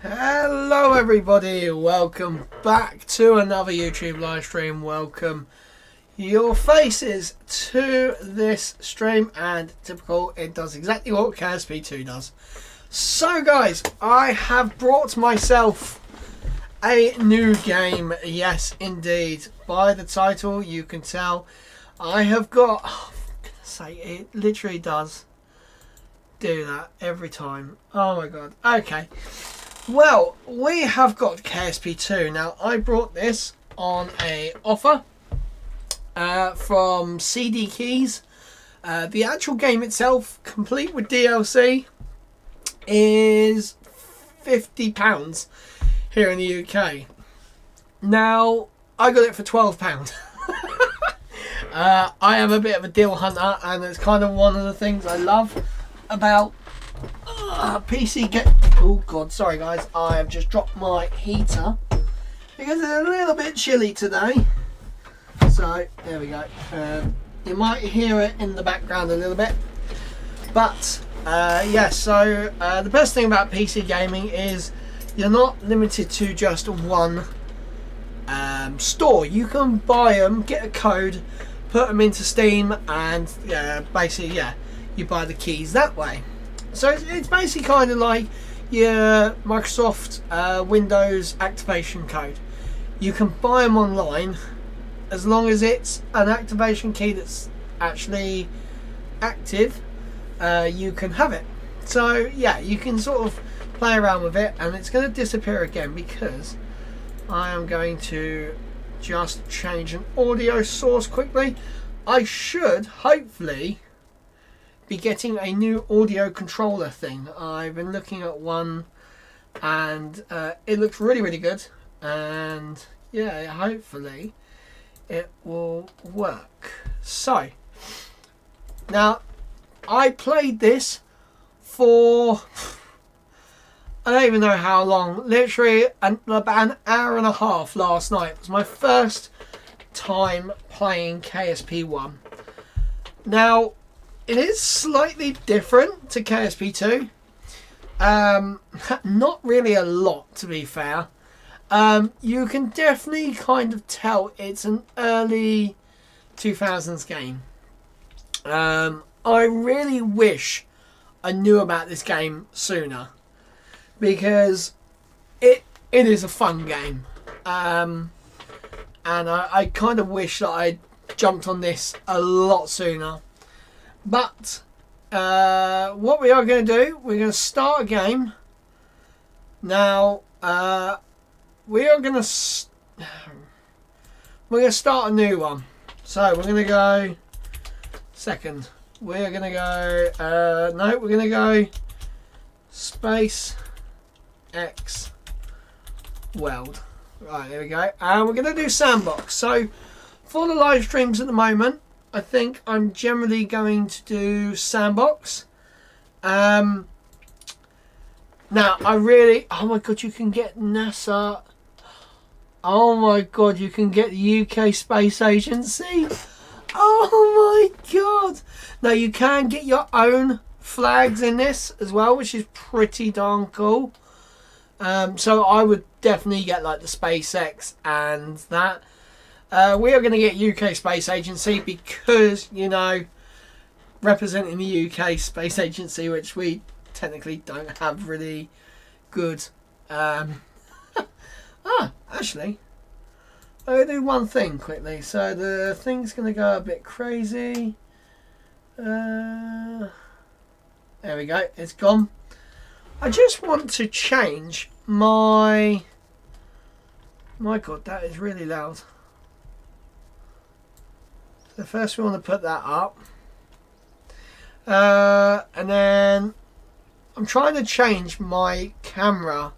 Hello everybody, welcome back to another YouTube live stream. Welcome your faces to this stream, and typical, it does exactly what KSP 2 does. So guys, I have brought myself a new game. Yes indeed, by the title you can tell I have got, oh, for goodness sake, it literally does do that every time. Oh my god. Okay, well, we have got KSP 2. Now, I brought this on a offer from CD Keys. The actual game itself, complete with DLC, is £50 here in the UK. Now, I got it for £12. I am a bit of a deal hunter, and it's kind of one of the things I love about PC game. Oh god, sorry guys, I have just dropped my heater because it's a little bit chilly today. So there we go. You might hear it in the background a little bit, but yeah. So the best thing about PC gaming is you're not limited to just one store. You can buy them, get a code, put them into Steam, and basically, yeah, you buy the keys that way. So it's basically kind of like your Microsoft Windows activation code. You can buy them online as long as it's an activation key that's actually active. You can have it. So yeah, you can sort of play around with it, and it's going to disappear again because I am going to just change an audio source quickly. I should hopefully be getting a new audio controller thing. I've been looking at one, and it looks really good, and yeah, hopefully it will work. So now, I played this for I don't even know how long, literally about an hour and a half last night. It was my first time playing KSP 1. Now, it is slightly different to KSP 2. Not really a lot, to be fair. You can definitely kind of tell it's an early 2000s game. I really wish I knew about this game sooner, because it is a fun game. And I kind of wish that I jumped on this a lot sooner. But what we are going to do, we're going to start a game. Now we're going to start a new one. So we're going to go second. We're going to go no, we're going to go space X world. Right, there we go. And we're going to do sandbox. So for the live streams at the moment, I think I'm generally going to do sandbox. Now, I really... Oh my god, you can get NASA. Oh my god, you can get the UK Space Agency. Oh my god. Now, you can get your own flags in this as well, which is pretty darn cool. So I would definitely get like the SpaceX and that. We are going to get UK Space Agency because, you know, representing the UK Space Agency, which we technically don't have really good. Actually, I'm going to do one thing quickly. So the thing's going to go a bit crazy. There we go. It's gone. I just want to change my... My god, that is really loud. So first we want to put that up. And then I'm trying to change my camera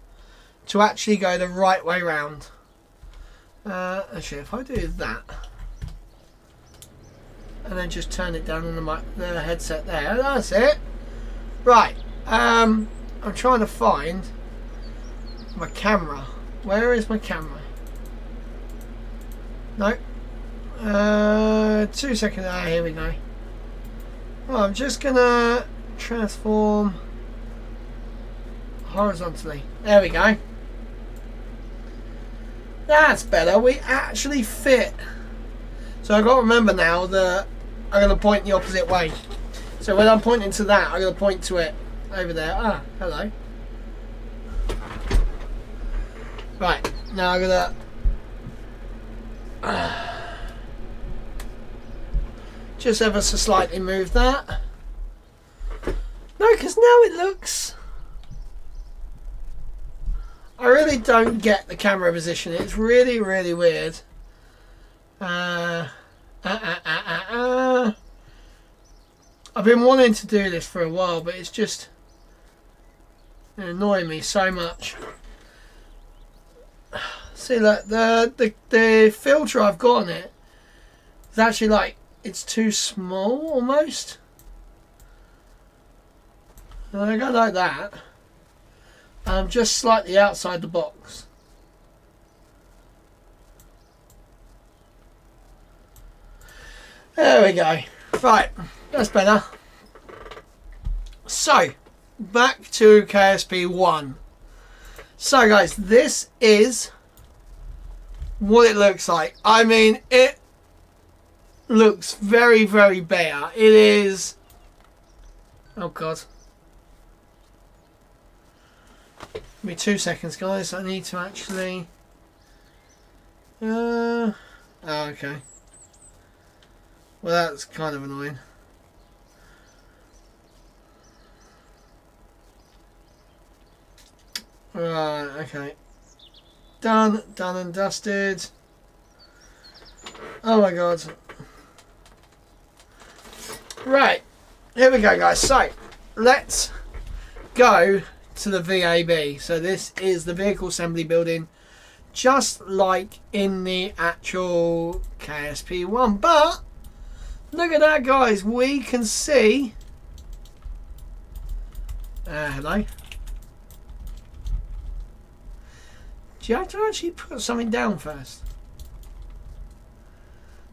to actually go the right way round. Actually, if I do that, and then just turn it down on the headset there, that's it. Right. I'm trying to find my camera. Where is my camera? No. 2 seconds. Ah, here we go. Well, I'm just gonna transform. horizontally. There we go. That's better. We actually fit. So I've got to remember now that I'm going to point the opposite way. So when I'm pointing to that, I'm going to point to it over there. Ah, hello. Right, now I'm going to just ever so slightly move that. No, because now it looks... I really don't get the camera position. It's really, really weird. I've been wanting to do this for a while, but it's just annoying me so much. See, look, the filter I've got on it is actually like, it's too small almost. And I go like that. I'm just slightly outside the box. There we go. Right, that's better. So, back to KSP 1. So guys, this is what it looks like. I mean, it looks very, very bare. It is... Oh God. Give me 2 seconds, guys. I need to actually... Oh, okay. Well, that's kind of annoying. Right, okay. Done and dusted. Oh my God. Right, here we go, guys. So, let's go to the VAB. So this is the vehicle assembly building, just like in the actual KSP 1. But, look at that, guys. We can see... hello. Do you have to actually put something down first?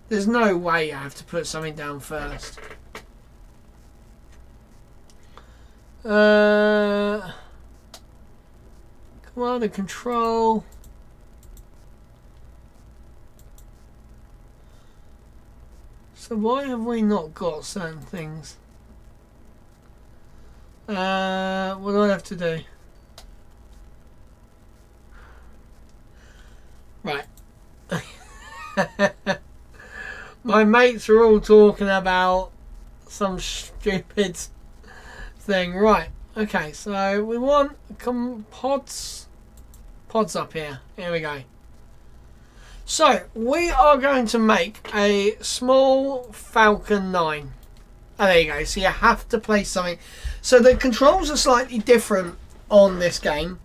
There's no way I have to put something down first. Command and control. So why have we not got certain things? What do I have to do? Right. My mates are all talking about some stupid thing. Right. Okay, so we want pods up here. Here we go. So we are going to make a small Falcon 9. Oh, there you go. So you have to place something. So the controls are slightly different on this game.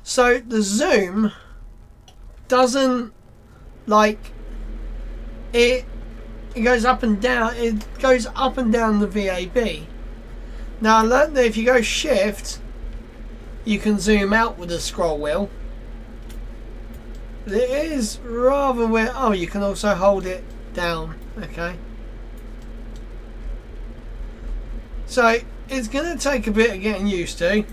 So the zoom doesn't, like, it goes up and down. It goes up and down the VAB. Now I learned that if you go shift, you can zoom out with the scroll wheel. But it is rather weird. Oh, you can also hold it down. Okay. So it's going to take a bit of getting used to.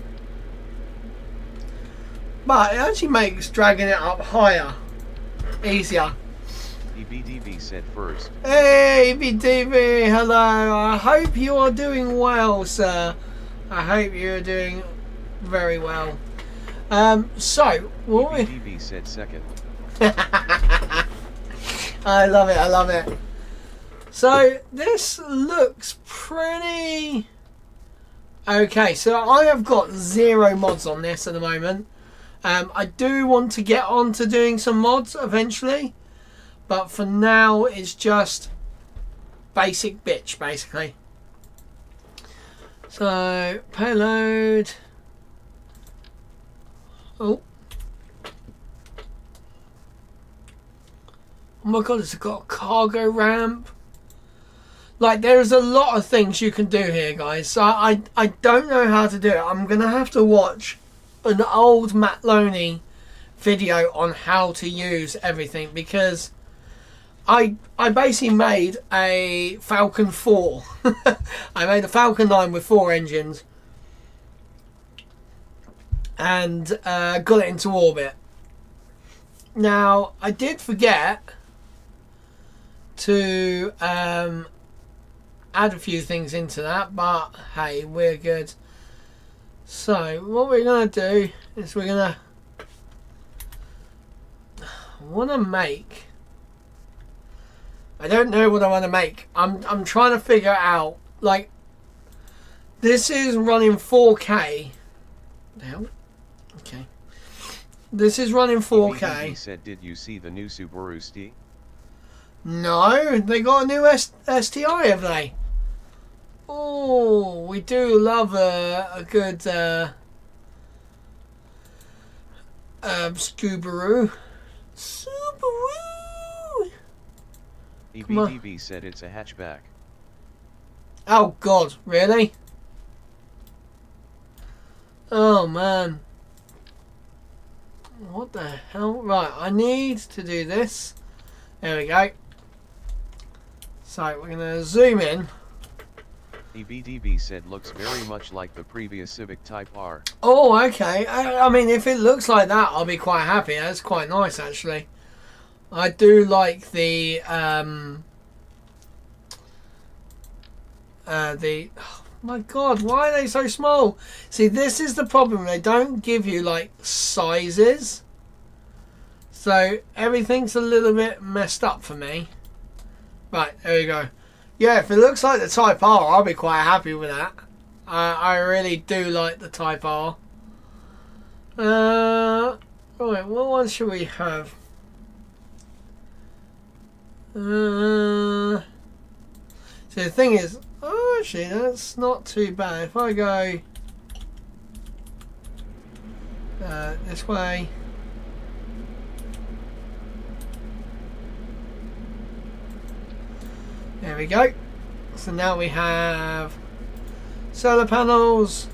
But it actually makes dragging it up higher easier. EBDB said first. Hey EBDB, hello. I hope you are doing well, sir. I hope you're doing very well. So what EBDB said second. I love it, I love it. So this looks pretty okay. So I have got 0 mods on this at the moment. I do want to get on to doing some mods eventually, but for now it's just basic bitch basically. So payload. Oh my God, it's got a cargo ramp. Like, there's a lot of things you can do here, guys. So I don't know how to do it. I'm gonna have to watch an old Matt Loney video on how to use everything, because I basically made a Falcon 4. I made a Falcon 9 with 4 engines, and got it into orbit. Now, I did forget to add a few things into that, but hey, we're good. So, what we're going to do is we're going to make... I don't know what I want to make. I'm trying to figure out, like, this is running 4K. Now, okay. This is running 4K. He said, did you see the new Subaru STI? No, they got a new STI, have they? Oh, we do love a good Subaru. Subaru! EBDB said it's a hatchback. Oh God, really? Oh man. What the hell? Right, I need to do this. There we go. So we're going to zoom in. EBDB said looks very much like the previous Civic Type R. Oh, okay. I mean, if it looks like that, I'll be quite happy. That's quite nice, actually. I do like the oh my God, why are they so small? See, this is the problem. They don't give you like sizes, so everything's a little bit messed up for me. Right, there we go. Yeah, if it looks like the Type R, I'll be quite happy with that. I really do like the Type R. Right, what one should we have? So the thing is, oh, actually, that's not too bad. If I go this way. There we go. So now we have solar panels.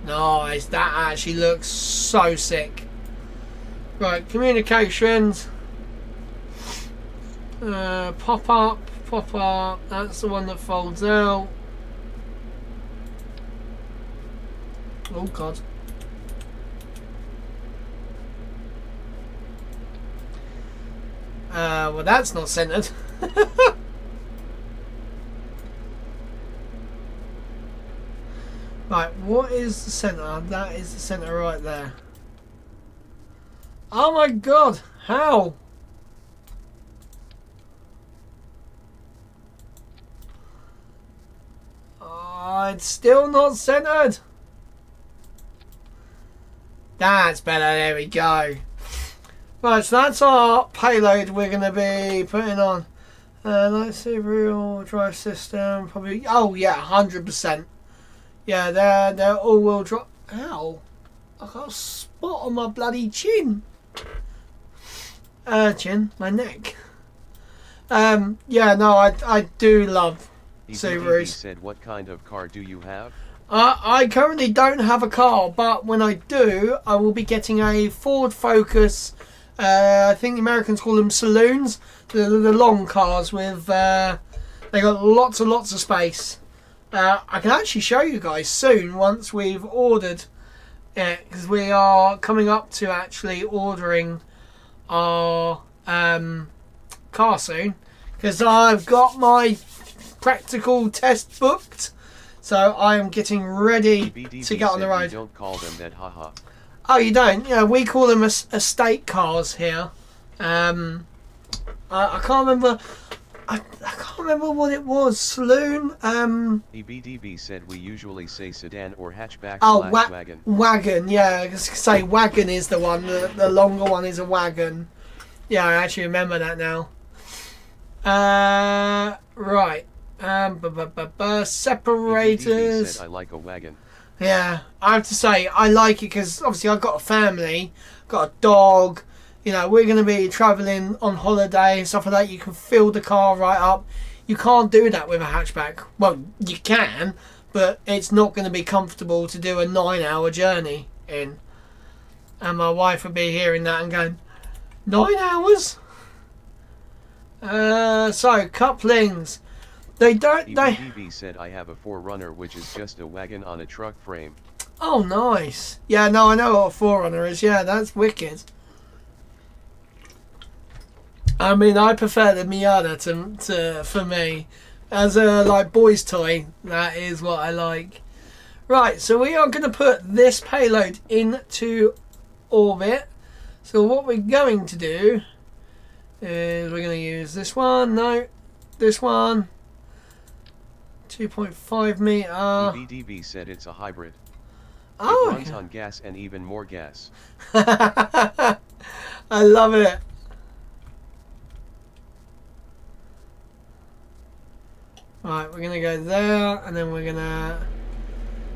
Nice, that actually looks so sick. Right, communications. Pop up. That's the one that folds out. Oh God. Well, that's not centered. Right, what is the center? That is the center right there. Oh my God, how? Oh, it's still not centered. That's better, there we go. Right, so that's our payload we're going to be putting on. Let's see, real drive system, probably, oh yeah, 100%. Yeah, they're all-wheel drive. Ow, I got a spot on my bloody chin. My neck. Yeah, no, I do love Subarus. Said, what kind of car do you have? I currently don't have a car, but when I do, I will be getting a Ford Focus. I think the Americans call them saloons. The long cars with they got lots and lots of space. I can actually show you guys soon once we've ordered it, because we are coming up to actually ordering our car soon, because I've got my practical test booked, so I am getting ready to get on the road. You don't call them that, haha. Oh, you don't? Yeah, we call them estate cars here. I can't remember. I can't remember what it was. Saloon. EBDB said we usually say sedan or hatchback. Oh, wagon. Wagon. Yeah, I was gonna say wagon is the one. The longer one is a wagon. Yeah, I actually remember that now. Right. Separators. EBDB said I like a wagon. Yeah, I have to say I like it because obviously I've got a family, got a dog. You know, we're going to be travelling on holiday and stuff like that. You can fill the car right up. You can't do that with a hatchback. Well, you can, but it's not going to be comfortable to do a 9-hour journey in. And my wife would be hearing that and going, 9 hours? So, couplings. They don't... EBDB said I have a 4Runner, which is just a wagon on a truck frame. Oh, nice. Yeah, no, I know what a Forerunner is. Yeah, that's wicked. I mean, I prefer the Miata to for me. As a like boys' toy, that is what I like. Right, so we are going to put this payload into orbit. So what we're going to do is we're going to use this one. No, this one. 2.5 meter. EBDB said it's a hybrid. Oh, it runs on gas and even more gas. I love it. Right, we're going to go there, and then we're going to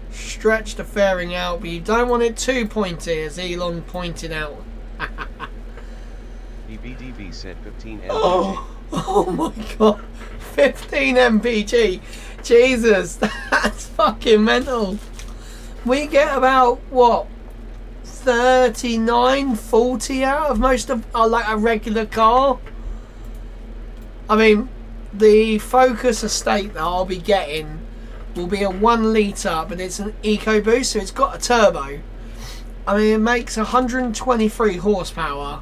stretch the fairing out, but you don't want it too pointy, as Elon pointed out. EBDB said 15 mpg. Oh my god, 15 mpg. Jesus, that's fucking mental. We get about, what, 39, 40 out of most of like a regular car. I mean, the Focus Estate that I'll be getting will be a 1 litre, but it's an EcoBoost, so it's got a turbo. I mean, it makes 123 horsepower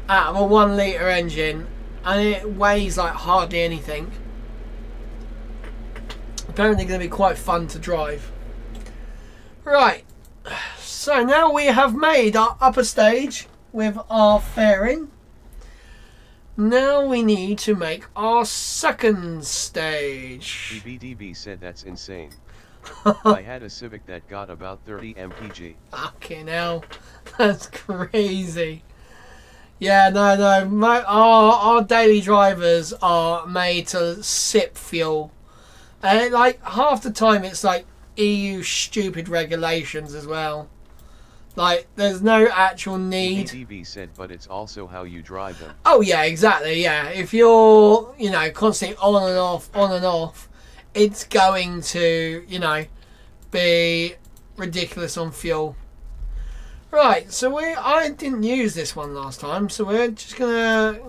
out of a 1 litre engine, and it weighs like hardly anything. Apparently going to be quite fun to drive. Right, so now we have made our upper stage with our fairing. Now we need to make our second stage. EBDB said that's insane. I had a Civic that got about 30 mpg. Fucking hell, that's crazy. Yeah, no, our daily drivers are made to sip fuel. And like half the time it's like EU stupid regulations as well. Like there's no actual need. EBDB said, but it's also how you drive them. Oh yeah, exactly, yeah. If you're, you know, constantly on and off, it's going to, you know, be ridiculous on fuel. Right, so I didn't use this one last time, so we're just gonna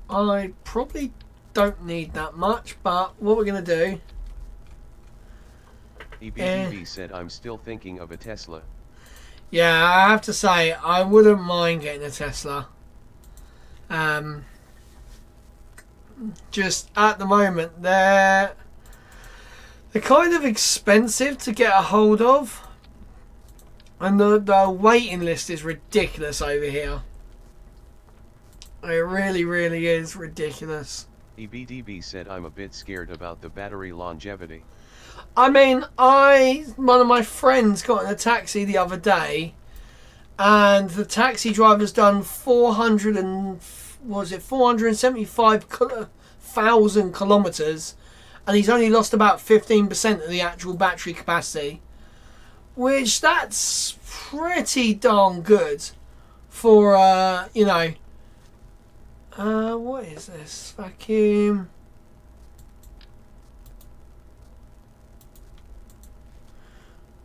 I probably don't need that much, but what we're gonna do. EBDB said I'm still thinking of a Tesla. Yeah, I have to say I wouldn't mind getting a Tesla. Just at the moment they're kind of expensive to get a hold of, and the waiting list is ridiculous over here. It really, really is ridiculous. EBDB said I'm a bit scared about the battery longevity. I mean, one of my friends got in a taxi the other day, and the taxi driver's done 475,000 kilometers, and he's only lost about 15% of the actual battery capacity, which that's pretty darn good for you know. What is this? Vacuum.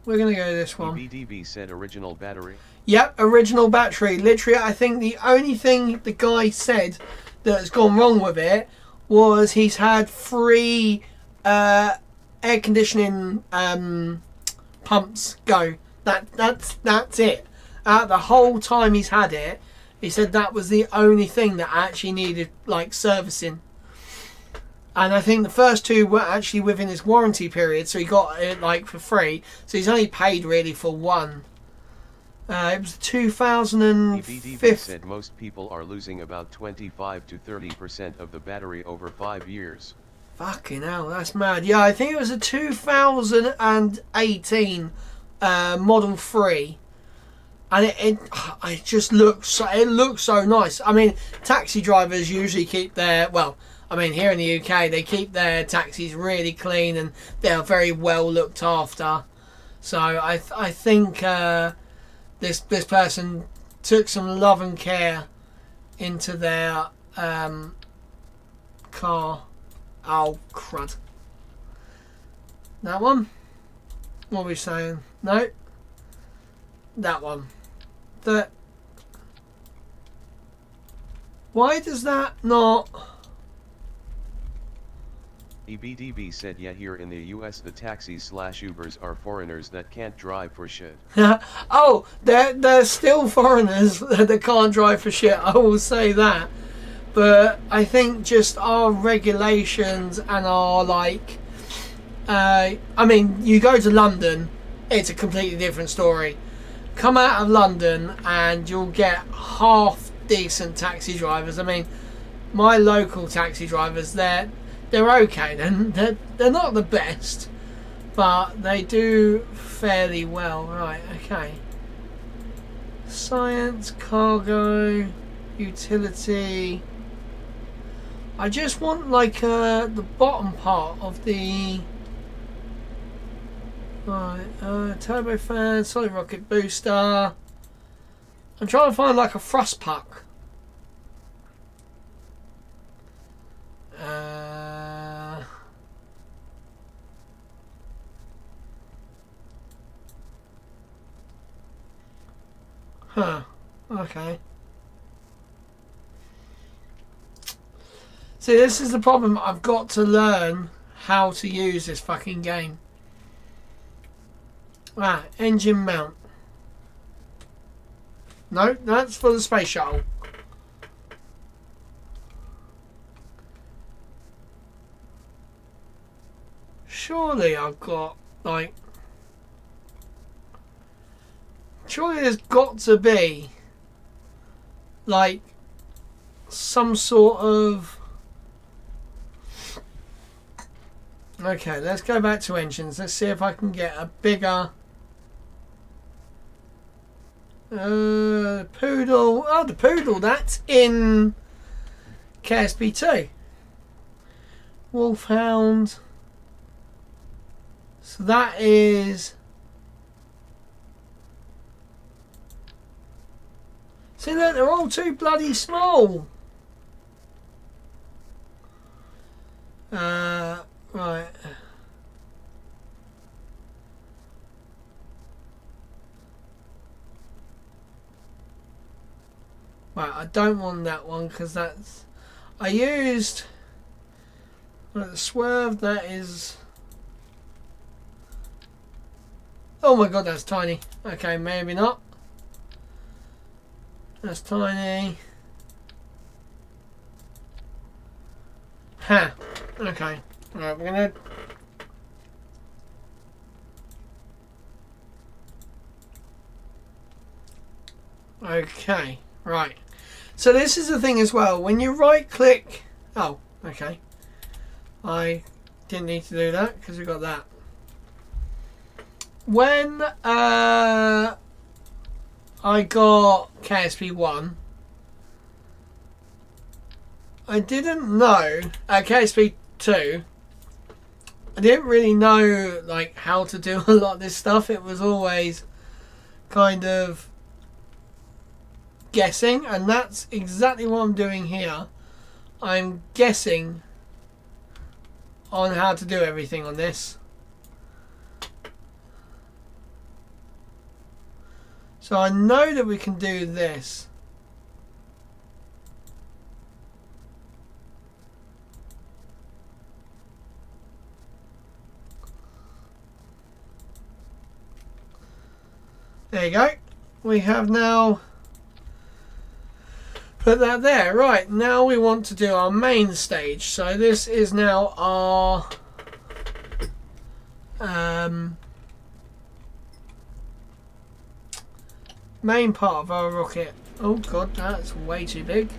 We're going to go this one. EBDB said original battery. Yep, original battery. Literally, I think the only thing the guy said that has gone wrong with it was he's had 3 air conditioning pumps go. That's it. The whole time he's had it, he said that was the only thing that actually needed like servicing. And I think the first 2 were actually within his warranty period, so he got it like for free. So he's only paid really for 1. It was 2005. EBDB said most people are losing about 25 to 30% of the battery over 5 years. Fucking hell, that's mad. Yeah, I think it was a 2018 Model 3. And it just looks so nice. I mean, taxi drivers usually keep their, well, I mean, here in the UK, they keep their taxis really clean and they're very well looked after. So I think this person took some love and care into their car. Oh, crud. That one? What are we saying? No? That one. Why does that not... EBDB said, yeah, here in the US the taxis/Ubers are foreigners that can't drive for shit. Oh, they're still foreigners that can't drive for shit, I will say that. But I think just our regulations and our, like, I mean, you go to London, it's a completely different story. Come out of London and you'll get half decent taxi drivers. I mean, my local taxi drivers, they're okay. They're not the best, but they do fairly well. Right, okay. Science, cargo, utility. I just want, like, the bottom part of the... Right, turbofan, solid rocket booster. I'm trying to find, like, a thrust puck. Okay. See, this is the problem. I've got to learn how to use this fucking game. Ah, engine mount. No, that's for the space shuttle. Surely I've got, like... Surely there's got to be, like, some sort of... Okay, let's go back to engines. Let's see if I can get a bigger... Poodle. Oh, the Poodle, that's in KSP 2. Wolfhound. So that is... See, look, they're all too bloody small. Right. Right, I don't want that one because that's... I used... Right, the swerve, that is... Oh my god, that's tiny. Okay, maybe not. That's tiny. Ha. Okay. Right, we're gonna... Okay. Right. So this is the thing as well. When you right click... Oh, okay. I didn't need to do that because we got that. When I got KSP 1, I didn't know... KSP 2, I didn't really know, like, how to do a lot of this stuff. It was always kind of guessing, and that's exactly what I'm doing here. I'm guessing on how to do everything on this. So I know that we can do this. There you go. We have now put that there. Right, now we want to do our main stage. So this is now our main part of our rocket. Oh god, that's way too big.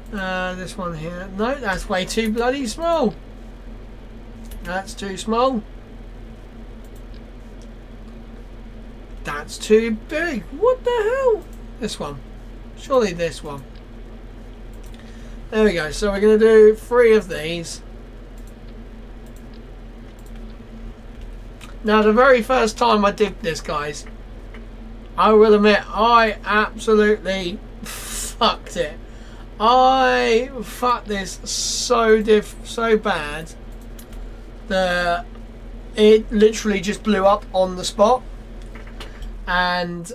This one here. No, that's way too bloody small. That's too small. That's too big. What the hell? This one. Surely this one. There we go. So we're going to do 3 of these. Now, the very first time I did this, guys, I will admit I absolutely fucked it. I fucked this so bad that it literally just blew up on the spot. And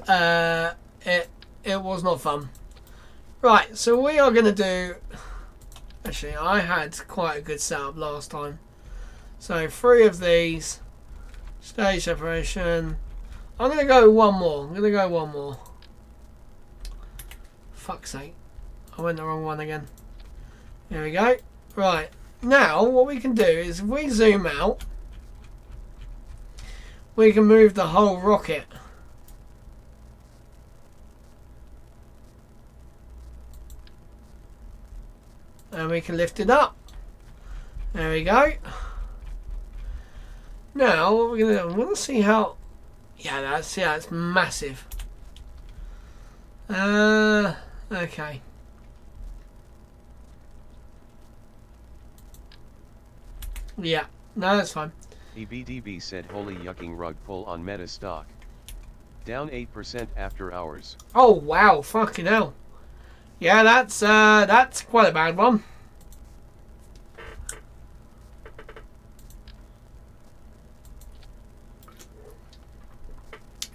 it was not fun. Right, so we are going to do Actually, I had quite a good setup last time. So 3 of these. Stage separation. I'm going to go one more. Fuck's sake. I went the wrong one again. There we go. Right. Now, what we can do is if we zoom out, we can move the whole rocket. And we can lift it up. There we go. Now, what we're going to do, I want to see how... Yeah, that's massive. Okay. Yeah, no, that's fine. EBDB said holy yucking rug pull on Meta stock. Down 8% after hours. Oh wow, fucking hell. Yeah, that's quite a bad one.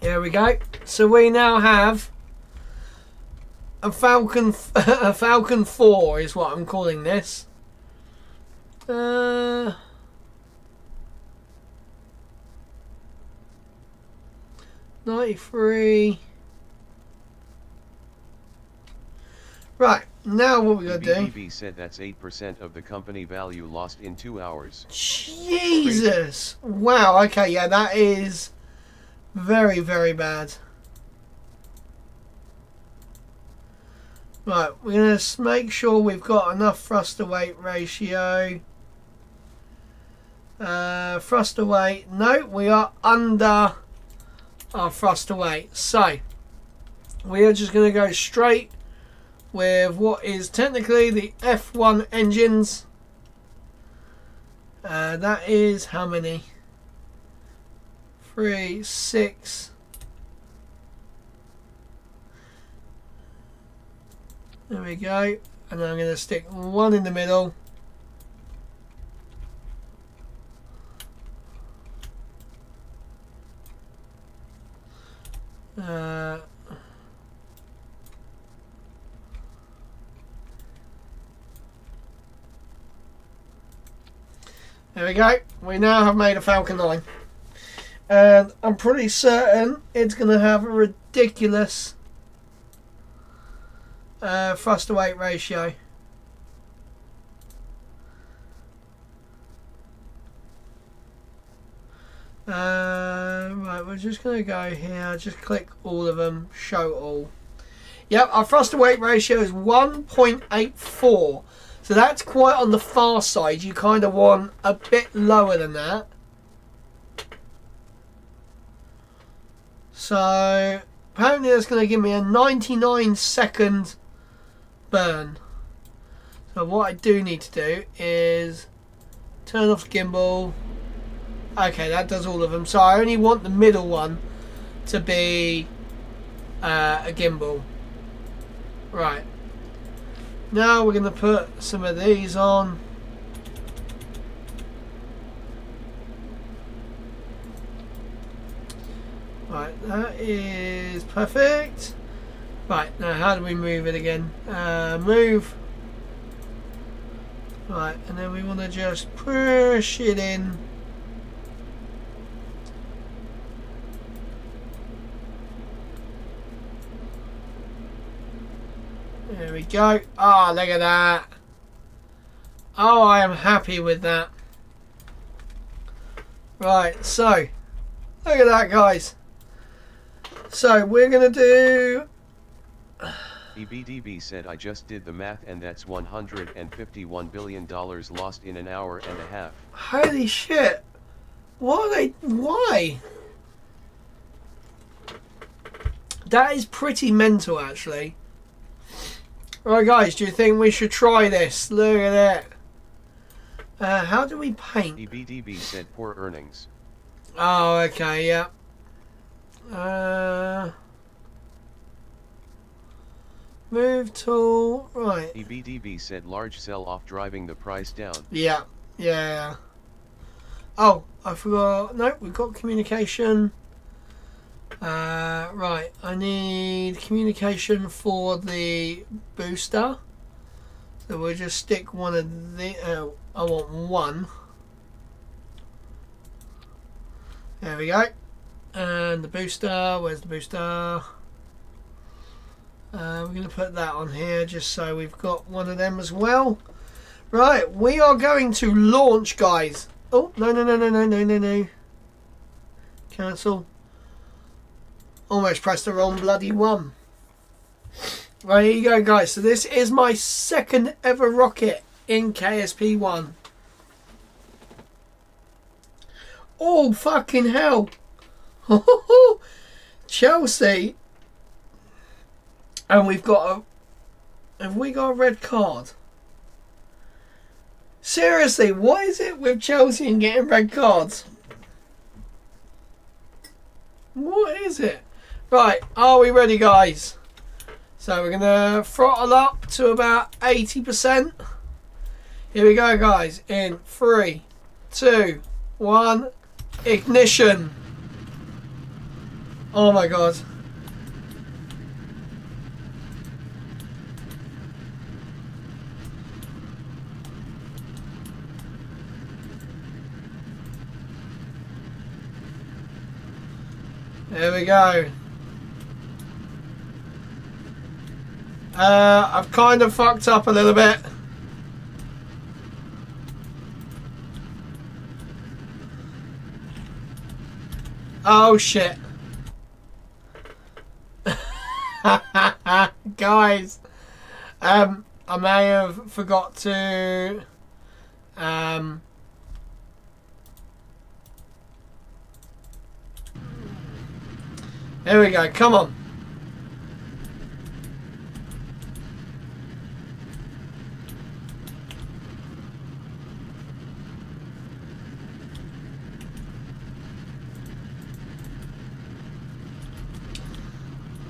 There we go. So we now have a Falcon 4 is what I'm calling this. 93. Right, now what we gotta do. BBB said that's 8% of the company value lost in 2 hours. Jesus! Wow, okay, yeah, that is very, very bad. Right, we're gonna make sure we've got enough thrust to weight ratio. Thrust to weight, no, we are under our thrust to weight. So, we are just going to go straight with what is technically the F1 engines. That is how many? 3, 6. There we go. And I'm going to stick 1 in the middle. There we go. We now have made a Falcon 9. And I'm pretty certain it's going to have a ridiculous thrust to weight ratio. Right, we're just going to go here, just click all of them, show all. Yep, our thrust to weight ratio is 1.84. So that's quite on the far side. You kind of want a bit lower than that. So apparently that's going to give me a 99-second burn. So what I do need to do is turn off the gimbal. Okay, that does all of them. So I only want the middle one to be a gimbal. Right. Now we're going to put some of these on. Right, that is perfect. Right, now how do we move it again? Move. Right, and then we want to just push it in. There we go. Oh, look at that. Oh, I am happy with that. Right, so look at that, guys. So we're going to do... EBDB said I just did the math and that's $151 billion lost in an hour and a half. Holy shit. Why? That is pretty mental, actually. Right, guys, do you think we should try this? Look at it. How do we paint? EBDB said poor earnings. Oh, okay, yeah. Move tool, right. EBDB said large sell-off driving the price down. Yeah. Oh, I forgot. No, we've got communication. Right, I need communication for the booster. So we'll just stick one of the. I want one. There we go. And the booster. Where's the booster? We're going to put that on here just so we've got one of them as well. Right, we are going to launch, guys. Oh, no. Cancel. Almost pressed the wrong bloody one. Right, here you go, guys. So this is my second ever rocket in KSP 1. Oh, fucking hell. Chelsea. And we've got a... Have we got a red card? Seriously, what is it with Chelsea and getting red cards? What is it? Right, are we ready, guys? So we're going to throttle up to about 80%. Here we go, guys. In 3, 2, 1, ignition. Oh my god. There we go. I've kind of fucked up a little bit. Oh shit. Guys, I may have forgot to there we go, come on.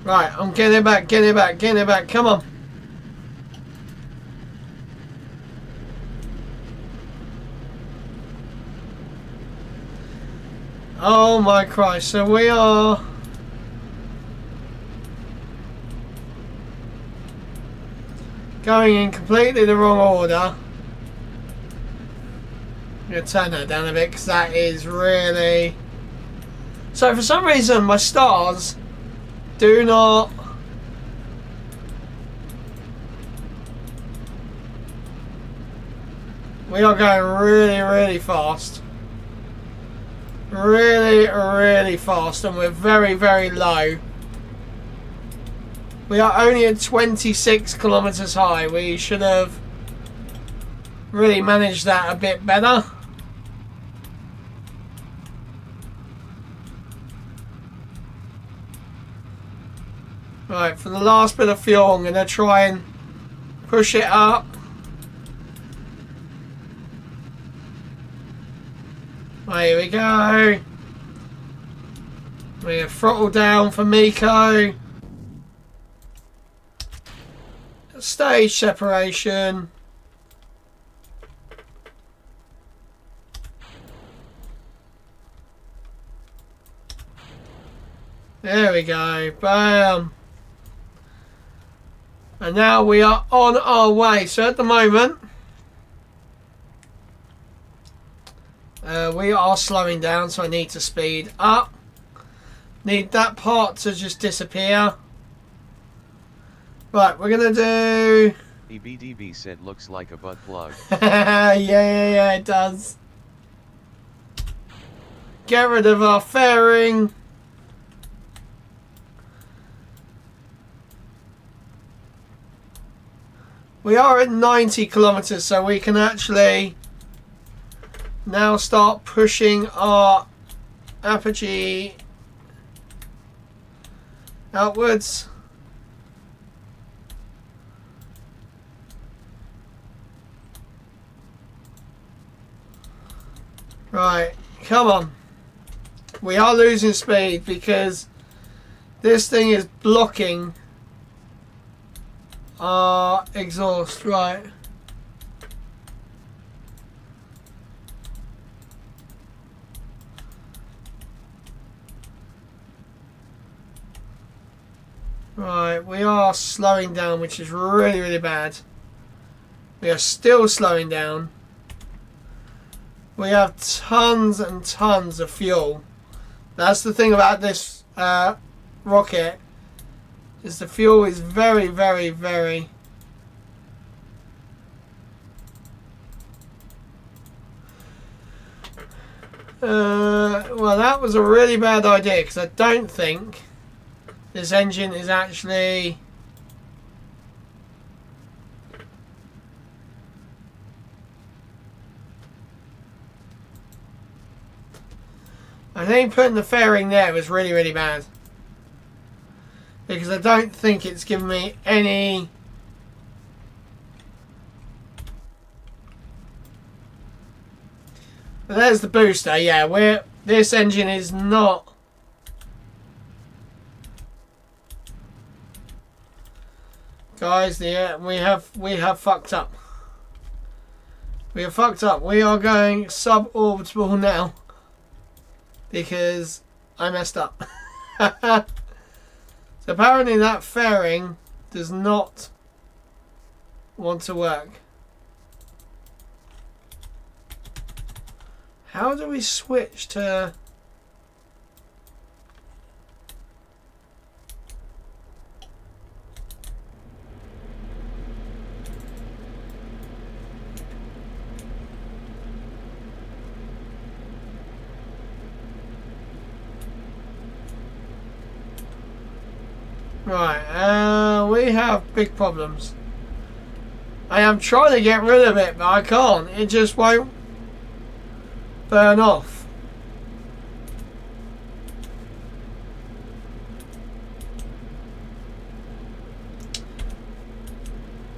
Right, I'm getting it back, come on. Oh my Christ, so we are... going in completely the wrong order. I'm going to turn that down a bit because that is really... So for some reason my stars do not... We are going really fast. Really fast, and we're very low. We are only at 26 kilometers high. We should have really managed that a bit better. Right, for the last bit of fuel, I'm going to try and push it up. Right, here we go. We're throttle down for Miko. Stage separation. There we go. Bam. And now we are on our way. So at the moment, we are slowing down. So I need to speed up. Need that part to just disappear. Right, we're going to do... EBDB said looks like a butt plug. yeah, it does. Get rid of our fairing. We are at 90 kilometers, so we can actually now start pushing our apogee outwards. Right, come on. We are losing speed because this thing is blocking our exhaust. Right. Right, we are slowing down, which is really bad. We are still slowing down. We have tons and tons of fuel. That's the thing about this rocket. Is the fuel is very, very, very... well, that was a really bad idea because I don't think this engine is actually... I think putting the fairing there was really, really bad. Because I don't think it's given me any... But there's the booster, yeah, this engine is not... Guys, yeah, we have fucked up. We have fucked up. We are going suborbital now. Because I messed up. So apparently that fairing does not want to work. How do we switch to... Right, we have big problems. I am trying to get rid of it, but I can't. It just won't burn off.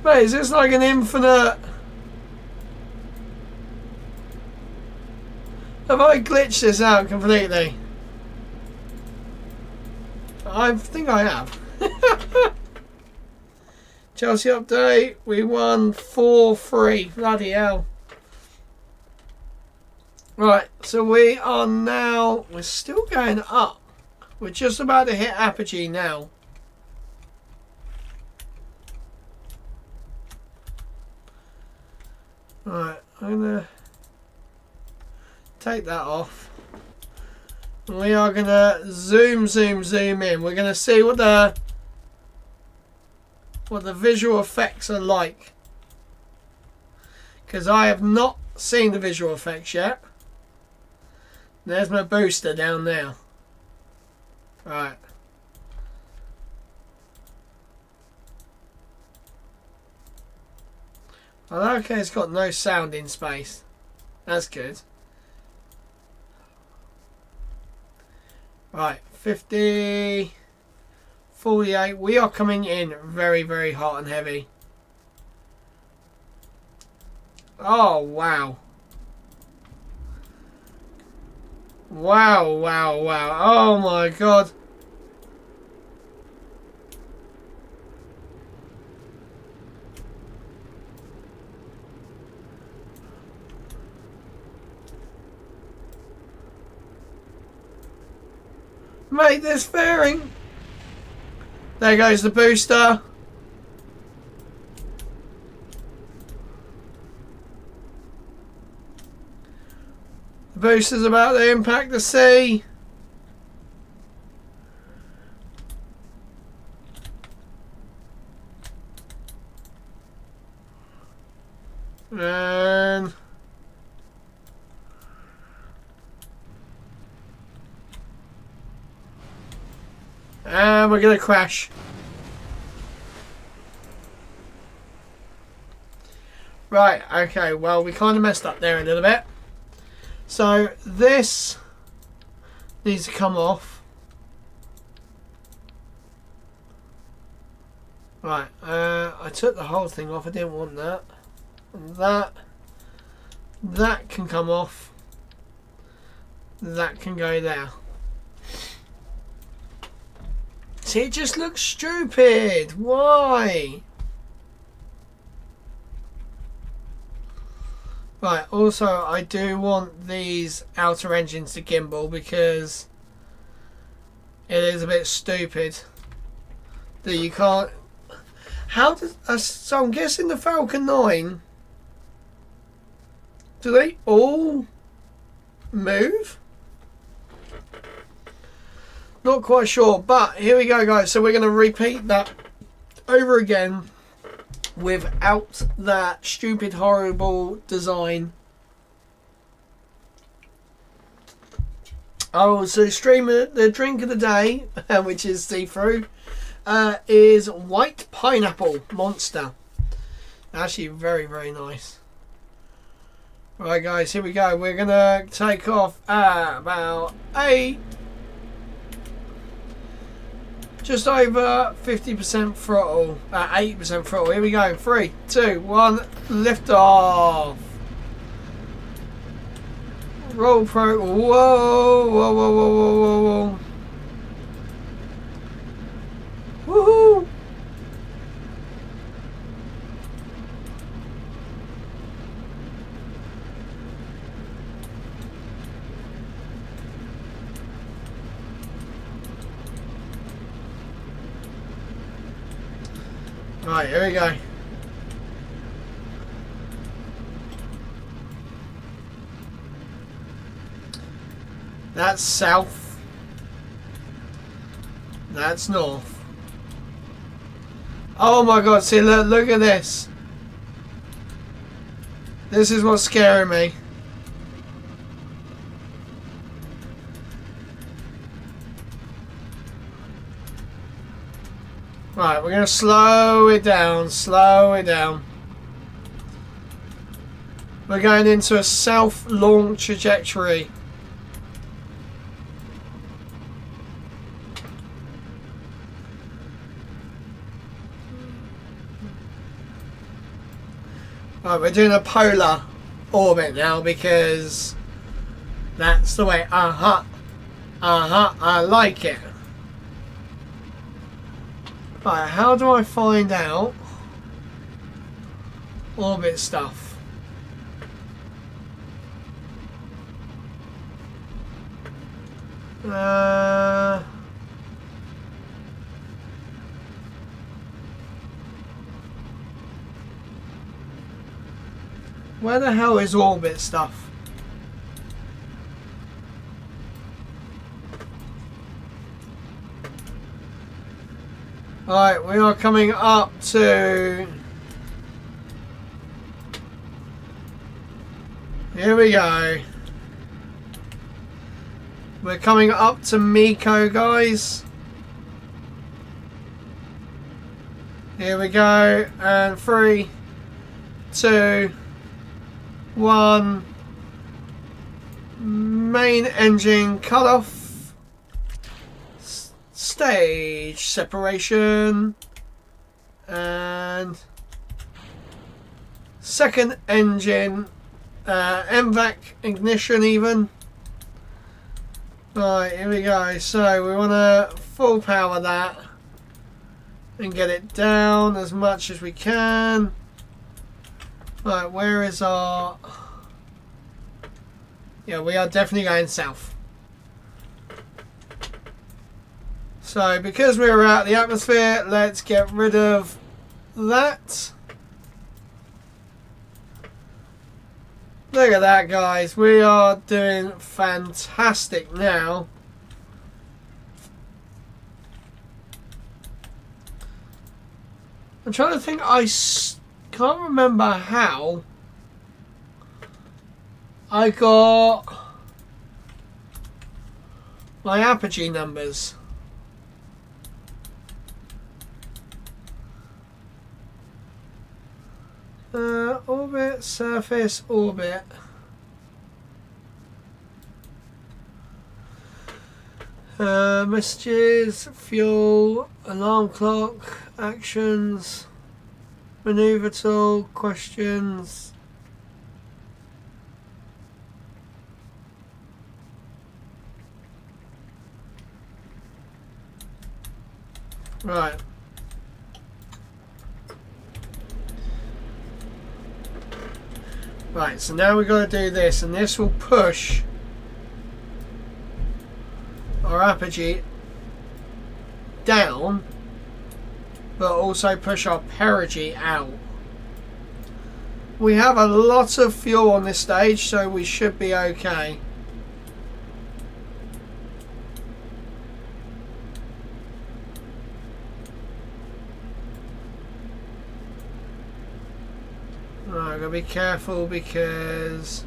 Mate, is this like an infinite... Have I glitched this out completely? I think I have. Chelsea update. We won 4-3. Bloody hell. Right, so we are now... We're still going up. We're just about to hit apogee now. Right, I'm going to take that off. We are going to zoom in. We're going to see what the visual effects are like. Because I have not seen the visual effects yet. There's my booster down there. Right. Well, okay, it's got no sound in space. That's good. Right, 50, 48. We are coming in very, very hot and heavy. Oh, wow. Wow, wow, wow. Oh, my God. Mate, this fairing. There goes the booster. The booster's about to impact the sea. And we're going to crash. Right, okay, well, we kind of messed up there a little bit. So, this needs to come off. Right, I took the whole thing off. I didn't want that. And that can come off. That can go there. See, it just looks stupid. Why? Right, also I do want these outer engines to gimbal because it is a bit stupid that you can't... How does... so I'm guessing the Falcon 9 Do they all move? Not quite sure, but here we go, guys. So we're going to repeat that over again without that stupid, horrible design. Oh, so the drink of the day, which is see-through, is white pineapple monster. Actually, very, very nice. Right, guys, here we go. We're going to take off at about 8. Just over 50% throttle. 8% throttle. Here we go. 3, 2, 1. Lift off. Roll pro. Whoa, whoa, whoa, whoa, whoa, whoa, whoa. Woohoo! Right, here we go. That's south. That's north. Oh my god, see, look at this. This is what's scaring me. Right, we're going to slow it down, slow it down. We're going into a south launch trajectory. Right, we're doing a polar orbit now because that's the way. I like it. Right, how do I find out orbit stuff? Where the hell is orbit stuff? Alright, we are coming up to... Here we go. We're coming up to Miko, guys. Here we go. And 3, 2, 1. Main engine cut off. Stage separation. And second engine MVAC ignition even. Right, here we go. So we want to full power that and get it down as much as we can. Right, where is our... Yeah, we are definitely going south. So because we're out of the atmosphere, let's get rid of that. Look at that, guys. We are doing fantastic now. I'm trying to think. I can't remember how I got my apogee numbers. Orbit, surface, orbit. Messages, fuel, alarm clock, actions, maneuver tool, questions. Right. Right, so now we've got to do this, and this will push our apogee down, but also push our perigee out. We have a lot of fuel on this stage, so we should be okay. Right, gotta be careful because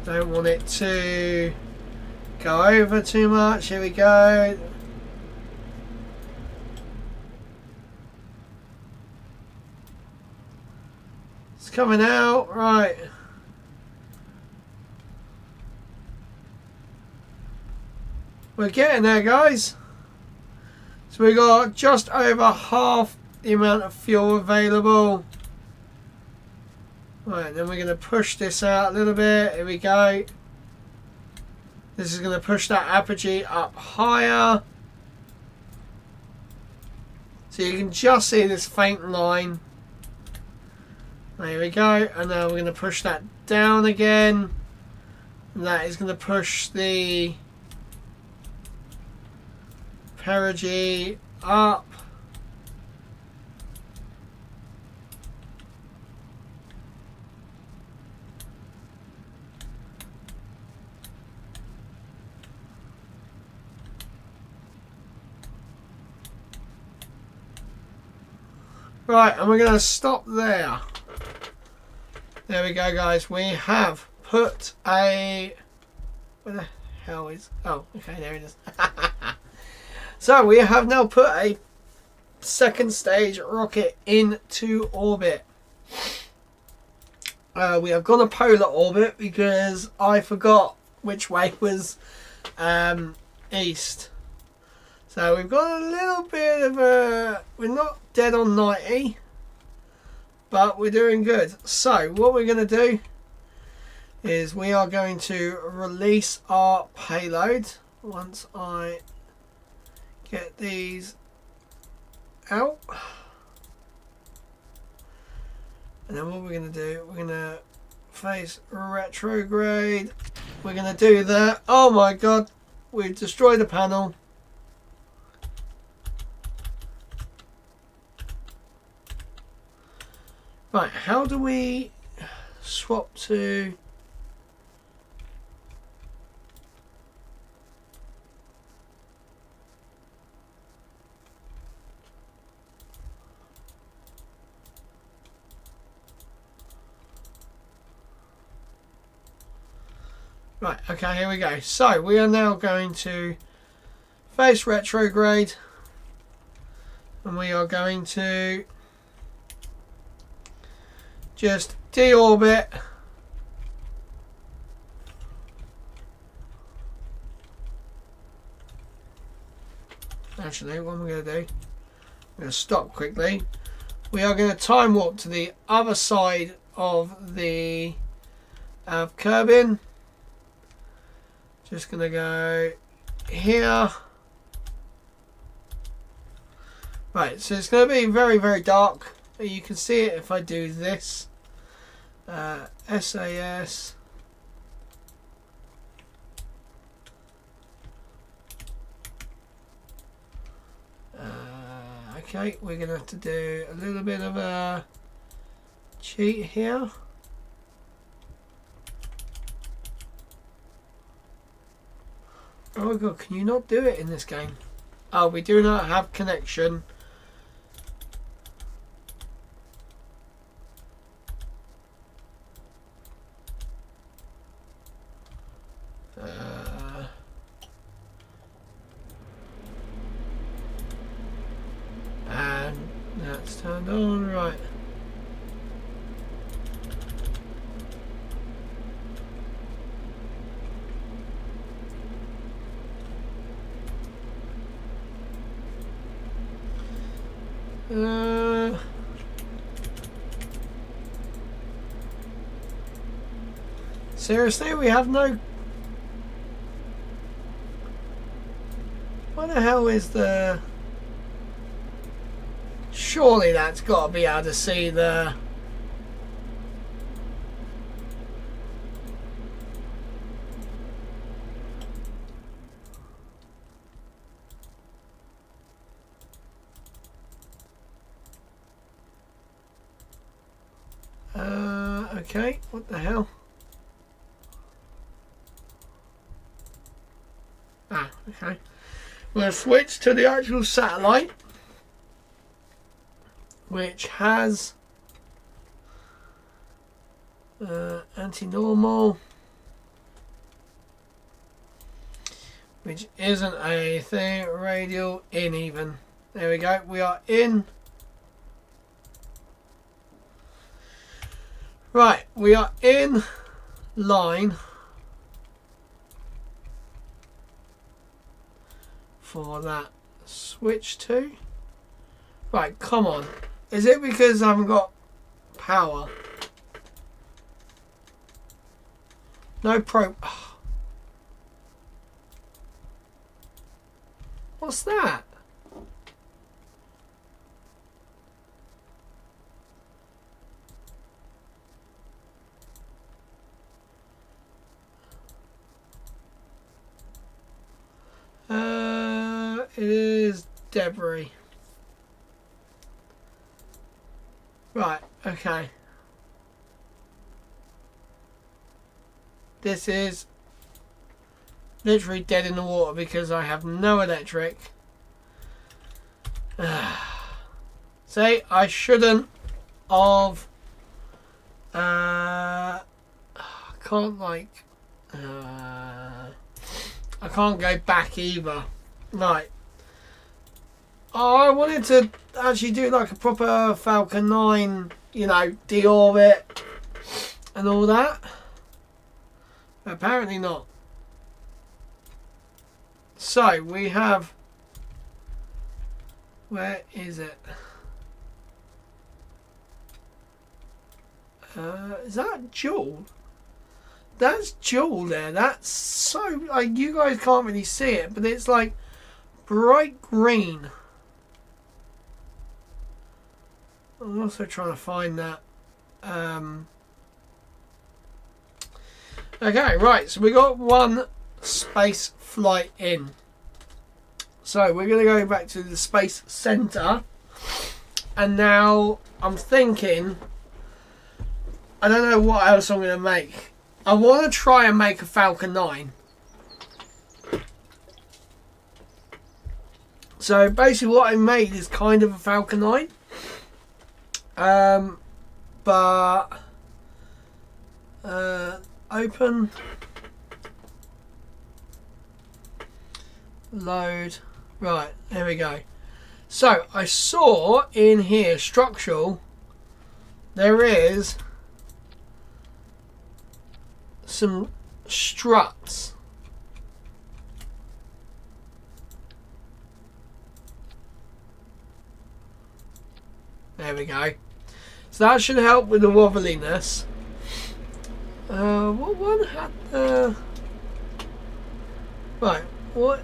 don't want it to go over too much. Here we go. It's coming out, right. We're getting there, guys. So we got just over half the amount of fuel available. Right, then we're going to push this out a little bit. Here we go. This is going to push that apogee up higher. So you can just see this faint line. There we go. And now we're going to push that down again. And that is going to push the perigee up. Right, and we're going to stop there. There we go, guys. We have put a... Where the hell is... Oh, okay, there it is. So, we have now put a second stage rocket into orbit. We have gone a polar orbit because I forgot which way was east. So we've got a little bit of a... We're not dead on 90, but we're doing good. So what we're going to do is we are going to release our payload once I get these out. And then what we're going to do, we're going to face retrograde. We're going to do that. Oh my god, we've destroyed the panel. Right, how do we swap to... Right, okay, here we go. So, we are now going to face retrograde. And we are going to just deorbit. Actually, what am I going to do? I'm going to stop quickly. We are going to time warp to the other side of the Kerbin. Just going to go here. Right, so it's going to be very, very dark. You can see it if I do this. SAS. Okay, we're going to have to do a little bit of a cheat here. Oh my god, can you not do it in this game? Oh, we do not have connection. And that's turned on, right. Seriously, we have no... What the hell is the... Surely that's got to be able to see the... Okay, what the hell? Ah, okay. We're going to switch to the actual satellite, which has anti-normal, which isn't a thing, radial in even. There we go, we are in. Right, we are in line for that switch to. Right, come on. Is it because I haven't got power? No pro. What's that? It is debris. Right, okay. This is literally dead in the water because I have no electric. See, I shouldn't have. I can't like. I can't go back either. Right. Oh, I wanted to actually do like a proper Falcon 9, you know, deorbit and all that. Apparently not. So we have. Where is it? Is that Jewel? That's Jewel there. That's so like you guys can't really see it, but it's like bright green. I'm also trying to find that. Okay, right. So we got one space flight in. So we're going to go back to the space center, and now I'm thinking. I don't know what else I'm going to make. I want to try and make a Falcon 9. So basically what I made is kind of a Falcon 9. But open, load. Right, there we go. So I saw in here structural there is some struts. There we go. So that should help with the wobbliness. What one had the... Right, what...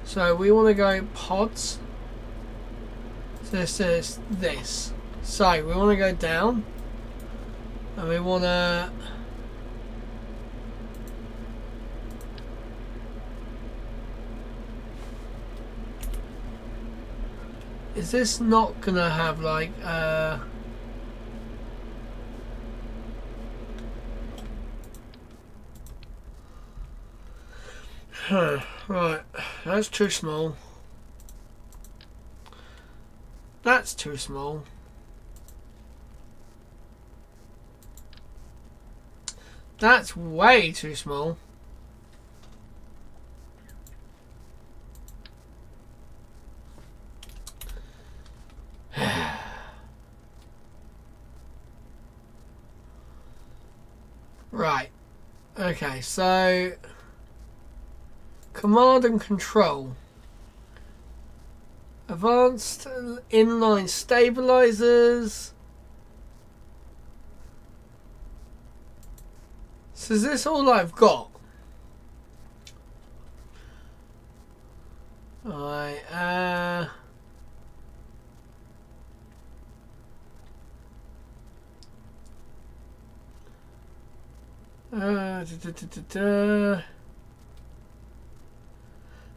So we want to go pods. So this is this. So we want to go down. And we want to... Is this not going to have like... Right, that's too small. That's too small. That's way too small. Right. Okay, so command and control. Advanced inline stabilizers. So is this all I've got? Right, Da, da, da, da, da.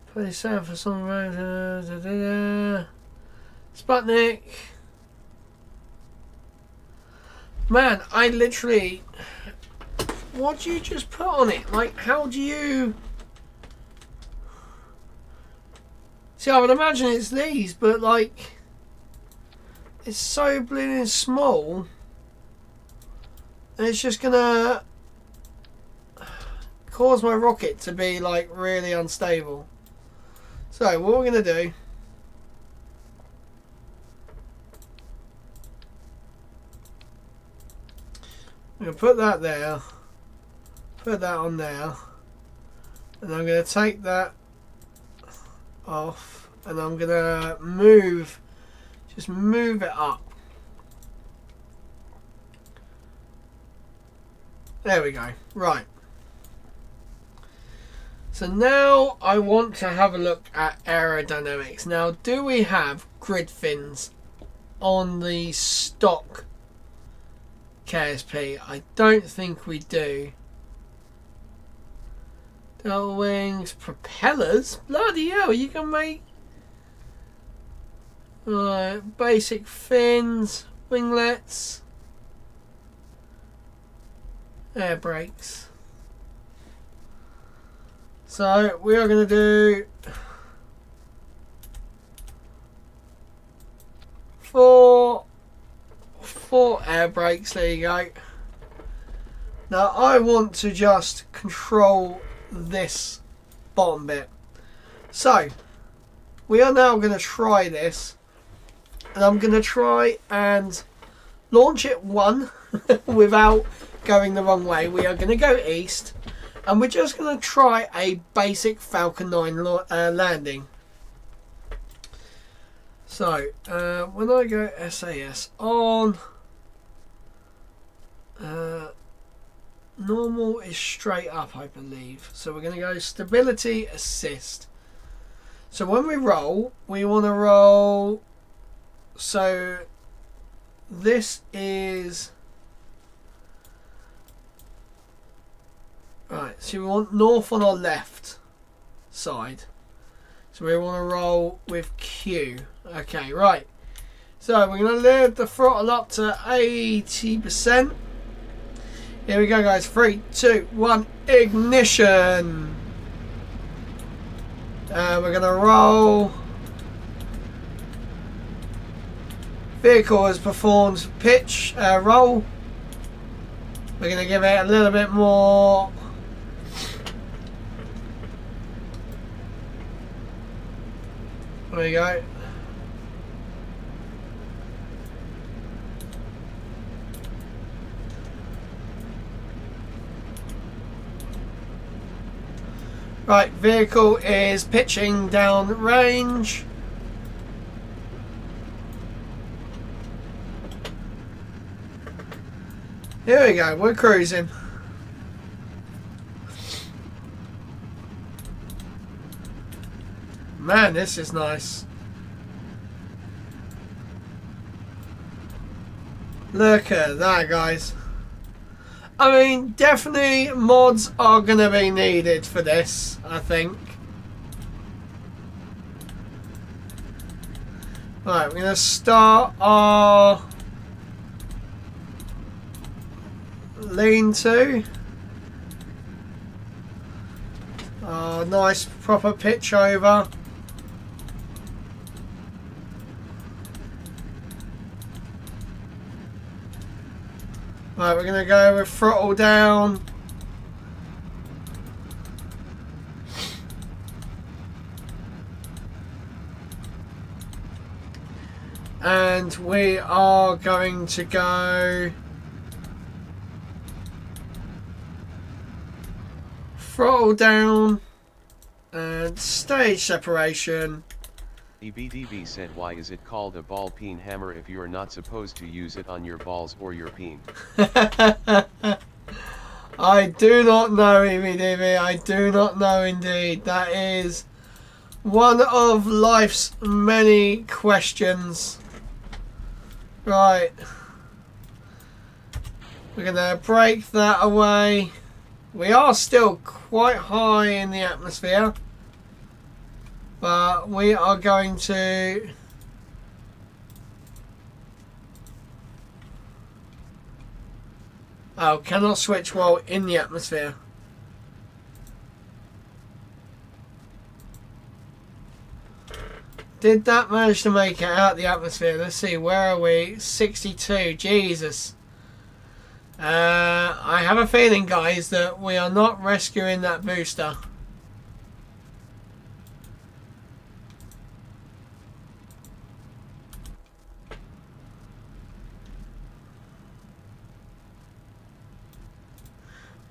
Play sound for some Sputnik. Man, I literally. What do you just put on it? Like, how do you? See, I would imagine it's these, but like, it's so blooming small, and it's just gonna cause my rocket to be like really unstable. So what we're gonna do, I'm gonna put that there, put that on there, and I'm gonna take that off, and I'm gonna move, just move it up. There we go. Right. So now I want to have a look at aerodynamics. Now, do we have grid fins on the stock KSP? I don't think we do. Delta wings, propellers. Bloody hell, you can make basic fins, winglets, air brakes. So we are going to do 4 air brakes. There you go. Now I want to just control this bottom bit. So we are now going to try this, and I'm going to try and launch it without going the wrong way. We are going to go east. And we're just going to try a basic Falcon 9 landing. So, when I go SAS on, normal is straight up, I believe. So we're going to go stability assist. So when we roll, we want to roll. So this is. Right, so we want north on our left side. So we want to roll with Q. Okay, right. So we're going to lift the throttle up to 80%. Here we go, guys. 3, 2, 1, ignition. We're going to roll. Vehicle has performed pitch roll. We're going to give it a little bit more. There you go. Right, vehicle is pitching down range. Here we go, we're cruising. Man, this is nice. Look at that, guys. I mean, definitely mods are going to be needed for this, I think. Right, we're going to start our lean-to. Oh, nice proper pitch over. Right, we're going to go with throttle down. And we are going to go throttle down and stage separation. EBDB said, why is it called a ball peen hammer if you're not supposed to use it on your balls or your peen? I do not know, EBDB. I do not know indeed. That is one of life's many questions. Right. We're going to break that away. We are still quite high in the atmosphere, but we are going to... Oh, cannot switch while in the atmosphere. Did that manage to make it out the atmosphere? Let's see, where are we? 62, Jesus. I have a feeling, guys, that we are not rescuing that booster.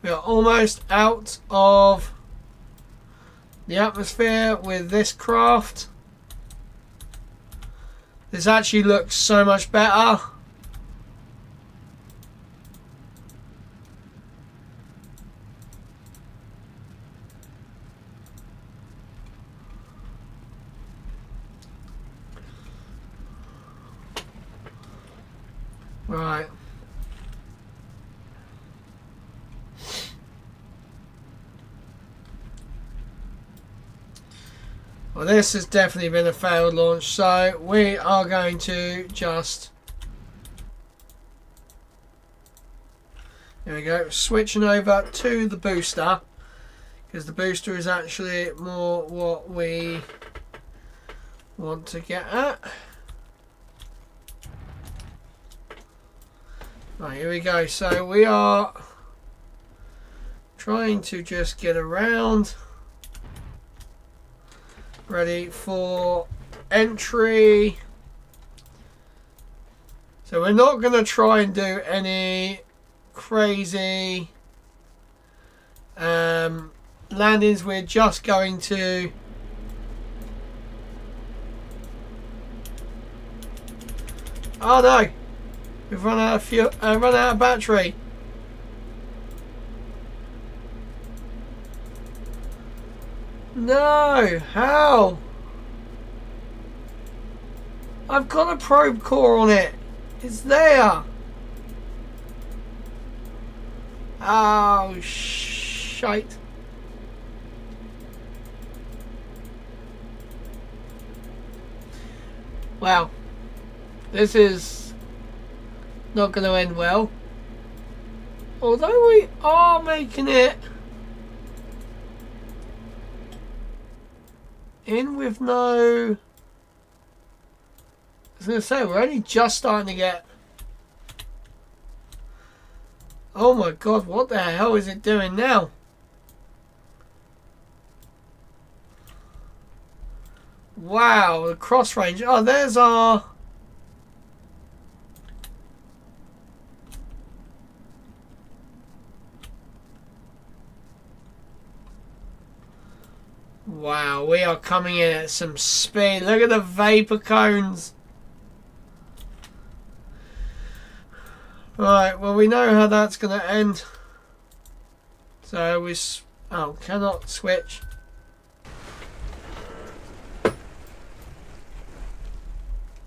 We are almost out of the atmosphere with this craft. This actually looks so much better. Right. Well, this has definitely been a failed launch, so we are going to just... There we go, switching over to the booster, because the booster is actually more what we want to get at. Right, here we go. So we are trying to just get around. Ready for entry. So we're not going to try and do any crazy landings. We're just going to oh no, we've run out of fuel, run out of battery. No, how? I've got a probe core on it. It's there. Oh, shite. Wow. This is not going to end well. Although we are making it in with no... I was going to say, we're only just starting to get... Oh my god, what the hell is it doing now? Wow, the cross range. Oh, there's our... Wow, we are coming in at some speed. Look at the vapor cones. Right, well, we know how that's going to end. So we... Oh, cannot switch.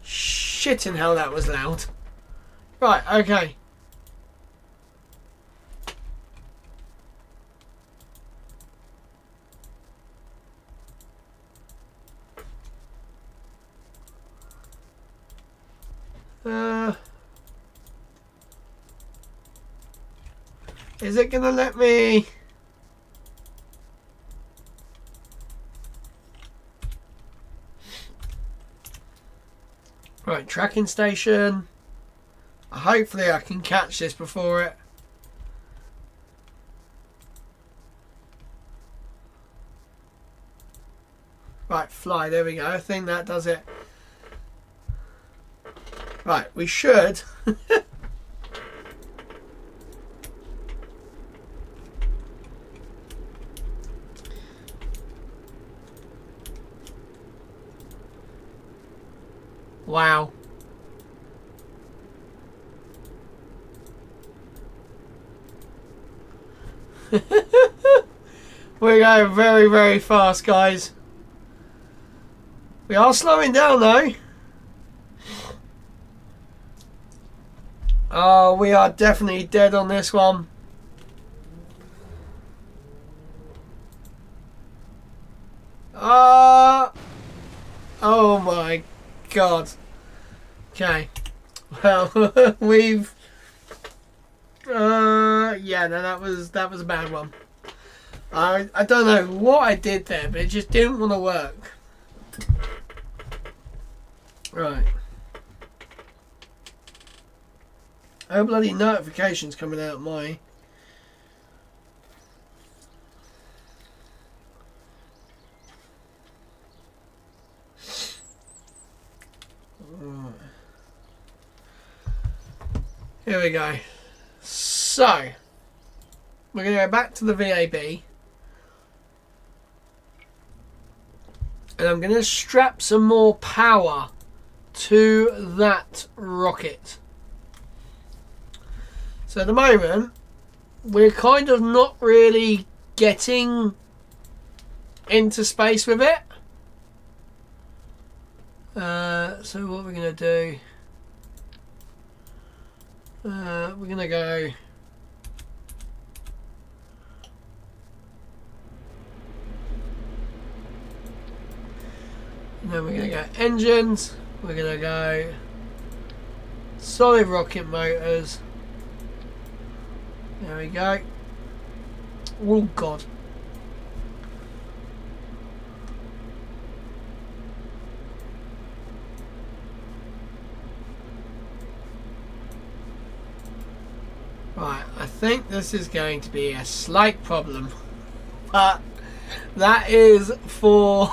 Shit in hell, that was loud. Right, okay. Is it gonna let me? Right, tracking station. Hopefully I can catch this before it. Right, fly, there we go. I think that does it. Right, we should. Wow. We're going very, very fast, guys. We are slowing down, though. Oh, we are definitely dead on this one. Oh my god. Okay. Well, we've... yeah, no, that was a bad one. I don't know what I did there, but it just didn't want to work. Right. Oh, bloody notifications coming out of my... Here we go. So, we're going to go back to the VAB. And I'm going to strap some more power to that rocket. So at the moment, we're kind of not really getting into space with it. So what we're going to do... we're going to go... And then we're going to go engines. We're going to go solid rocket motors. There we go. Oh god. Right, I think this is going to be a slight problem, but that is for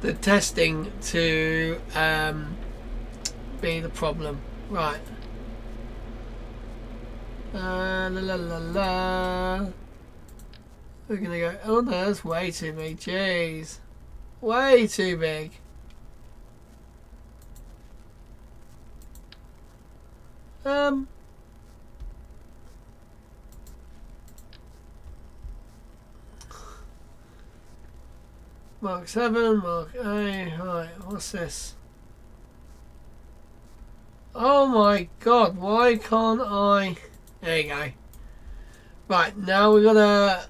the testing to be the problem. Right. La la la la. We're gonna go. Oh no, that's way too big. Jeez, way too big. Mark 7, Mark A. Right, what's this? Oh my god, why can't I? There you go. Right, now we're gonna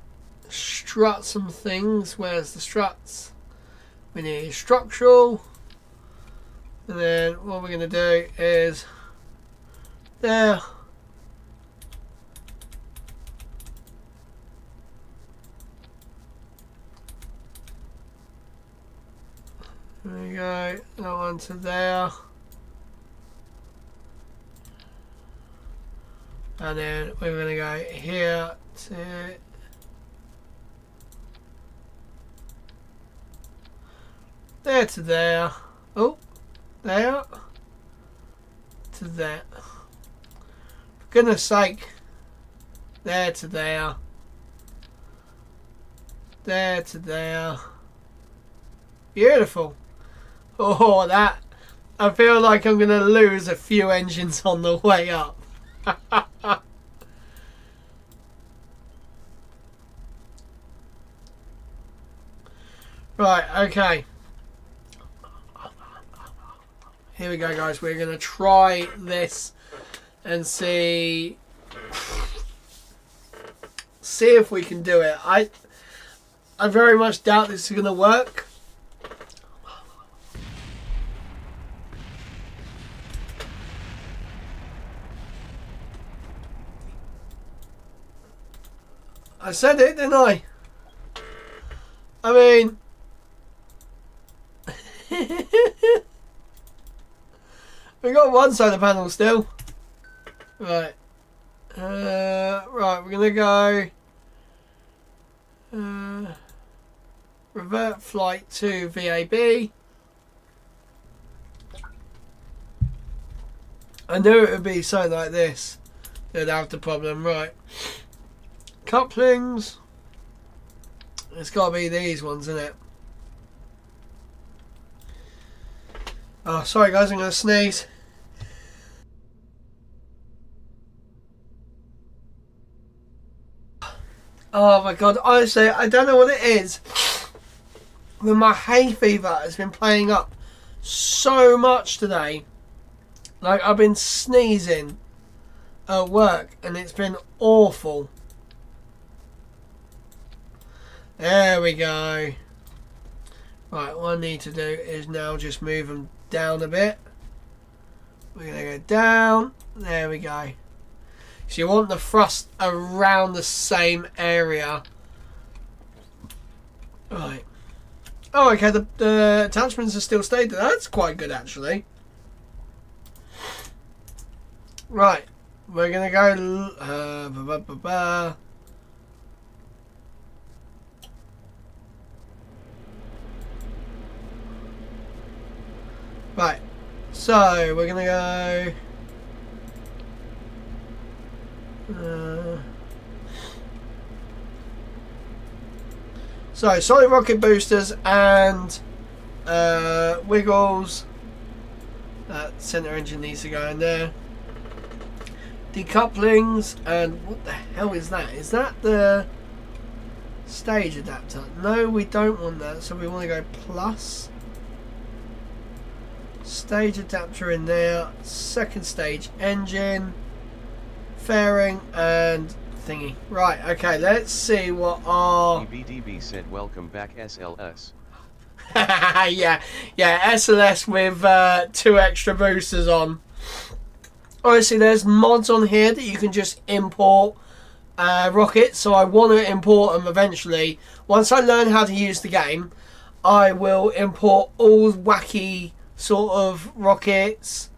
strut some things. Where's the struts? We need structural. And then what we're gonna do is there. There we go, that one to there. And then we're going to go here to there to there. Oh, there to there. For goodness sake. There to there. There to there. Beautiful. Oh, that. I feel like I'm going to lose a few engines on the way up. Right, okay. Here we go, guys. We're going to try this and see if we can do it. I very much doubt this is going to work. I said it, didn't I? I mean... we got one solar panel still. Right. Right, we're going to go... revert flight to VAB. I knew it would be something like this. They'd have the problem, right. Couplings. It's got to be these ones, isn't it? Oh, sorry guys, I'm going to sneeze. Oh my god, honestly, I don't know what it is. But my hay fever has been playing up so much today. Like, I've been sneezing at work and it's been awful. There we go. Right, what I need to do is now just move them down a bit. We're going to go down. There we go. So you want the thrust around the same area. Right. Oh, okay, the attachments are still stayed there. That's quite good, actually. Right. We're going to go... Right, so we're gonna go. So solid rocket boosters and wiggles. That center engine needs to go in there. Decouplings and what the hell is that? Is that the stage adapter? No, we don't want that. So we want to go plus. Stage adapter in there, second stage engine, fairing and thingy. Right, okay, let's see what our... EBDB said welcome back SLS. yeah, SLS with 2 extra boosters on. Obviously there's mods on here that you can just import rockets, so I want to import them eventually. Once I learn how to use the game, I will import all wacky sort of rockets.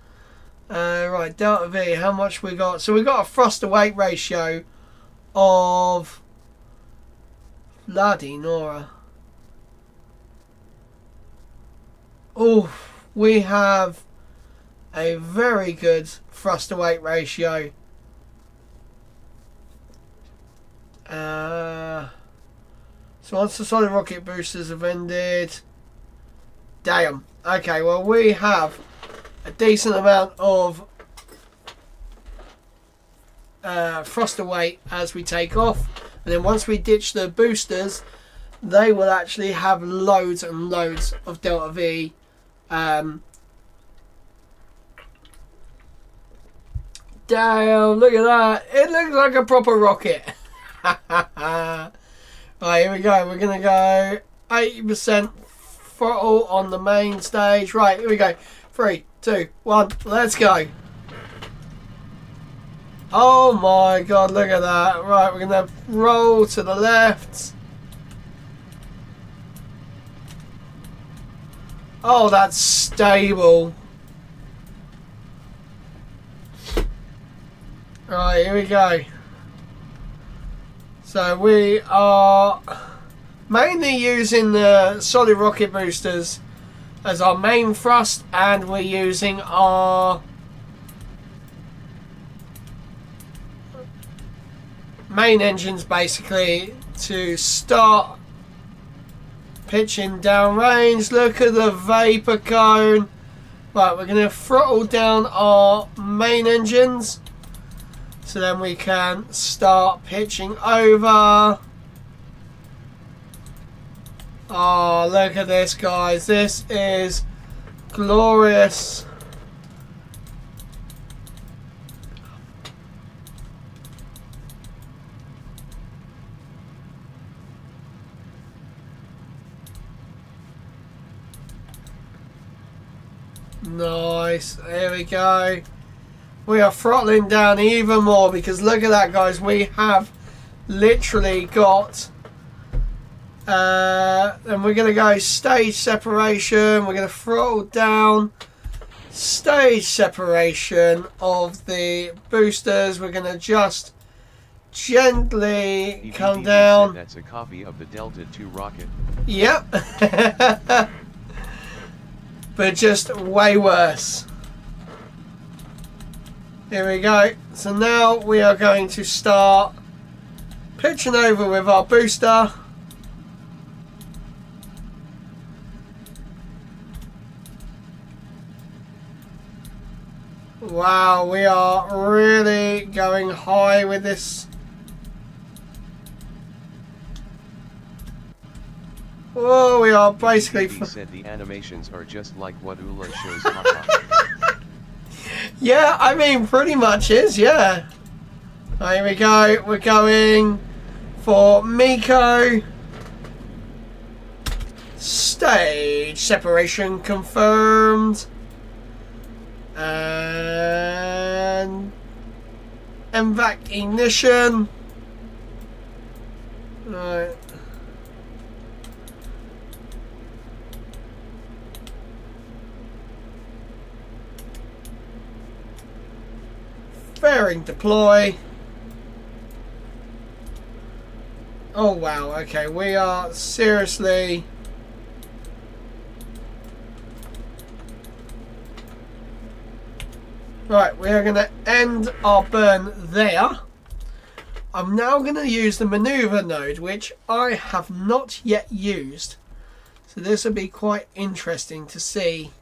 Right, Delta V, how much we got? So we got a thrust to weight ratio of bloody Nora. Oh, we have a very good thrust to weight ratio. So once the solid rocket boosters have ended, damn. Okay, well we have a decent amount of thrust to weight as we take off, and then once we ditch the boosters, they will actually have loads and loads of Delta V. Damn, look at that. It looks like a proper rocket. Right, here we go. We're going to go 80% throttle on the main stage. Right, here we go. 3, 2, 1, let's go. Oh my god, look at that. Right, we're going to roll to the left. Oh, that's stable. Right, here we go. So we are mainly using the solid rocket boosters as our main thrust, and we're using our main engines basically to start pitching downrange. Look at the vapor cone. Right, we're going to throttle down our main engines so then we can start pitching over. Oh, look at this, guys. This is glorious. Nice. There we go. We are throttling down even more because look at that, guys. We have literally got and we're going to go stage separation. We're going to throttle down stage separation of the boosters. We're going to just gently come down. That's a copy of the Delta II rocket. Yep. But just way worse. Here we go. So now we are going to start pitching over with our booster. Wow, we are really going high with this. Oh, we are basically... He said the animations are just like what Ula shows. Yeah, I mean, pretty much is, yeah. Here we go. We're going for Miko. Stage separation confirmed. And MVAC ignition. Right. Fairing deploy. Oh wow, okay, we are seriously right, we are going to end our burn there. I'm now going to use the maneuver node, which I have not yet used. So this will be quite interesting to see.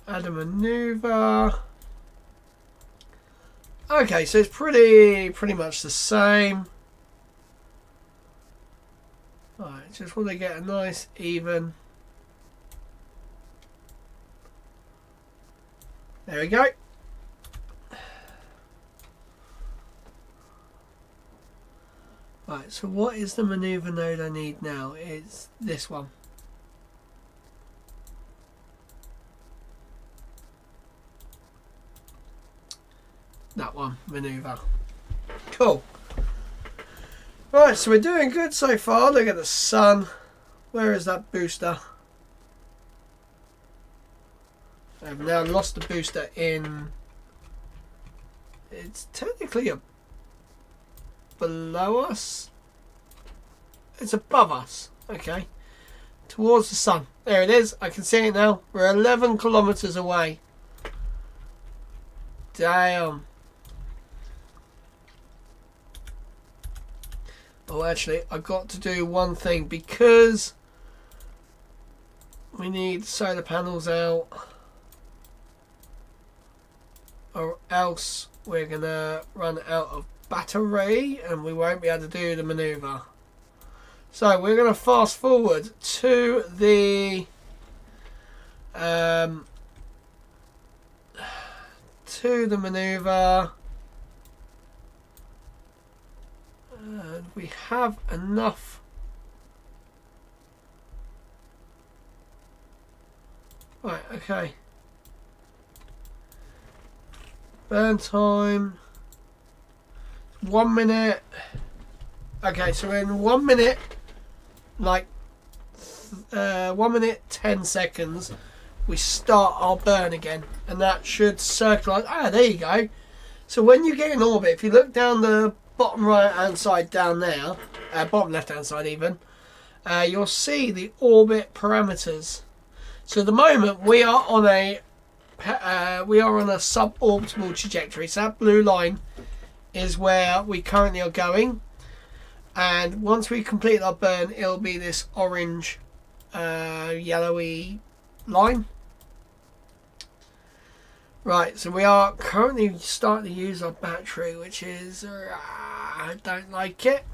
Add a maneuver. Okay, so it's pretty much the same. Alright, just want to get a nice even. There we go. Right, so what is the maneuver node I need now? It's this one. That one, maneuver. Cool. Right, so we're doing good so far. Look at the sun. Where is that booster? I've now lost the booster in... It's technically below us. It's above us. Okay. Towards the sun. There it is. I can see it now. We're 11 kilometers away. Damn. Oh, actually, I've got to do one thing because we need solar panels out, or else we're going to run out of battery and we won't be able to do the maneuver. So we're going to fast forward to the maneuver. And we have enough. Right, okay. Burn time. 1 minute. Okay, so in 1 minute, like 1 minute 10 seconds, we start our burn again, and that should circulate. Ah, there you go. So when you get in orbit, if you look down the bottom right hand side down there, bottom left hand side even, you'll see the orbit parameters. So at the moment we are on a suborbital trajectory. So that blue line is where we currently are going, and once we complete our burn, it'll be this orange, yellowy line. Right, so we are currently starting to use our battery, which is, I don't like it.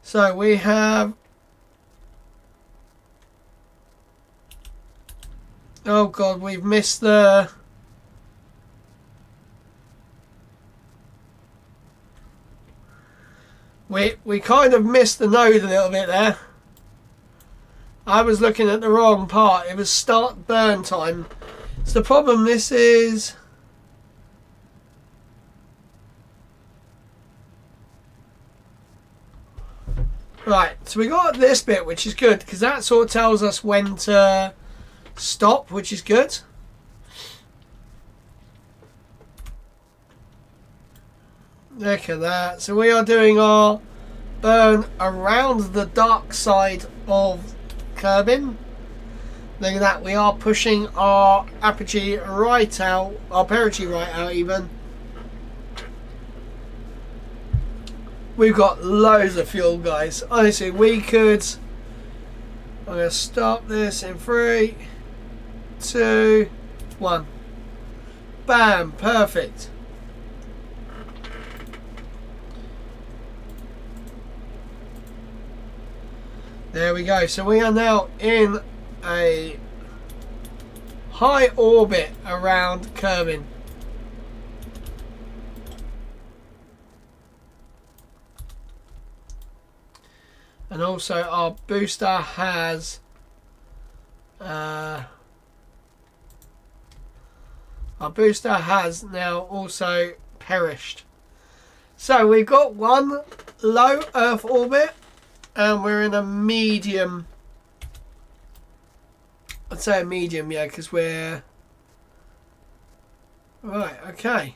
So we have, oh god, we've missed the, we kind of missed the node a little bit there. I was looking at the wrong part. It was start burn time. So the problem this is, right, so we got this bit, which is good because that sort of tells us when to stop, which is good. Look at that. So we are doing our burn around the dark side of Kerbin. Look at that, we are pushing our apogee right out, our perigee right out even. We've got loads of fuel, guys. Honestly, we could... I'm going to stop this in 3, 2, 1. Bam, perfect. There we go. So we are now in a high orbit around Kerbin. And also our booster has now also perished. So we've got one low Earth orbit and we're in a medium. I'd say a medium, yeah, because we're... Right, okay.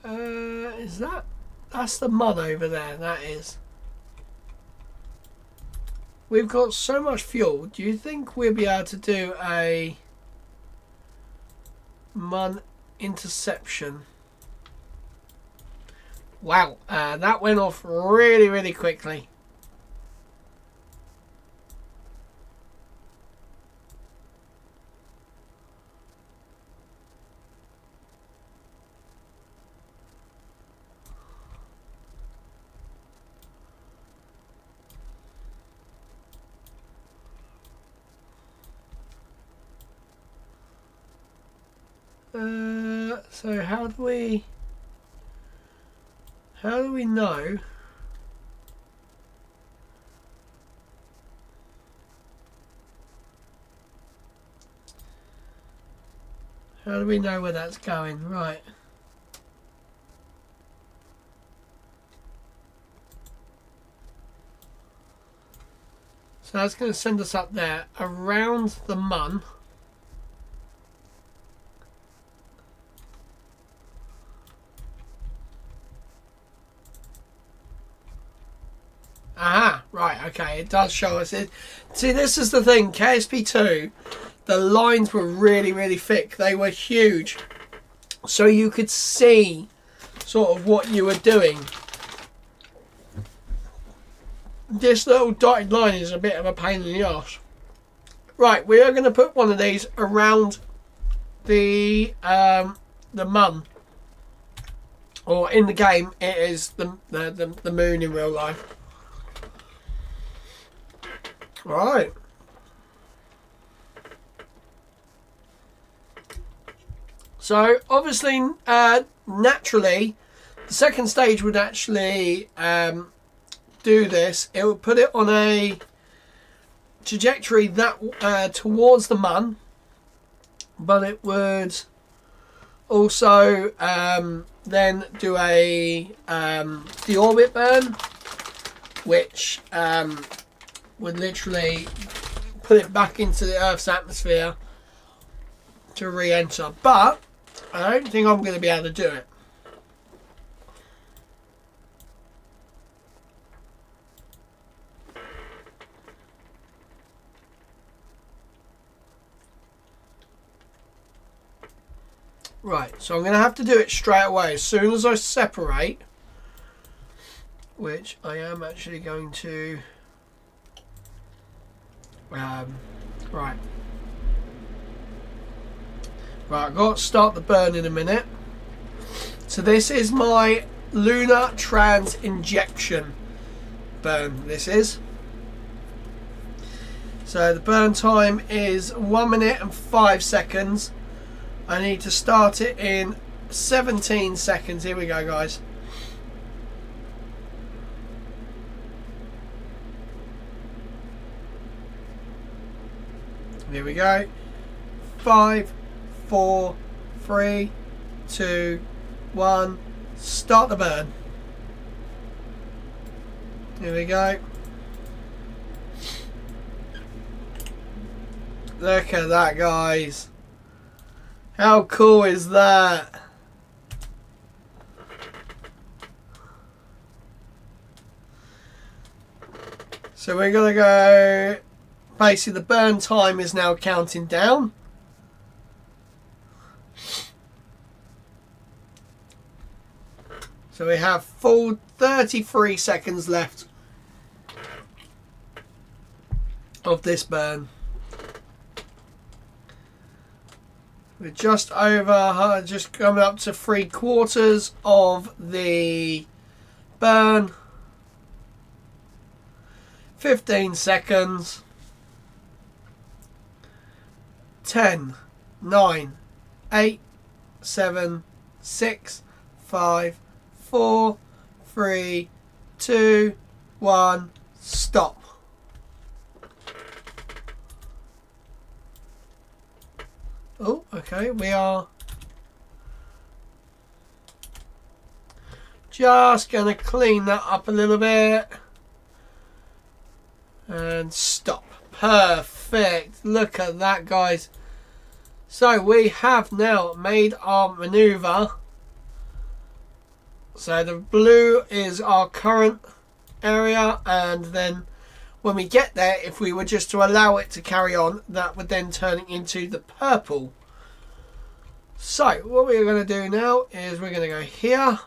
Is that... That's the mud over there, that is. We've got so much fuel. Do you think we'll be able to do a... Mun interception? Wow, that went off really, really quickly. So how do we know? How do we know where that's going? Right. So that's going to send us up there around the Mun. Aha, right, okay, it does show us it. See, this is the thing, KSP2, the lines were really, really thick. They were huge. So you could see sort of what you were doing. This little dotted line is a bit of a pain in the arse. Right, we are going to put one of these around the Mun. Or in the game, it is the moon in real life. Right. So obviously, naturally, the second stage would actually do this. It would put it on a trajectory that towards the Mun, but it would also then do a deorbit burn, which would literally put it back into the Earth's atmosphere to re-enter. But I don't think I'm going to be able to do it. Right, so I'm going to have to do it straight away as soon as I separate, which I am actually going to. Right, I've got to start the burn in a minute. So this is my lunar trans injection burn. This is. So the burn time is 1 minute and 5 seconds. I need to start it in 17 seconds. Here we go, guys. Here we go. 5, 4, 3, 2, 1. Start the burn. Here we go. Look at that, guys. How cool is that? So we're going to go... Basically, the burn time is now counting down. So we have full 33 seconds left of this burn. We're just over, just coming up to 3/4 of the burn. 15 seconds. 10, 9, 8, 7, 6, 5, 4, 3, 2, 1, stop. Oh, okay, we are just going to clean that up a little bit. And stop. Perfect. Look at that, guys. So we have now made our maneuver. So the blue is our current area, and then when we get there, if we were just to allow it to carry on, that would then turn it into the purple. So what we're going to do now is we're going to go here,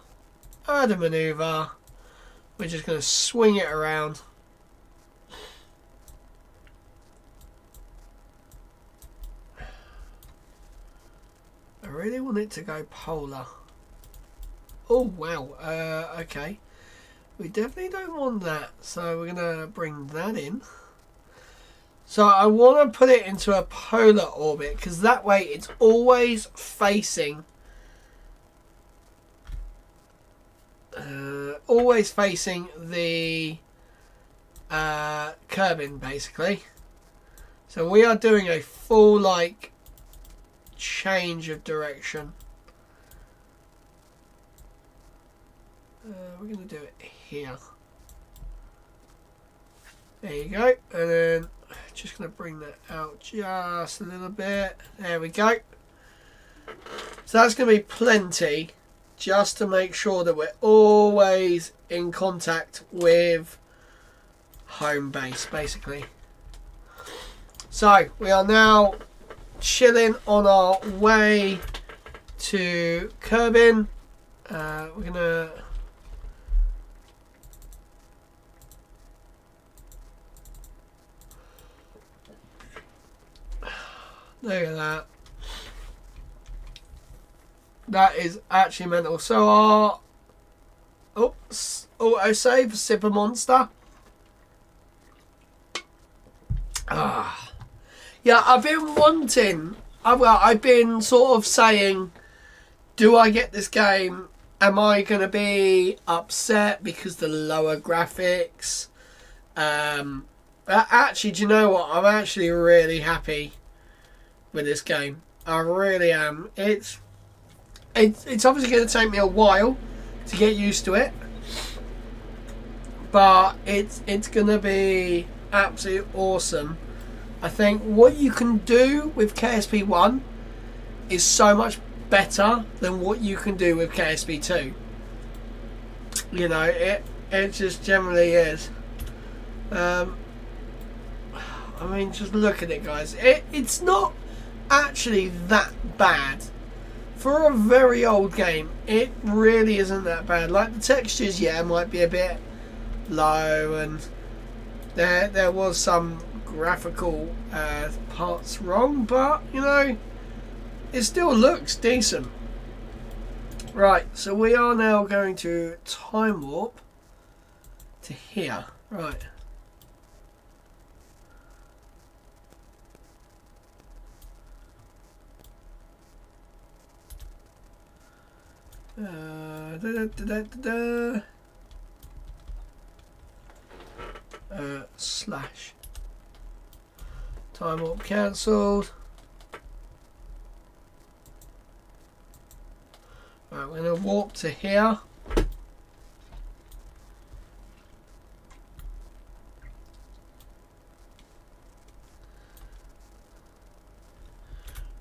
add a maneuver. We're just going to swing it around. I really want it to go polar. Oh wow, okay. We definitely don't want that, so we're going to bring that in. So I want to put it into a polar orbit, because that way it's always facing the Kerbin, basically. So we are doing a full like change of direction. We're going to do it here. There you go. And then just going to bring that out just a little bit. There we go. So that's going to be plenty, just to make sure that we're always in contact with home base, basically. So we are now chilling on our way to Kerbin. We're going to look at that. That is actually mental. So our autosave, Sipper Monster. Yeah, I've been wanting. I've been sort of saying, do I get this game? Am I going to be upset because the lower graphics? Actually, do you know what? I'm actually really happy with this game. I really am. It's obviously going to take me a while to get used to it, but it's going to be absolutely awesome. I think what you can do with KSP 1 is so much better than what you can do with KSP 2. You know, it just generally is. I mean, just look at it, guys. It's not actually that bad. For a very old game, it really isn't that bad. Like, the textures, yeah, might be a bit low, and there was some graphical parts wrong, but, you know, it still looks decent. Right, so we are now going to time warp to here. Right. Slash time warp cancelled. Right, we're going to warp to here.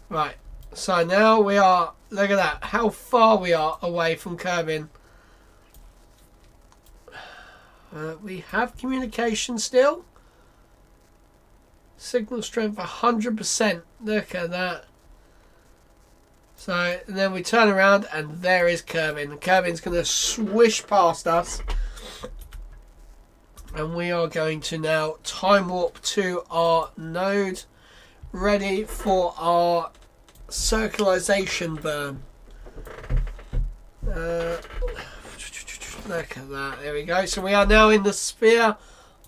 Right, so now we are, look at that, how far we are away from Kerbin. We have communication still. Signal strength 100%. Look at that. So, and then we turn around and there is Kerbin. Kerbin's going to swish past us. And we are going to now time warp to our node, ready for our circularization burn. Look at that. There we go. So we are now in the sphere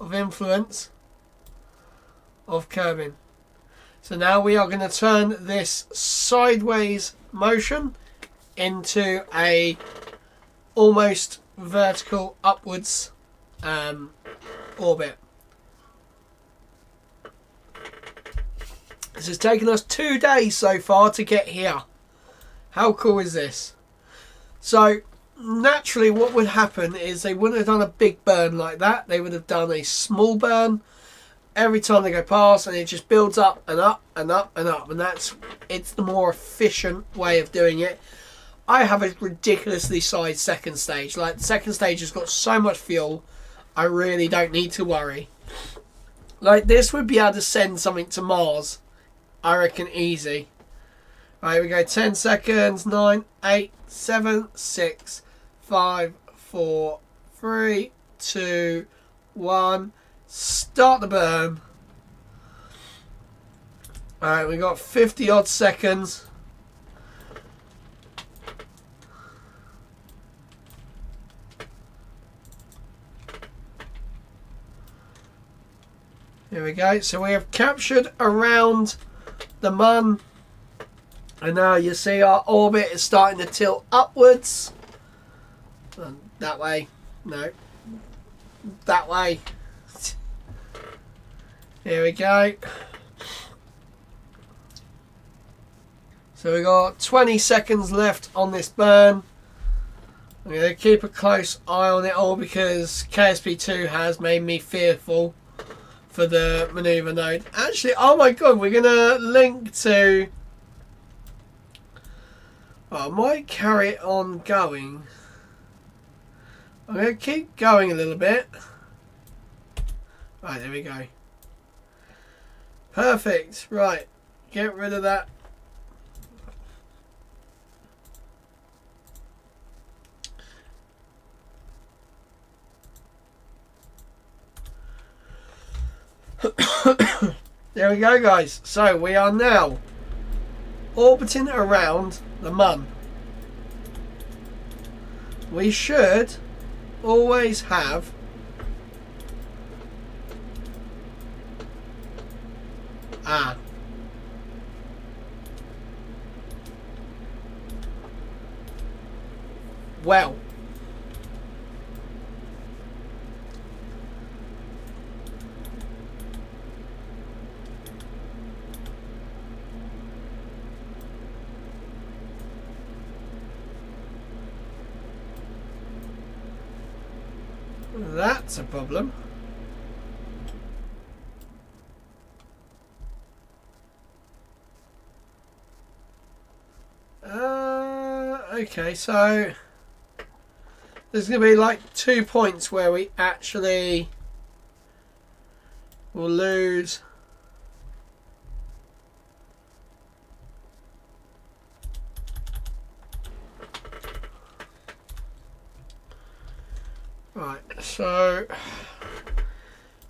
of influence of Kerbin. So now we are going to turn this sideways motion into a almost vertical upwards orbit. This has taken us 2 days so far to get here. How cool is this? So naturally what would happen is they wouldn't have done a big burn like that. They would have done a small burn every time they go past, and it just builds up and up and up and up, and it's the more efficient way of doing it. I have a ridiculously sized second stage. Like, the second stage has got so much fuel, I really don't need to worry. Like, this would be able to send something to Mars, I reckon, easy. Right, we go 10 seconds. 9, 8, 7, 6, 5, 4, 3, 2, 1. Start the burn. Alright, we got 50 odd seconds. Here we go. So we have captured around the Mun. And now you see our orbit is starting to tilt upwards. That way. No. That way. Here we go. So we got 20 seconds left on this burn. I'm going to keep a close eye on it all because KSP2 has made me fearful for the maneuver node. Actually, oh my god, we're going to link to... I might carry it on going. I'm going to keep going a little bit. Right, there we go. Perfect. Right, get rid of that. There we go, guys. So we are now orbiting around the Mun. We should always have well, that's a problem. Okay, so there's going to be like 2 points where we actually will lose. Right, so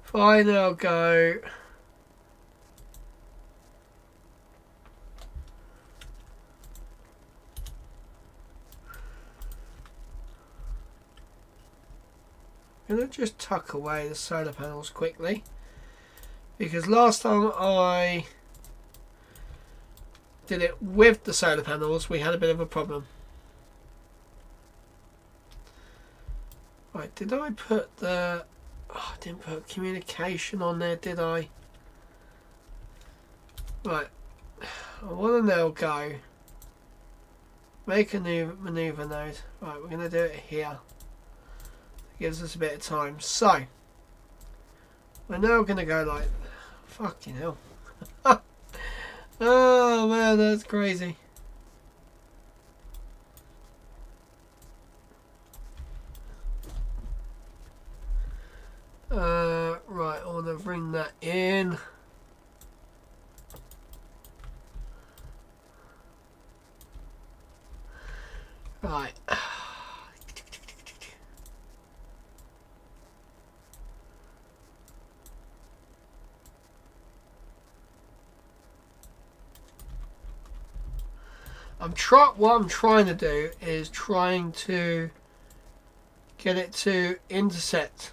if I now go I'm going to just tuck away the solar panels quickly, because last time I did it with the solar panels we had a bit of a problem. Right, did I put the... Oh, I didn't put communication on there, did I? Right, I want to now go make a new maneuver node. Right, we're going to do it here. Gives us a bit of time. So we're now going to go like, fucking hell. Oh man, that's crazy. Right, I want to bring that in. Right. What I'm trying to do is trying to get it to intersect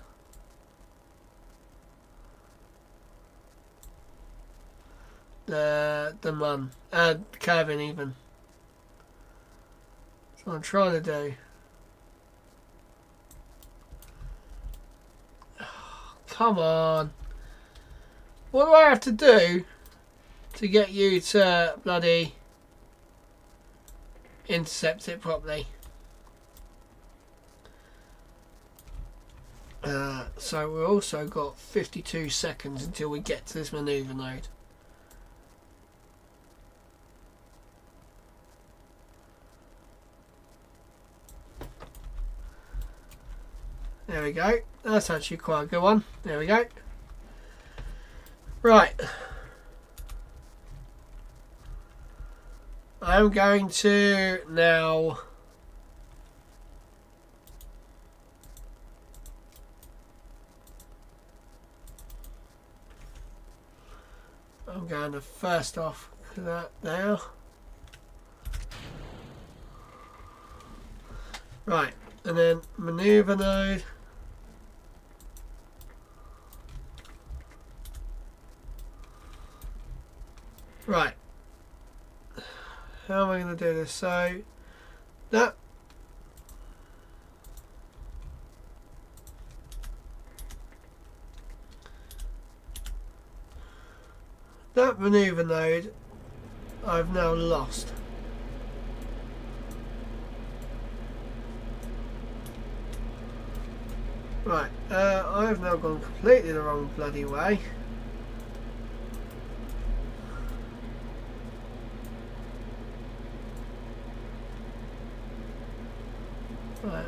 the Mun, curving even. That's what I'm trying to do. come on. What do I have to do to get you to bloody intercept it properly? So we've also got 52 seconds until we get to this maneuver node. There we go. That's actually quite a good one. There we go. Right. I'm going to now I'm going to first off that now. Right, and then maneuver node. Right. How am I going to do this? So that maneuver node I've now lost. Right, I've now gone completely the wrong bloody way. Right,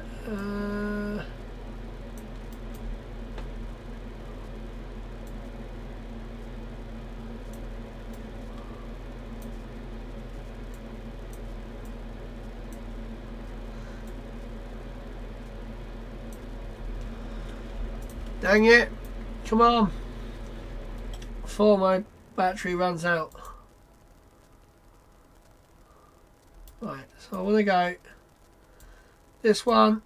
dang it! Come on! Before my battery runs out. Right, so I want to go this one.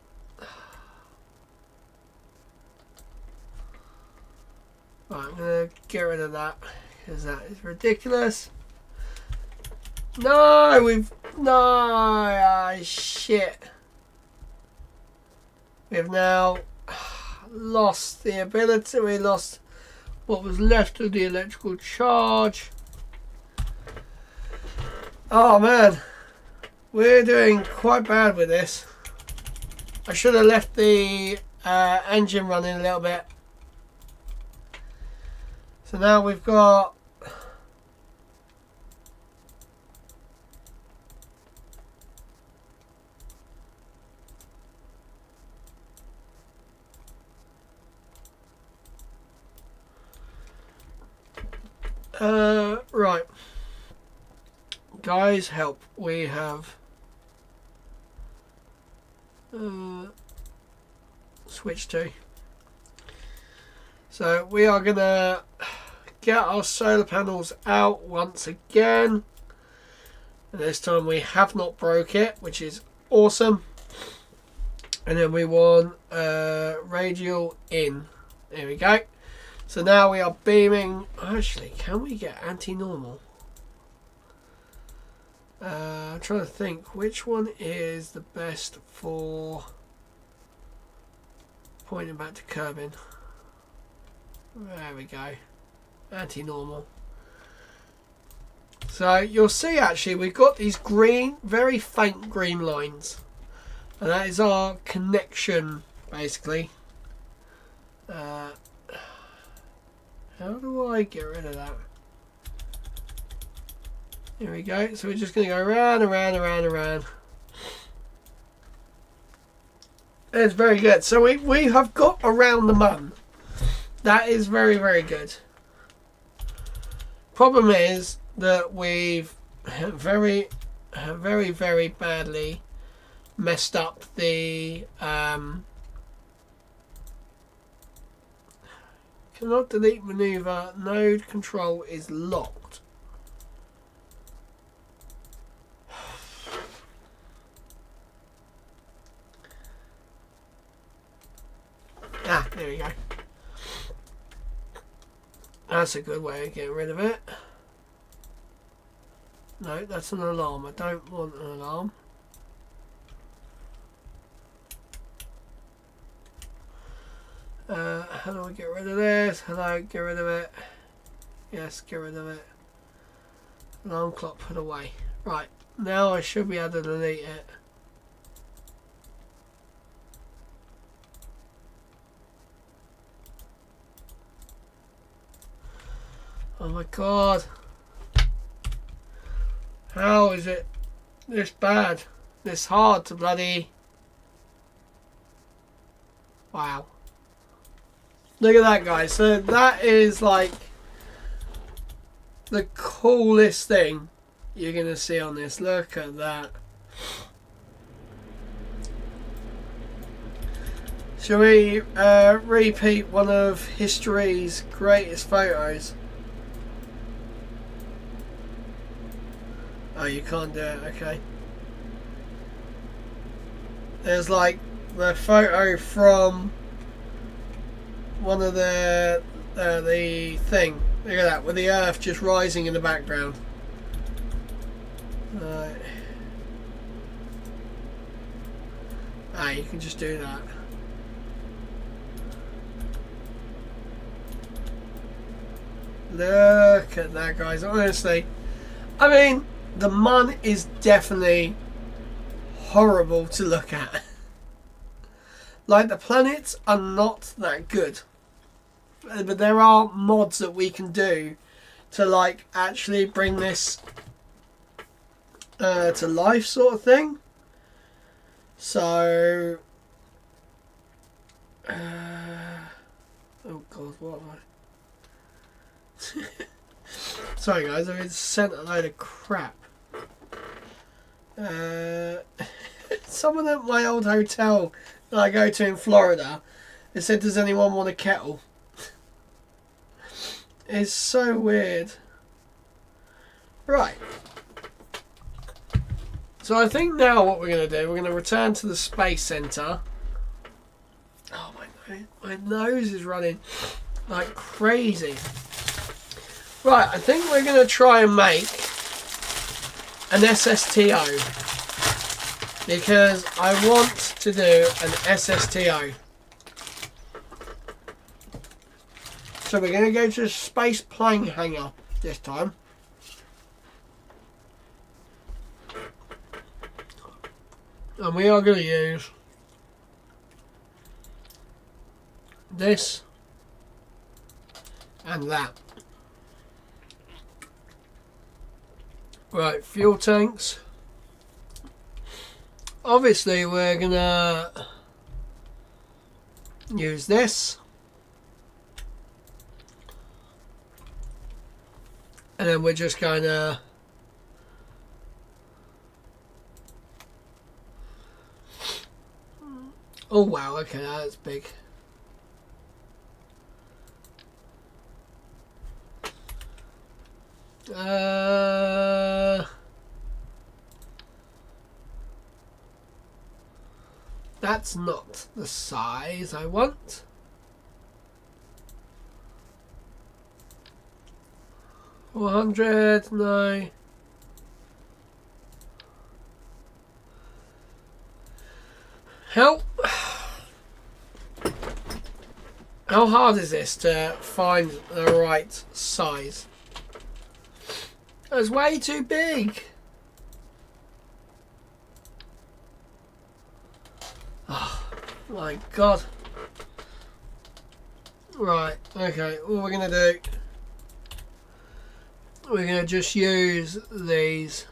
Right, I'm going to get rid of that because that is ridiculous. No, shit. We've now lost the ability. We lost what was left of the electrical charge. Oh man, we're doing quite bad with this. I should have left the engine running a little bit. So now we've got right, guys, help. We have switch to. So we are gonna get our solar panels out once again. And this time we have not broke it, which is awesome. And then we want radial in. There we go. So now we are beaming. Actually, can we get anti-normal? I'm trying to think which one is the best for pointing back to curbing. There we go. Anti-normal. So you'll see actually we've got these green, very faint green lines. And that is our connection basically. How do I get rid of that? Here we go. So we're just going to go around, around, around, around. It's very good. So we have got around the mun. That is very, very good. Problem is that we've very, very badly messed up the cannot delete maneuver. Node control is locked. Ah, there we go. That's a good way of getting rid of it. No, that's an alarm. I don't want an alarm. how do I get rid of this? Hello, get rid of it. Yes, get rid of it. Alarm clock put away. Right, now I should be able to delete it. Oh my god. How is it this bad? This hard to bloody... Wow. Look at that, guys. So that is like the coolest thing you're going to see on this. Look at that. Shall we repeat one of history's greatest photos? Oh, you can't do it, okay. There's like the photo from one of the thing. Look at that, with the earth just rising in the background. Right. Ah, you can just do that. Look at that, guys. Honestly, I mean, the mun is definitely horrible to look at. Like, the planets are not that good, but there are mods that we can do to like actually bring this to life, sort of thing. So oh god, what am I? Sorry guys, I just sent a load of crap. Someone at my old hotel that I go to in Florida, they said, does anyone want a kettle? It's so weird. Right. So I think now what we're going to do, we're going to return to the Space Center. Oh, my nose is running like crazy. Right, I think we're going to try and make an SSTO, because I want to do an SSTO. So we're going to go to the space plane hangar this time. And we are going to use this and that. Right, fuel tanks. Obviously we're going to use this. And then we're just going to oh wow, okay, that's big. That's not the size I want. $400, no. How hard is this to find the right size? It's way too big. Oh my god. Right, okay, what we're going to do, we're going to just use these,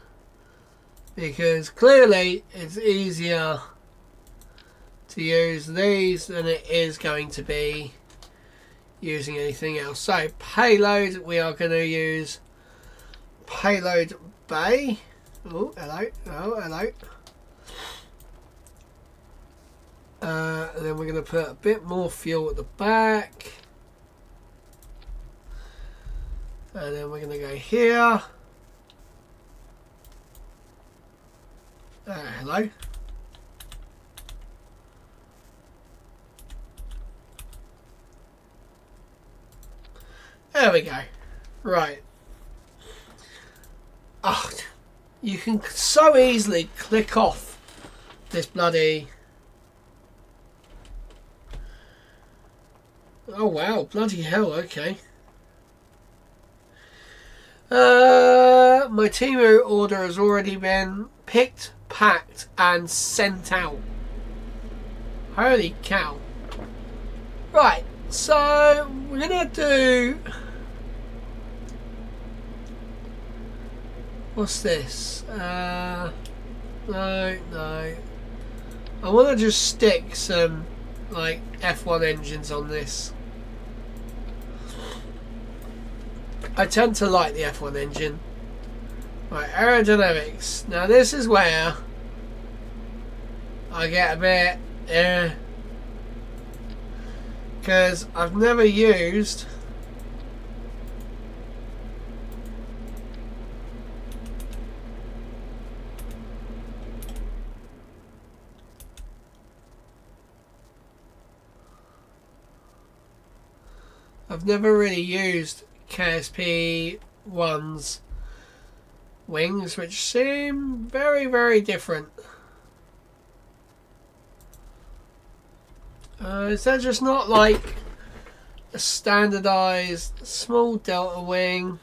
because clearly it's easier to use these than it is going to be using anything else. So payload, we are going to use payload bay. Oh, hello. Oh, hello. And then we're going to put a bit more fuel at the back. And then we're going to go here. Hello. There we go. Right. Oh, you can so easily click off this bloody Oh wow, bloody hell, okay. My Temu order has already been picked, packed, and sent out. Holy cow. Right, so we're gonna do... What's this? No. I want to just stick some, like, F1 engines on this. I tend to like the F1 engine. Right, aerodynamics. Now this is where I get a bit... because I've never used... I've never really used KSP 1's wings, which seem very, very different. Is that just not like a standardized small delta wing?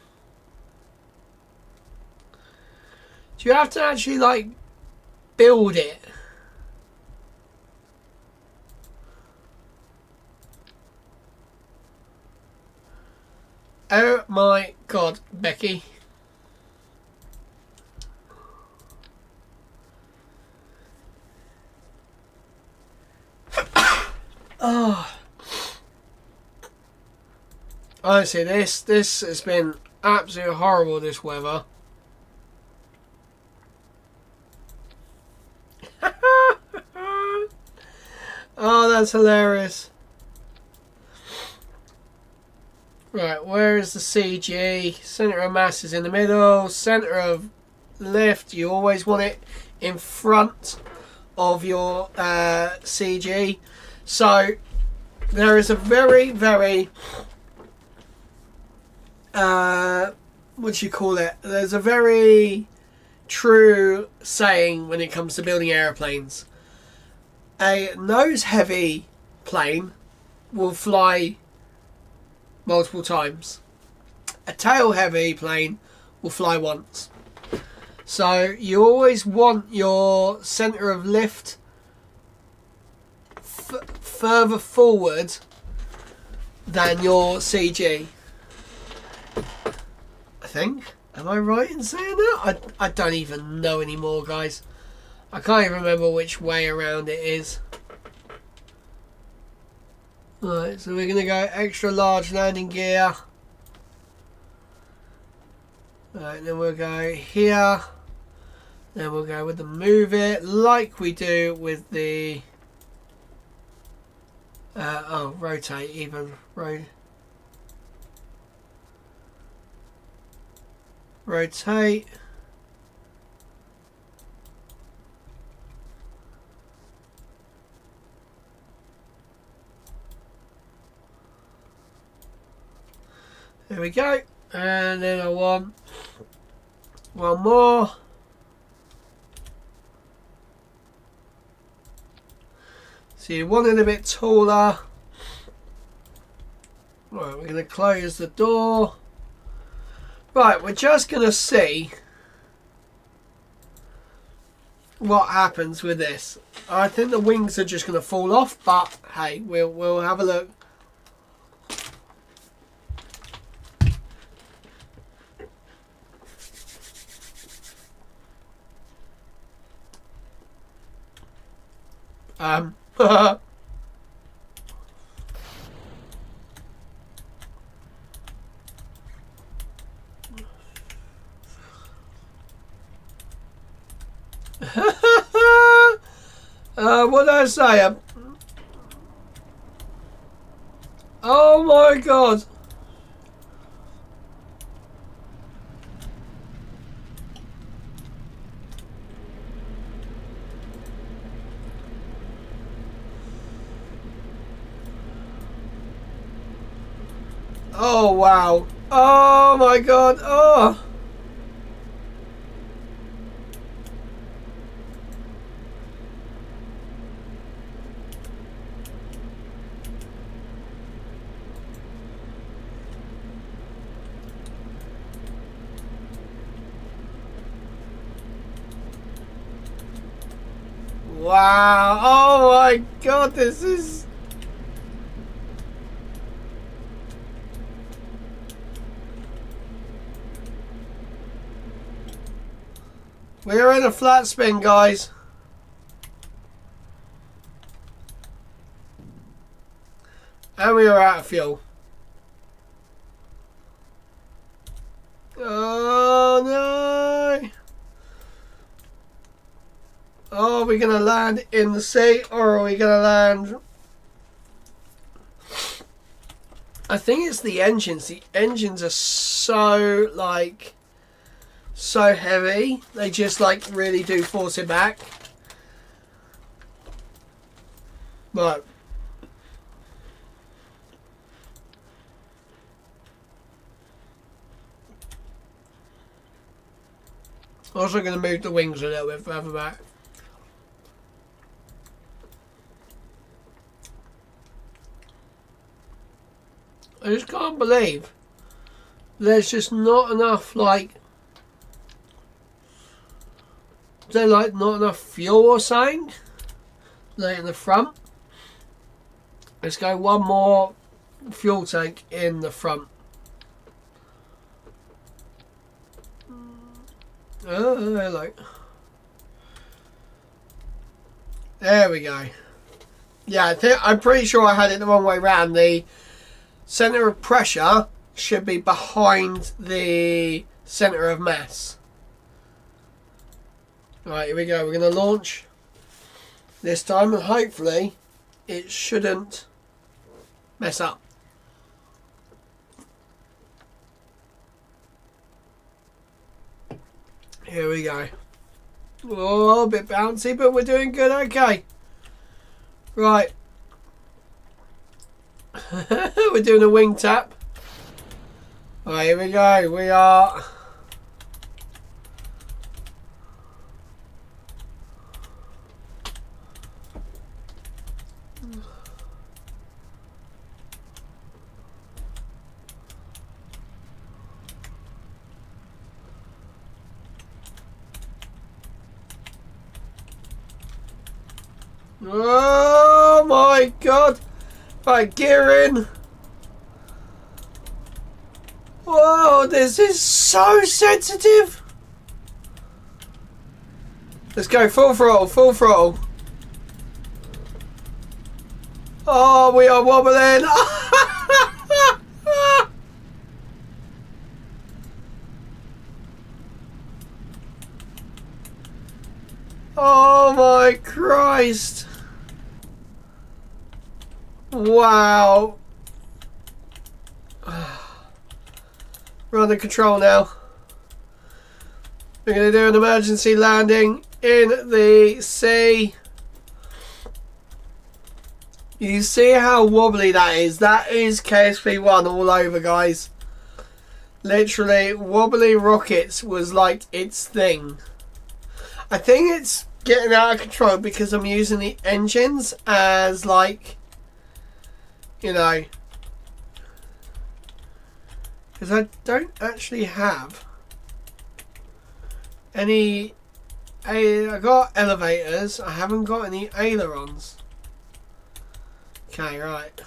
Do you have to actually like build it? Oh my god, Becky. Oh. Honestly, this has been absolutely horrible, this weather. Oh, that's hilarious. Right, where is the CG? Center of mass is in the middle. Center of lift, you always want it in front of your CG. So there is a very, very what do you call it? There's a very true saying when it comes to building airplanes. A nose-heavy plane will fly multiple times. A tail-heavy plane will fly once. So you always want your centre of lift further forward than your CG. I think. Am I right in saying that? I don't even know anymore, guys. I can't even remember which way around it is. Right, so we're going to go extra large landing gear. Right, then we'll go here. Then we'll go with the move it, like we do with the... rotate even. Rotate. There we go. And then I want one more. So you want it a bit taller. Right, we're going to close the door. Right, we're just going to see what happens with this. I think the wings are just going to fall off, but hey, we'll have a look. What did I say? Oh my god. Oh wow. Oh my god. Oh. Wow. Oh my god, this is... We're in a flat spin, guys. And we are out of fuel. Oh no! Oh, are we going to land in the sea or are we going to land... I think it's the engines. The engines are so, like, so heavy. They just, like, really do force it back. Right. Also going to move the wings a little bit further back. I just can't believe there's just not enough, like, is there like not enough fuel or something? Like in the front. Let's go one more fuel tank in the front. Oh, like, there we go. Yeah, I'm pretty sure I had it the wrong way round. The centre of pressure should be behind the centre of mass. Right, here we go. We're going to launch this time and hopefully it shouldn't mess up. Here we go. Oh, a bit bouncy, but we're doing good. Okay. Right. We're doing a wing tap. Right, here we go. We are... Oh my god! Right, gear in. Whoa, this is so sensitive. Let's go full throttle, full throttle. Oh, we are wobbling. Oh my Christ. Wow. We're under control now. We're going to do an emergency landing in the sea. You see how wobbly that is? That is KSP1 all over, guys. Literally, wobbly rockets was like its thing. I think it's getting out of control because I'm using the engines as, like, you know, because I don't actually have any. I got elevators. I haven't got any ailerons. Okay, right.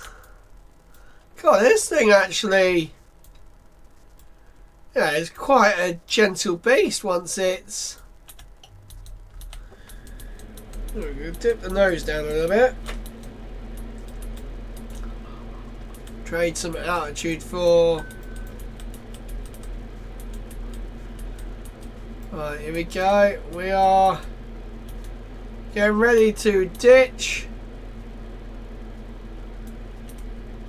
God, this thing actually, yeah, it's quite a gentle beast once it's. We'll dip the nose down a little bit. Trade some altitude for... Right, here we go. We are getting ready to ditch.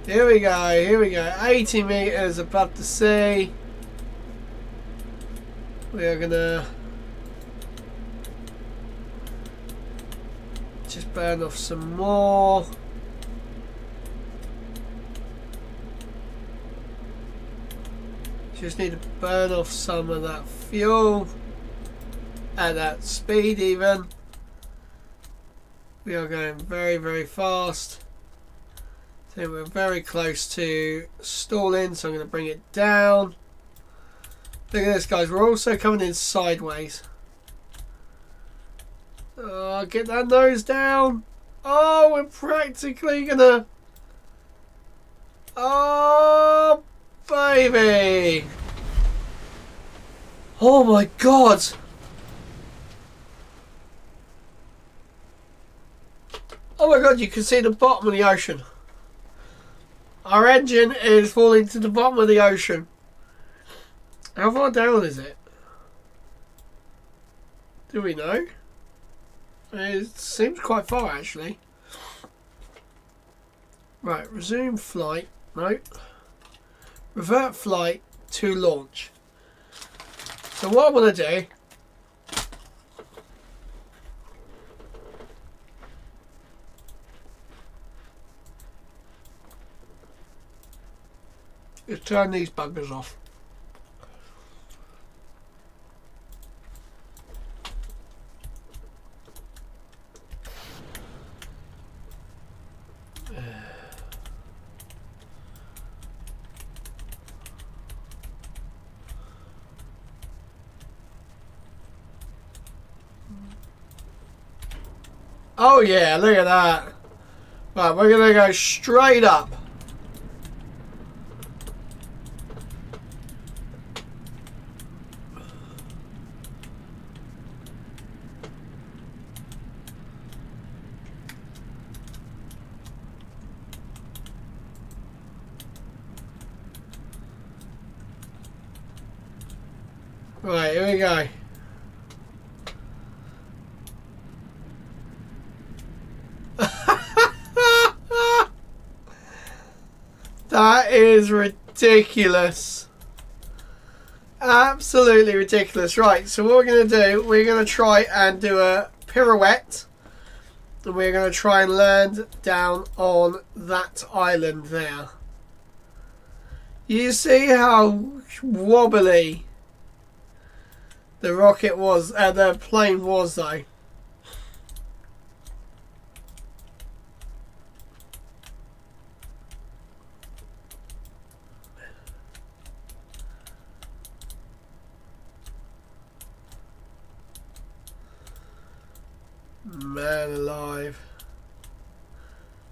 Here we go, here we go. 80 meters above the sea. We are gonna just burn off some more. Just need to burn off some of that fuel at that speed even. We are going very, very fast. I think we're very close to stalling, so I'm going to bring it down. Look at this, guys. We're also coming in sideways. Oh, get that nose down. Oh, we're practically gonna... Oh, baby. Oh my God. Oh my God, you can see the bottom of the ocean. Our engine is falling to the bottom of the ocean. How far down is it? Do we know? It seems quite far, actually. Right, resume flight. No. Revert flight to launch. So what I want to do... is turn these buggers off. Oh yeah, look at that. Right, we're going to go straight up. Right, here we go. That is ridiculous. Absolutely ridiculous. Right, so what we're going to do, we're going to try and do a pirouette. And we're going to try and land down on that island there. You see how wobbly the rocket was, the plane was though. Man alive.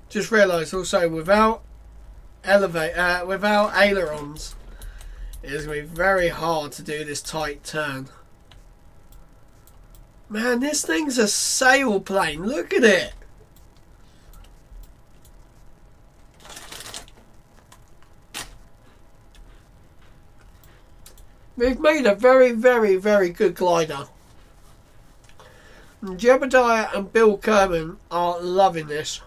Just realised also without without ailerons, it is going to be very hard to do this tight turn. Man, this thing's a sailplane. Look at it. We've made a very, very, very good glider. And Jebediah and Bill Kerman are loving this.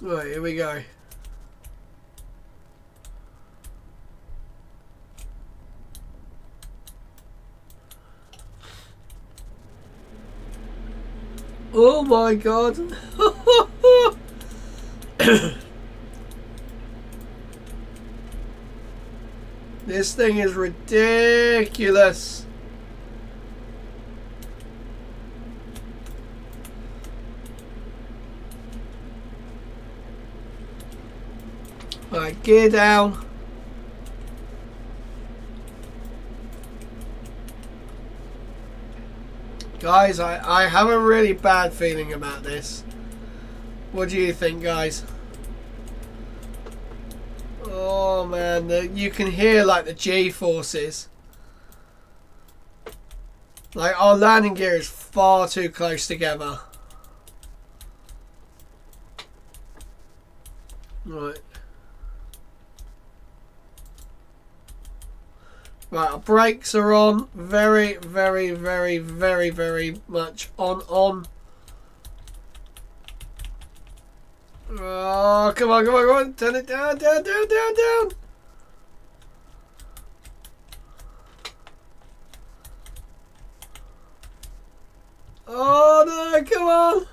Right, here we go. Oh my God. This thing is ridiculous. Right, gear down. Guys, I have a really bad feeling about this. What do you think, guys? Oh man, you can hear like the G-forces. Like our landing gear is far too close together. Right. Right, our brakes are on. Very, very, very, very, very much on. Oh, come on, come on, come on. Turn it down, down, down, down, down. Oh, no, come on.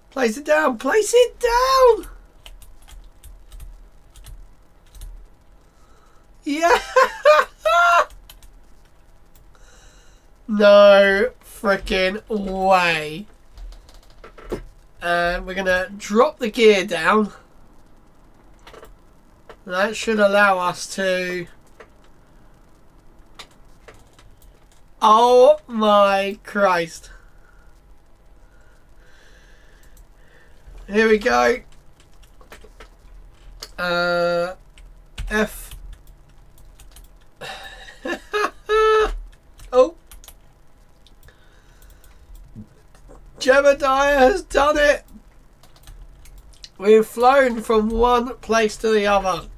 Place it down, place it down. Yeah. No freaking way. And we're going to drop the gear down. That should allow us to... Oh my Christ. Here we go. F. Oh. Jebediah has done it. We've flown from one place to the other.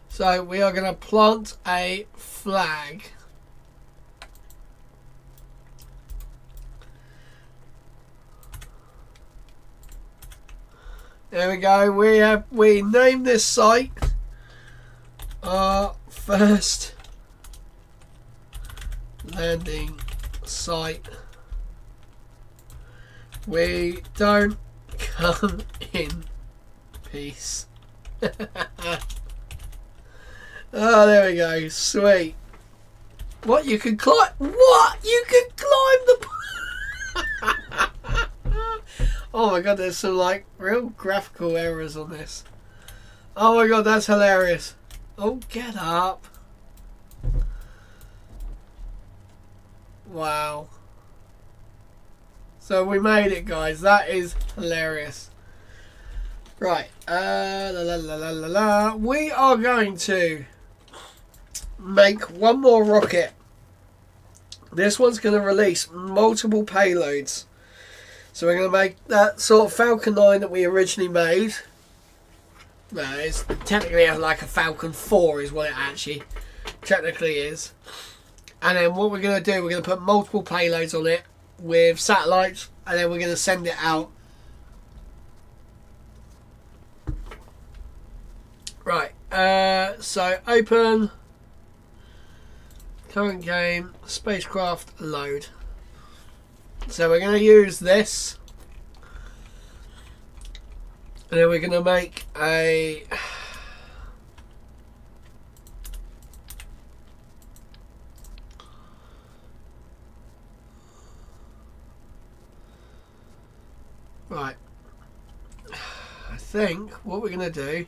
So we are going to plant a flag. There we go. We named this site our first landing site. We don't come in peace. Oh, there we go. Sweet. What, you can climb? What? You can climb the... Oh my god, there's some like real graphical errors on this. Oh my god, that's hilarious. Oh, get up. Wow. So we made it, guys. That is hilarious. Right. We are going to make one more rocket. This one's going to release multiple payloads. So we're going to make that sort of Falcon 9 that we originally made. No, it's technically like a Falcon 4 is what it actually technically is. And then what we're going to do, we're going to put multiple payloads on it with satellites, and then we're going to send it out. Right, so open, current game, spacecraft load. So we're going to use this, and then we're going to make a right. I think what we're going to do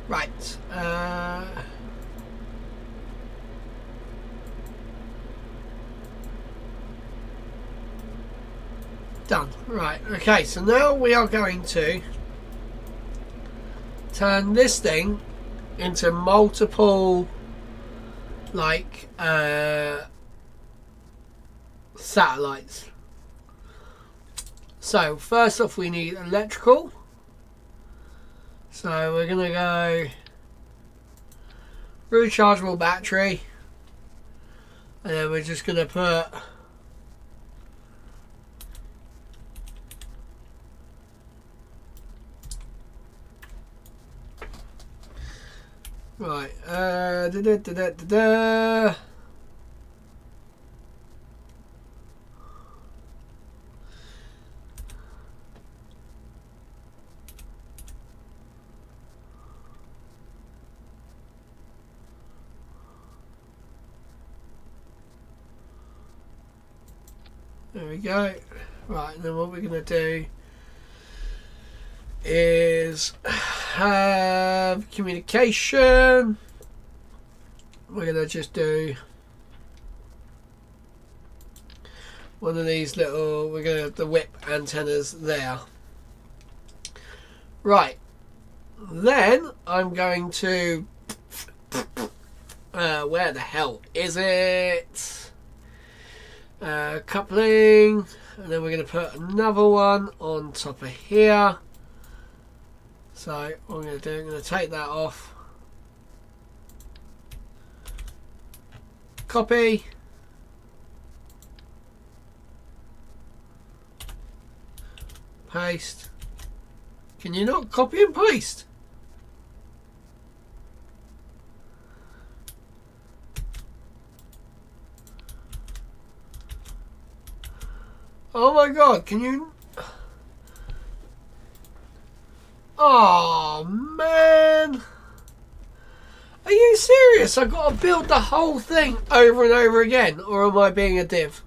right. Done. Right. Okay. So now we are going to turn this thing into multiple, like, satellites. So first off, we need electrical. So we're gonna go rechargeable battery, and then we're just gonna put right. There we go. Right, and then what we're going to do is have communication. We're going to just do one of these little, we're going to have the whip antennas there. Right, then I'm going to, where the hell is it? Coupling, and then we're going to put another one on top of here. So what I'm going to do, I'm going to take that off, copy, paste. Can you not copy and paste? Oh my god, can you... Oh man! Are you serious? I've got to build the whole thing over and over again, or am I being a div?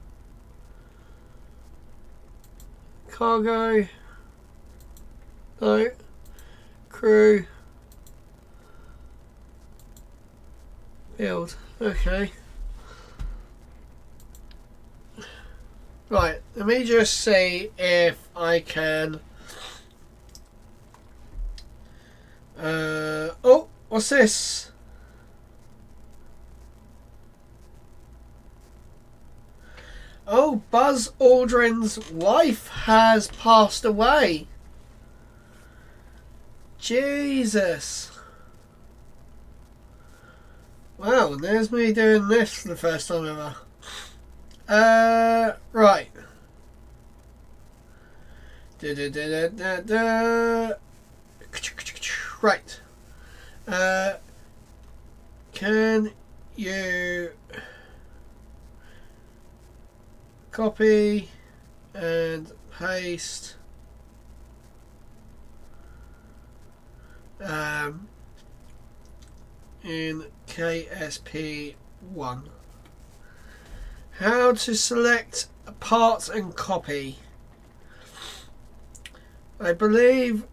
Cargo. No. Crew. Build. Okay. Right, let me just see if I can... oh, what's this? Oh, Buzz Aldrin's wife has passed away. Jesus. Wow, and there's me doing this for the first time ever. Right. Right. Can you copy and paste in KSP 1? How to select parts and copy. I believe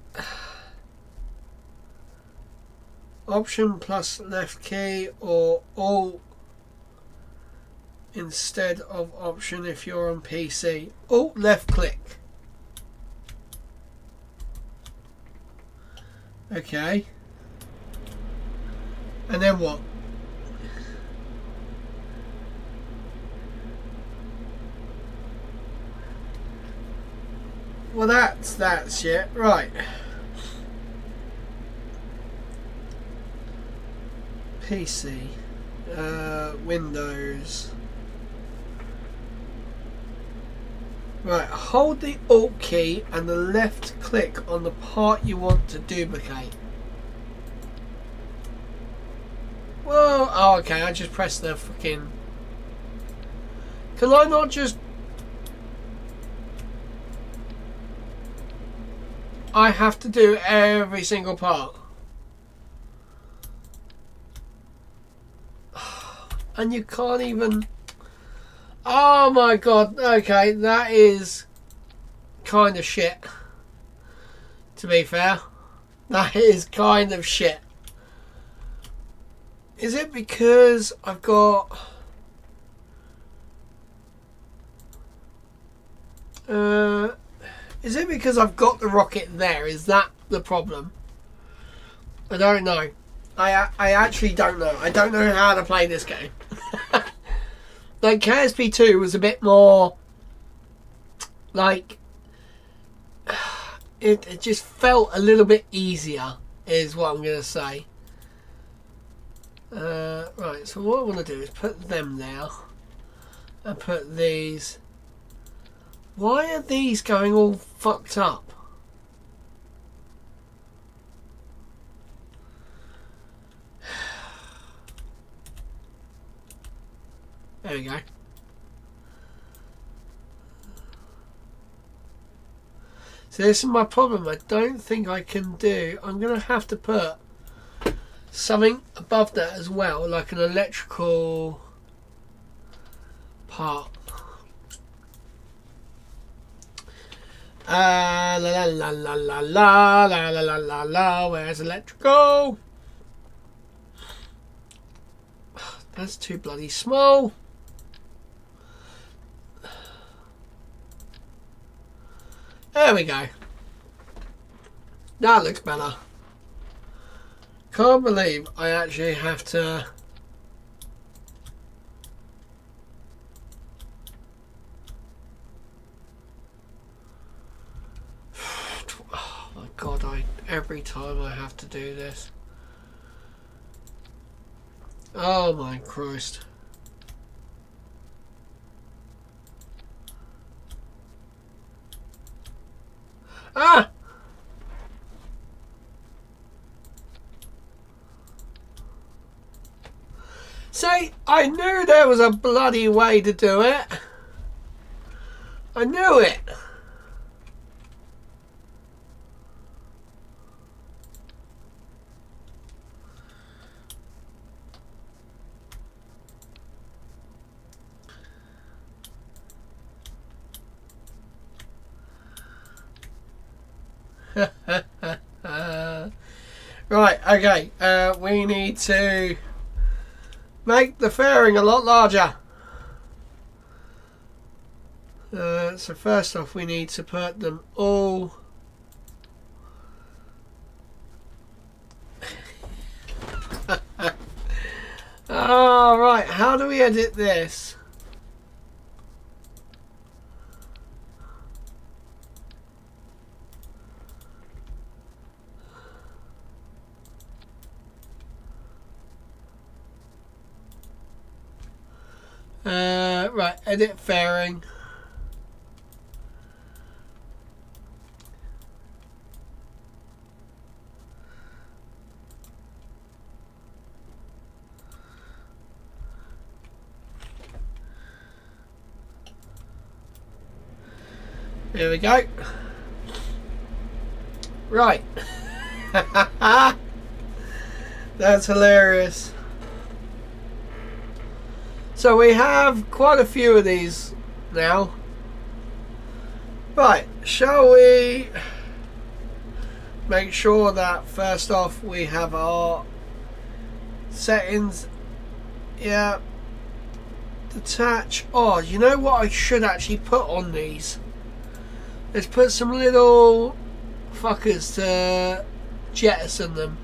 Option plus left key or Alt instead of Option if you're on PC. Alt left click. Okay. And then what? Well, that's shit. Right. PC. Windows. Right, hold the Alt key and the left click on the part you want to duplicate. Well, oh, okay, I just pressed the fucking... Can I not just... I have to do every single part. And you can't even... Oh my god, okay, that is kind of shit. To be fair. That is kind of shit. Is it because I've got... is it because I've got the rocket there? Is that the problem? I don't know. I actually don't know. I don't know how to play this game. Like KSP 2 was a bit more like it just felt a little bit easier is what I'm gonna say. Right, so what I want to do is put them there and put these. Why are these going all fucked up? There we go. So this is my problem. I don't think I can do... I'm going to have to put something above that as well, like an electrical part. La la la la la la la la la la. Where's electrical? That's too bloody small. There we go. That looks better. Can't believe I actually have to... Oh my god, every time I have to do this. Oh my Christ. Ah! See, I knew there was a bloody way to do it. I knew it. Right, okay. We need to make the fairing a lot larger. So first off, we need to put them all... Oh, right. How do we edit this? Right, edit fairing. Here we go. Right. That's hilarious. So we have quite a few of these now. Right, shall we make sure that first off we have our settings? Yeah. Detach. Oh, you know what I should actually put on these? Let's put some little fuckers to jettison them.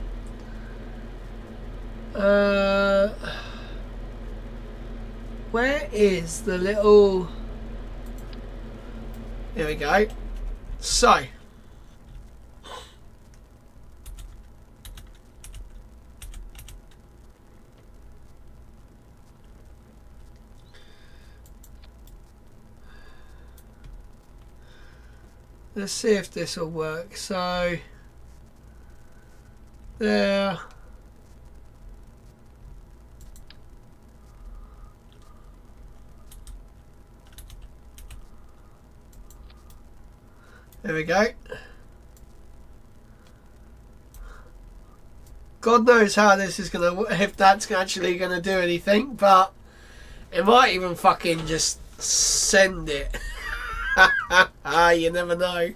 Where is the little... Here we go. So. Let's see if this will work. So. There. There we go. God knows how this is gonna, if that's actually gonna do anything, but it might even fucking just send it. You never know.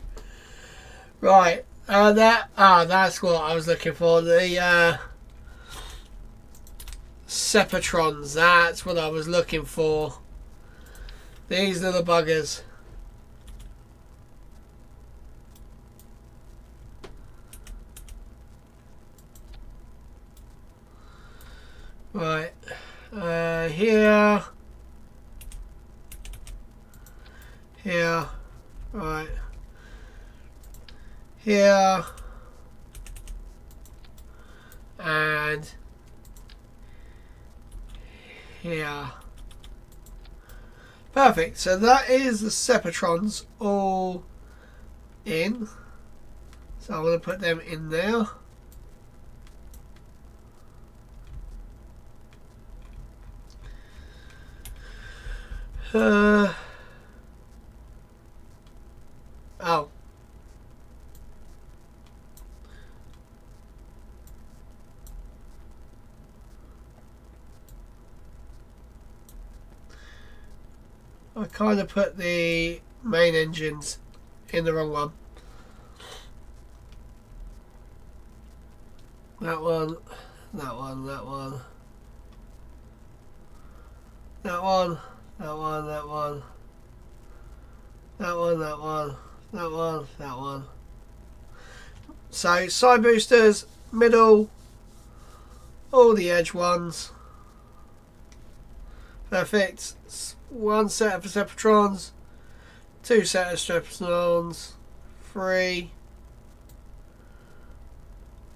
Right, that's what I was looking for. The Sepatrons. That's what I was looking for. These little buggers. Right, here, right, here, and here. Perfect. So that is the Sepatrons all in. So I'm going to put them in there. Oh. I kind of put the main engines in the wrong one. That one, that one, that one. That one, that one, that one. That one, that one, that one, that one. So side boosters, middle, all the edge ones. Perfect. One set of Perceptrons, two set of Strepatrons, 3,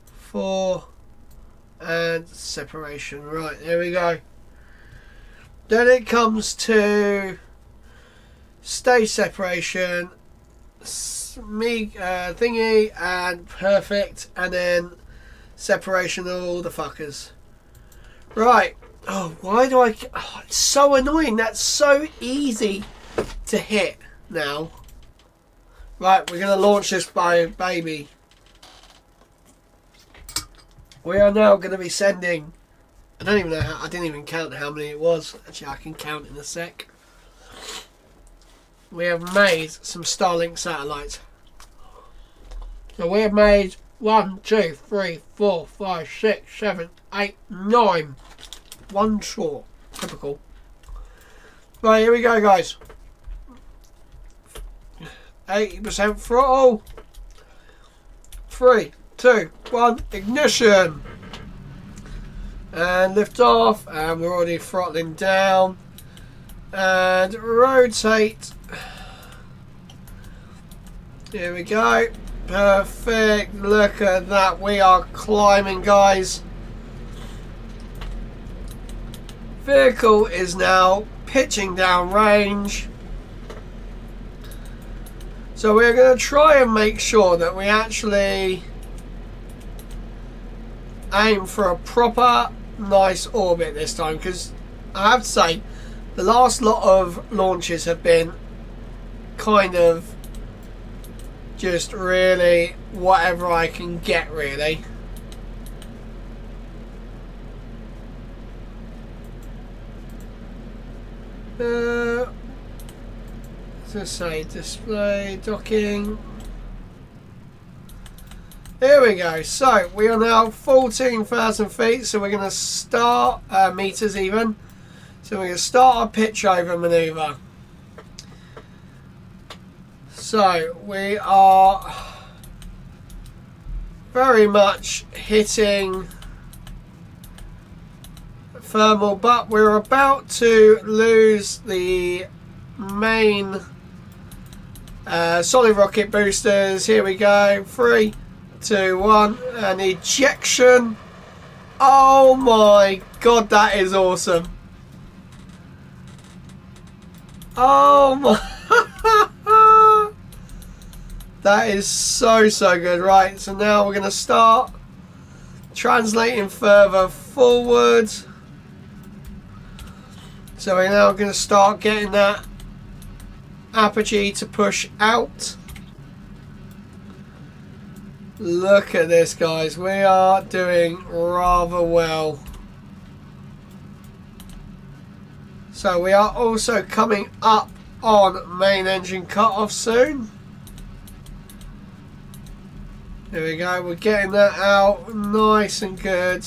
4, and separation. Right, there we go. Then it comes to stage separation, thingy, and perfect, and then separation of all the fuckers. Right. Oh, why do I... Oh, it's so annoying. That's so easy to hit now. Right, we're going to launch this baby. We are now going to be sending... I don't even know how... I didn't even count how many it was. Actually, I can count in a sec. We have made some Starlink satellites. So we have made 1, 2, 3, 4, 5, 6, 7, 8, 9. One short. Typical. Right, here we go, guys. 80% throttle. 3, 2, 1, ignition. And lift off. And we're already throttling down. And rotate. Here we go. Perfect. Look at that. We are climbing, guys. Vehicle is now pitching down range. So we're going to try and make sure that we actually aim for a proper nice orbit this time, because I have to say the last lot of launches have been kind of just really whatever I can get, really. Let's say display docking. Here we go. So we are now 14,000 feet. So we're going to start meters even. So we're going to start our pitch over maneuver. So we are very much hitting thermal, but we're about to lose the main solid rocket boosters. Here we go. 3, 2, 1, and ejection. Oh my god, that is awesome. Oh my that is so good. Right, so now we're going to start translating further forward. So we're now going to start getting that apogee to push out. Look at this, guys. We are doing rather well. So we are also coming up on main engine cut-off soon. There we go. We're getting that out nice and good.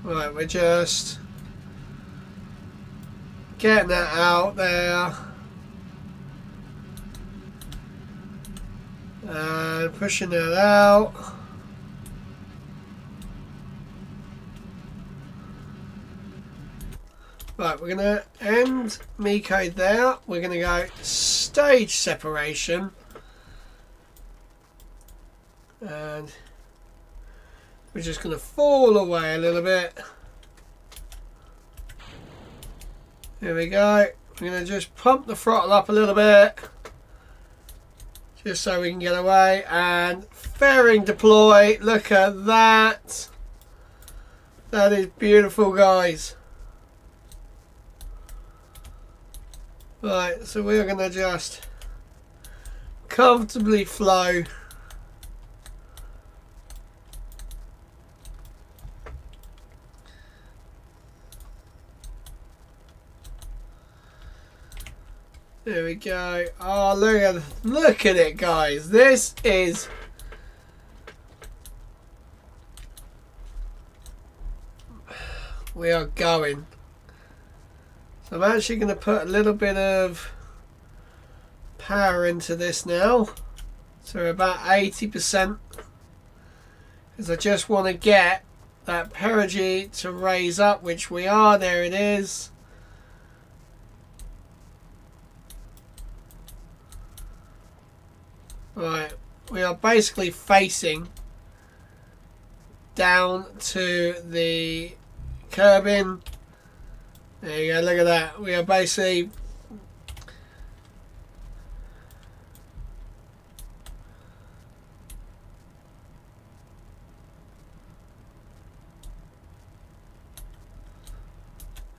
Right, we're just getting that out there. And pushing it out. Right, we're going to end MECO there. We're going to go stage separation. And we're just going to fall away a little bit. Here we go. We're going to just pump the throttle up a little bit. Just so we can get away. And fairing deploy. Look at that. That is beautiful, guys. Right, so we're going to just comfortably flow. There we go. Oh, look at it, guys. This is we are going. So I'm actually going to put a little bit of power into this now. So we're about 80%. Because I just want to get that perigee to raise up, which we are. There it is. Right, we are basically facing down to the curbing. There you go, look at that. We are basically...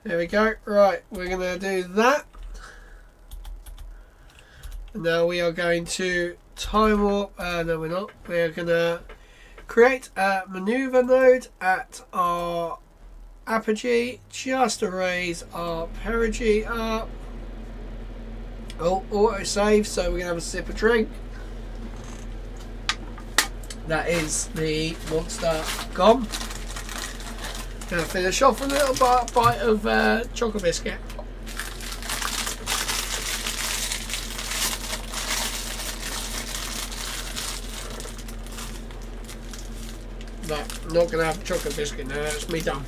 There we go. Right, we're going to do that. And now we are going to time warp. No, we're not. We're going to create a maneuver node at our apogee just to raise our perigee up. Oh, auto save, so we're going to have a sip of drink. That is the monster gone. Going to finish off with a little bite of chocolate biscuit. No, I'm not going to have a chocolate biscuit now, that's me done.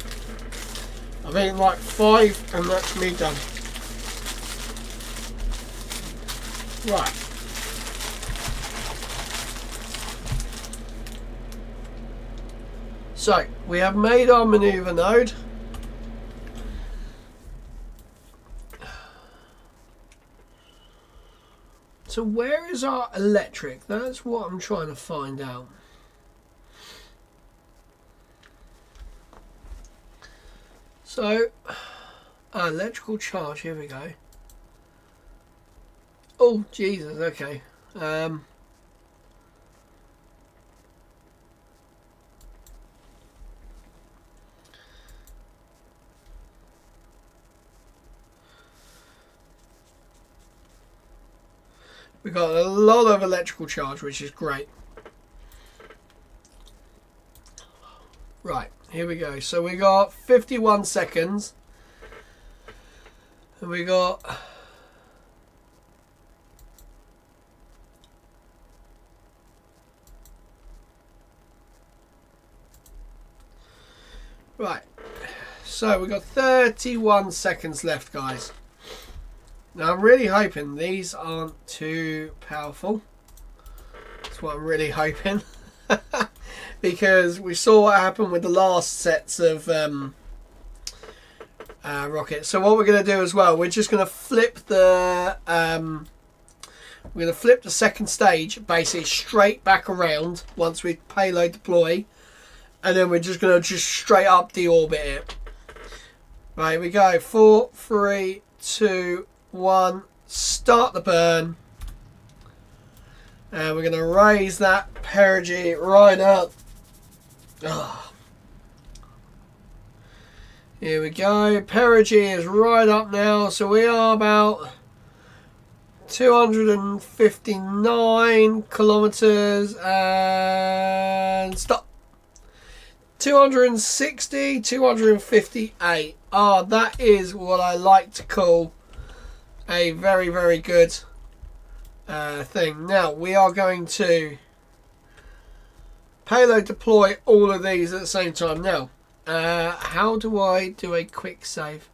I've eaten like 5 and that's me done. Right. So, we have made our maneuver node. So where is our electric? That's what I'm trying to find out. So, electrical charge, here we go. Oh, Jesus, okay. We got a lot of electrical charge, which is great. Right, here we go. So we got 51 seconds. And we got... Right, so we've got 31 seconds left, guys. Now I'm really hoping these aren't too powerful. That's what I'm really hoping. Because we saw what happened with the last sets of rockets. So what we're going to do as well, we're just going to flip the... we're going to flip the second stage basically straight back around once we payload deploy. And then we're just going to just straight up deorbit it. Right, here we go. 4, 3, 2, 1. Start the burn. And we're going to raise that perigee right up. Oh. Here we go. Perigee is right up now. So we are about 259 kilometers. And stop. 260, 258. Ah, that is what I like to call a very, very good thing. Now, we are going to payload deploy all of these at the same time. Now, how do I do a quick save?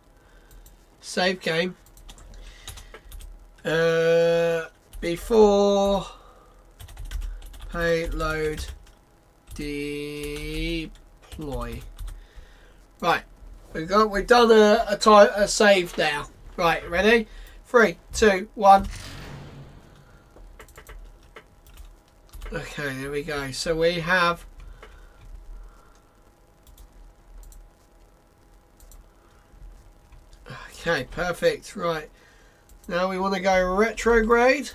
Save game. Before payload deploy. Right, we've done a save now. Right, ready? 3, 2, 1. Okay, there we go. So we have okay, perfect. Right, now we want to go retrograde.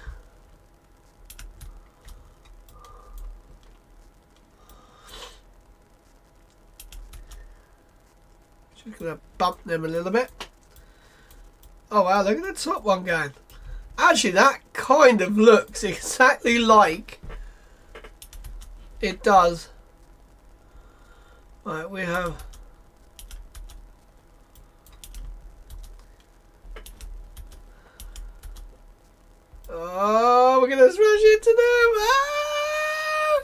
Just going to bump them a little bit. Oh wow, look at the top one going. Actually, that kind of looks exactly like it does. Right, we have... Oh, we're going to smash into them. Ah!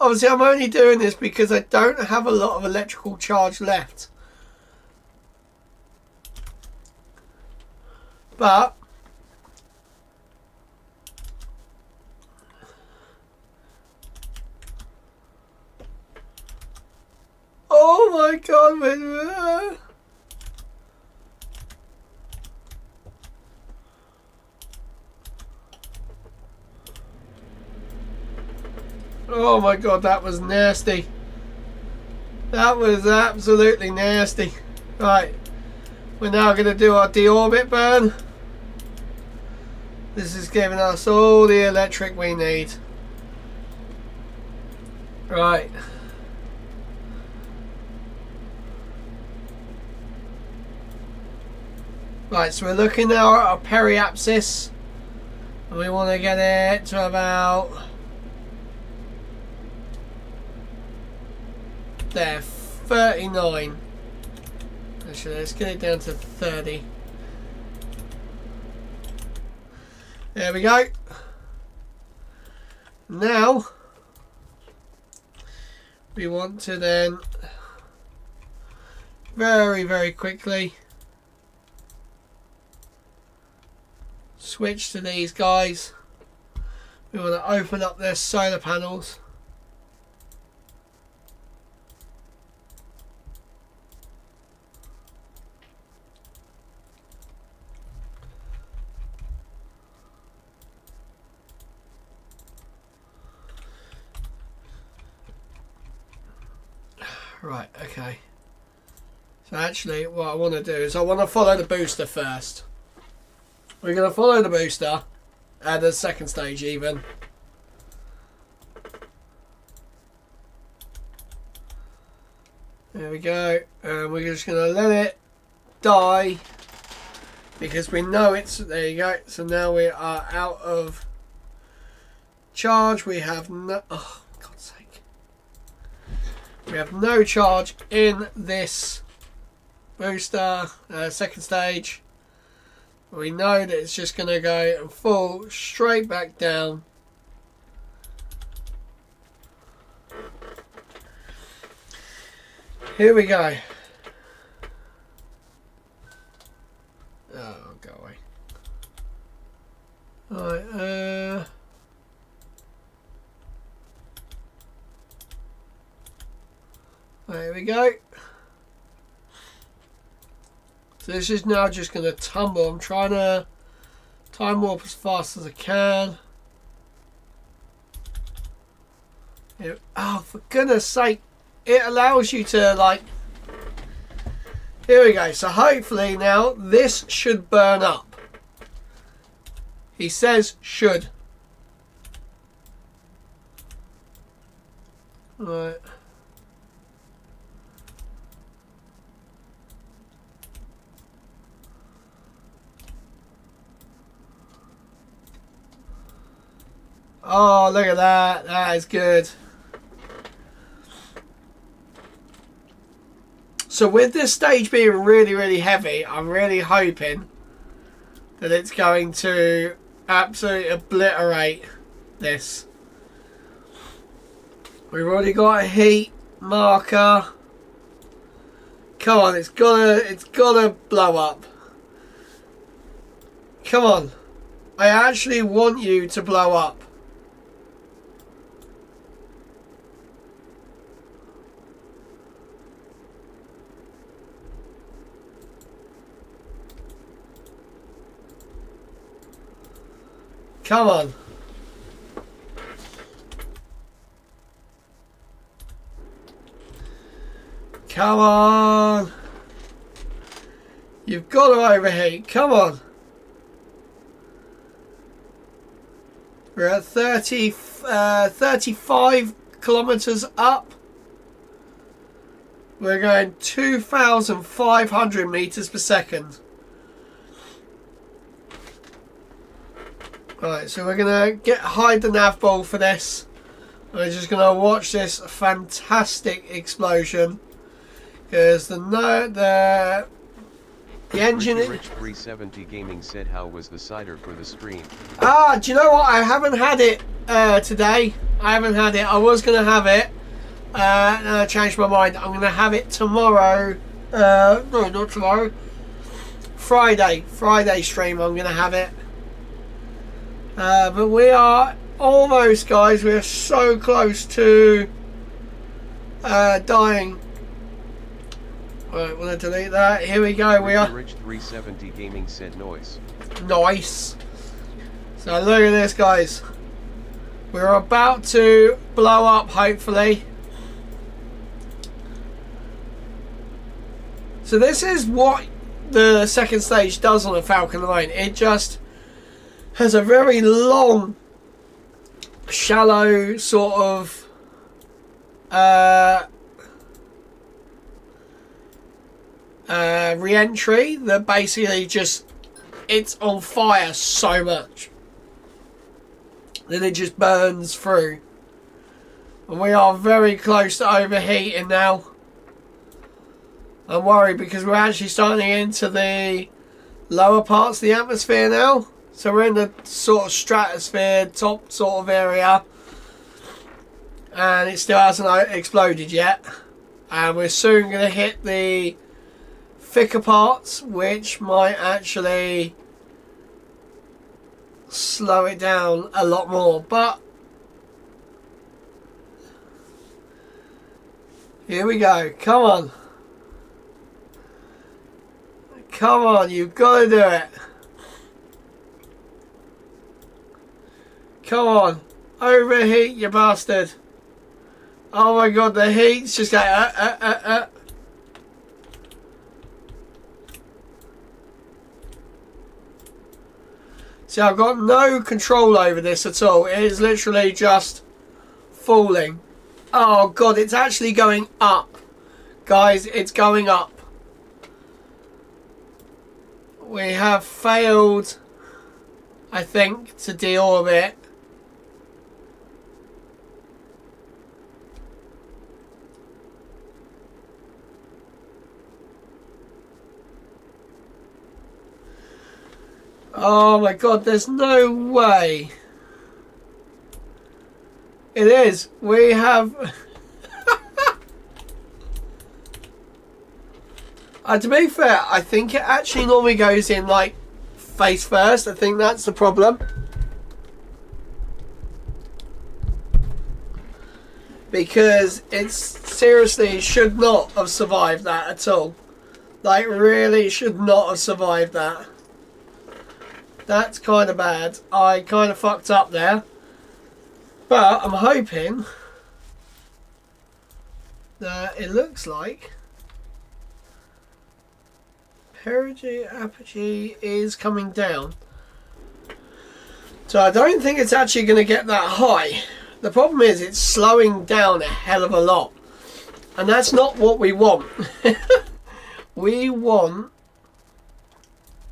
Obviously, I'm only doing this because I don't have a lot of electrical charge left. But oh my god. Oh my god, that was nasty. That was absolutely nasty. Right, we're now going to do our deorbit burn. This is giving us all the electric we need. Right. Right, so we're looking now at our periapsis. And we want to get it to about... there, 39. Actually, let's get it down to 30. There we go. Now, we want to then very, very quickly switch to these guys. We want to open up their solar panels. Right, okay. So actually what I want to do is I want to follow the booster first. We're going to follow the booster at the second stage even. There we go. And we're just going to let it die because we know it's... there you go. So now we are out of charge. We have no... oh, God's sake. We have no charge in this booster, second stage. We know that it's just going to go and fall straight back down. Here we go. Oh, go away. Alright, there we go. So this is now just going to tumble. I'm trying to time warp as fast as I can. Oh, for goodness sake. It allows you to, like... here we go. So hopefully now this should burn up. He says should. Right. Oh, look at that. That is good. So with this stage being really, really heavy, I'm really hoping that it's going to absolutely obliterate this. We've already got a heat marker. Come on, it's gotta blow up. Come on. I actually want you to blow up. Come on. Come on. You've got to overheat. Come on. We're at 35 kilometers up. We're going 2,500 meters per second. Right, so we're going to hide the nav ball for this. We're just going to watch this fantastic explosion. Because the engine... Rich 370 Gaming said, how was the cider for the stream? Ah, do you know what? I haven't had it today. I haven't had it. I was going to have it. And I changed my mind. I'm going to have it tomorrow. No, not tomorrow. Friday stream I'm going to have it. But we are almost, guys. We're so close to dying. Right, we'll delete that. Here we go. We are Rich 370 Gaming said noise. nice. So look at this, guys. We're about to blow up, hopefully. So this is what the second stage does on a Falcon 9. It just has a very long, shallow sort of re-entry that basically just, it's on fire so much that it just burns through. And we are very close to overheating now. I'm worried because we're actually starting into the lower parts of the atmosphere now. So we're in the sort of stratosphere, top sort of area. And it still hasn't exploded yet. And we're soon going to hit the thicker parts, which might actually slow it down a lot more. But here we go. Come on. Come on, you've got to do it. Come on. Overheat, you bastard. Oh my god, the heat's just going... See, I've got no control over this at all. It is literally just falling. Oh god, it's actually going up. Guys, it's going up. We have failed, I think, to deorbit. Oh my god, there's no way. It is. We have... to be fair, I think it actually normally goes in like face first. I think that's the problem. Because it's seriously should not have survived that at all. Like really should not have survived that. That's kind of bad. I kind of fucked up there. But I'm hoping that it looks like apogee is coming down. So I don't think it's actually going to get that high. The problem is it's slowing down a hell of a lot. And that's not what we want. We want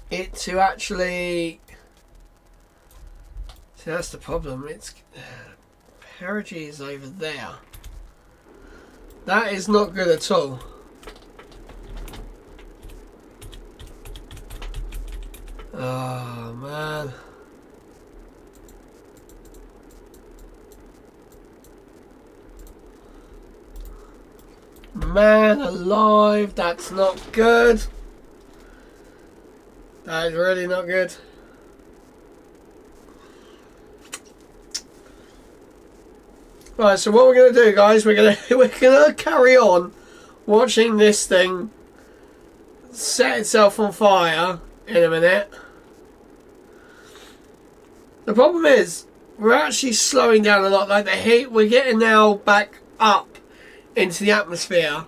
it to actually... See, that's the problem. It's perigee is over there. That is not good at all. Oh man. Man alive, that's not good. That is really not good. Right, so what we're gonna do, guys, we're gonna carry on watching this thing set itself on fire in a minute. The problem is we're actually slowing down a lot. Like the heat, we're getting now back up into the atmosphere.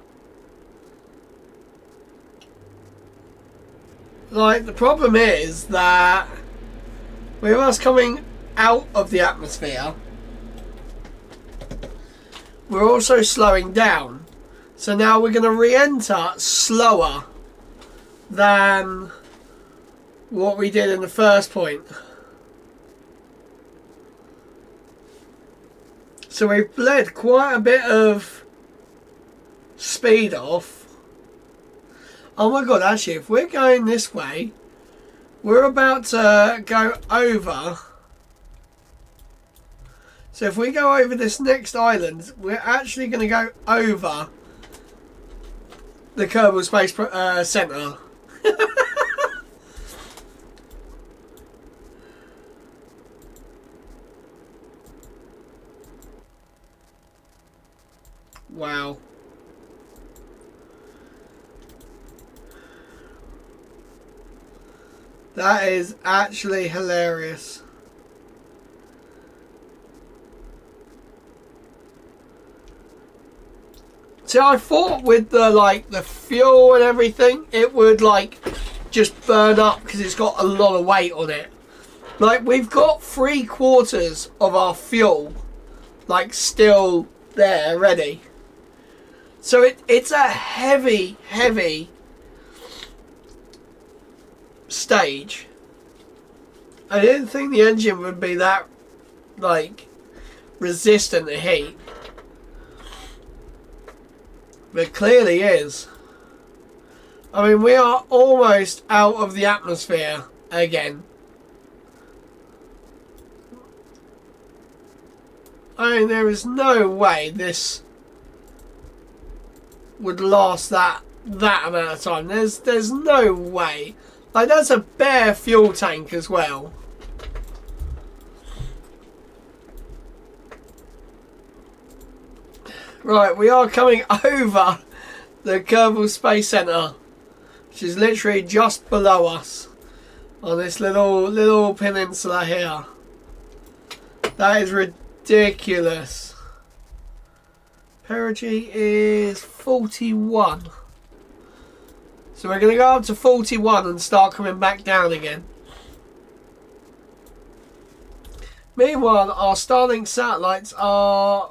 Like the problem is that with us coming out of the atmosphere, we're also slowing down. So now we're going to re-enter slower than what we did in the first point. So we've bled quite a bit of speed off. Oh my god, actually, if we're going this way, we're about to go over. So if we go over this next island, we're actually going to go over the Kerbal Space Center. Wow. That is actually hilarious. See, I thought with the fuel and everything, it would just burn up because it's got a lot of weight on it. Like, we've got 3/4 of our fuel still there ready. So it's a heavy stage. I didn't think the engine would be that resistant to heat. But it clearly is. I mean, we are almost out of the atmosphere again. I mean, there is no way this would last that amount of time. There's no way. That's a bare fuel tank as well. Right, we are coming over the Kerbal Space Center, which is literally just below us on this little peninsula here. That is ridiculous. Perigee is 41. So we're going to go up to 41 and start coming back down again. Meanwhile, our Starlink satellites are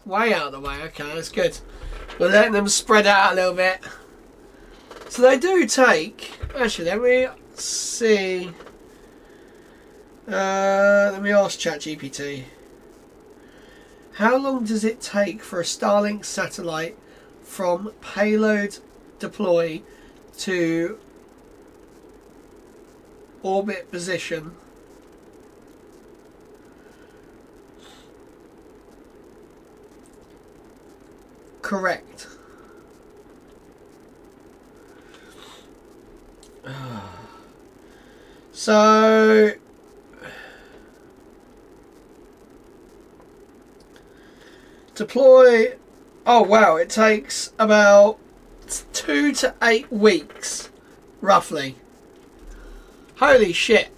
way out of the way. Okay, that's good. We're letting them spread out a little bit. So they do take... Actually, let me see. Let me ask ChatGPT. How long does it take for a Starlink satellite from payload deploy to orbit position? Correct. So deploy, oh wow, it takes about 2 to 8 weeks roughly. Holy shit.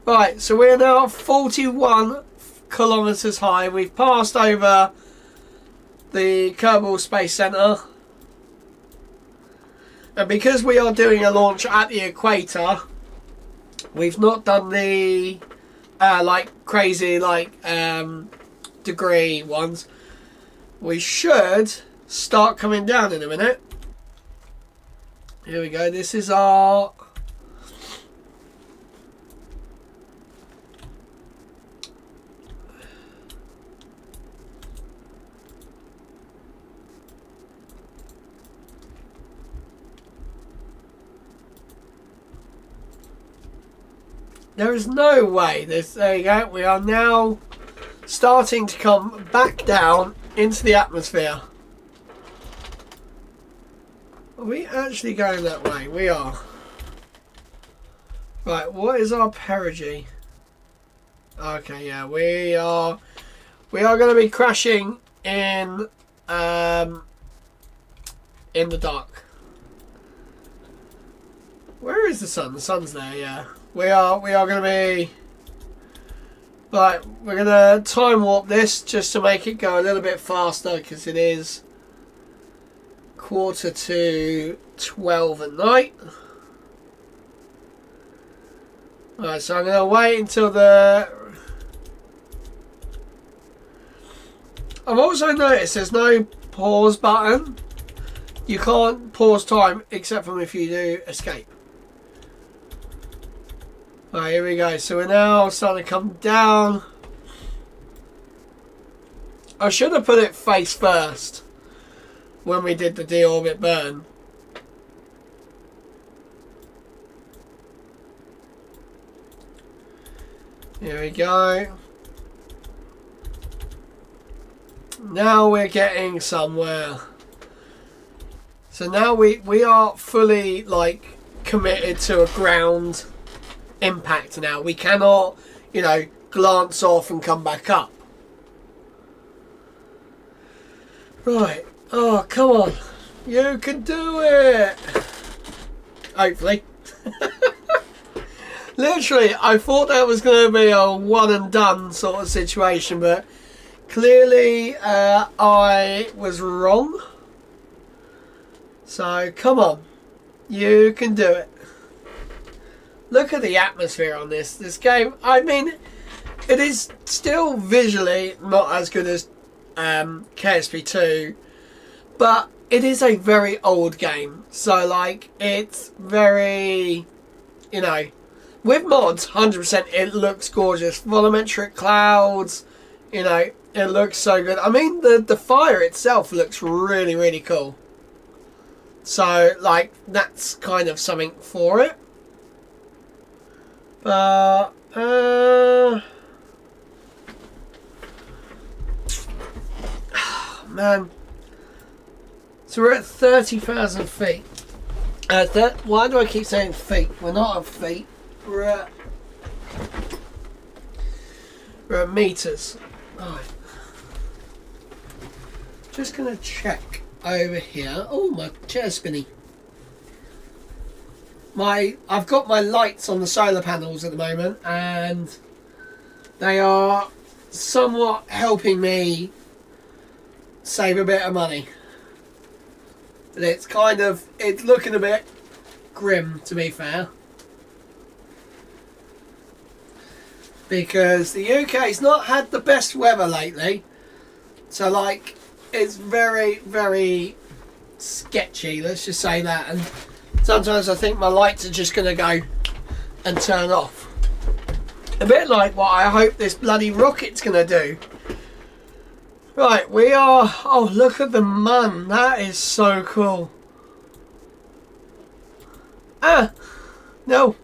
Right, so we're now 41 kilometers high. We've passed over the Kerbal Space Center, and because we are doing a launch at the equator, we've not done the crazy degree ones. We should start coming down in a minute. Here we go. This is our there is no way. There you go. We are now starting to come back down into the atmosphere. Are we actually going that way? We are. Right, what is our perigee? Okay, yeah, we are going to be crashing in the dark. Where is the sun? The sun's there, yeah. We are going to be... Right, we're going to time warp this just to make it go a little bit faster, because it is 11:45 at night. Right, so I'm going to wait until the... I've also noticed there's no pause button. You can't pause time except from if you do escape. Right, here we go. So we're now starting to come down. I should have put it face first when we did the deorbit burn. Here we go. Now we're getting somewhere. So now we are fully committed to a ground impact now. We cannot, glance off and come back up. Right. Oh, come on. You can do it. Hopefully. Literally, I thought that was going to be a one and done sort of situation, but clearly I was wrong. So, come on. You can do it. Look at the atmosphere on this game. I mean, it is still visually not as good as KSP 2, but it is a very old game. So, like, it's very, you know, with mods, 100% it looks gorgeous. Volumetric clouds, you know, it looks so good. I mean, the fire itself looks really, really cool. So, like, that's kind of something for it. But, man. So we're at 30,000 feet. Why do I keep saying feet? We're not at feet. We're at meters. Right. Just gonna check over here. Oh, my chair's spinny. I've got my lights on the solar panels at the moment, and they are somewhat helping me save a bit of money. But it's looking a bit grim, to be fair. Because the UK's not had the best weather lately. So, like, it's very, very sketchy, let's just say that. And sometimes I think my lights are just going to go and turn off. A bit like what I hope this bloody rocket's going to do. Right, we are... Oh, look at the mun. That is so cool. Ah, no.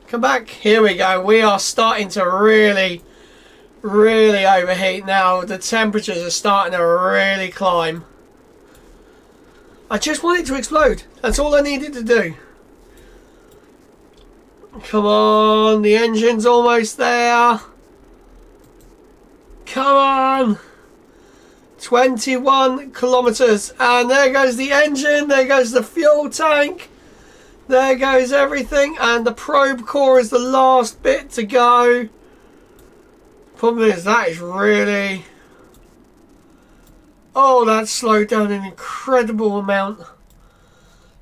Come back. Here we go. We are starting to really, really overheat now. The temperatures are starting to really climb. I just want it to explode. That's all I needed to do. Come on. The engine's almost there. Come on. 21 kilometers. And there goes the engine. There goes the fuel tank. There goes everything. And the probe core is the last bit to go. Problem is, that is really... Oh, that slowed down an incredible amount.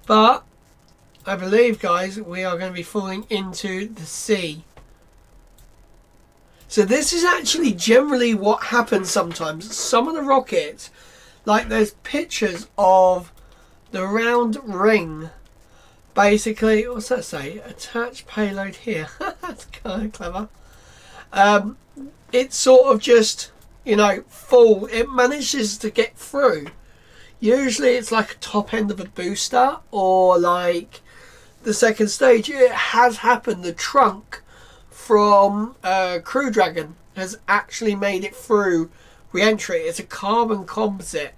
But I believe, guys, we are going to be falling into the sea. So this is actually generally what happens sometimes. Some of the rockets, like there's pictures of the round ring. Basically, what's that say? Attach payload here. That's kind of clever. It's sort of just, you know, full. It manages to get through. Usually it's like a top end of a booster or like the second stage. It has happened. The trunk from Crew Dragon has actually made it through re-entry. It's a carbon composite.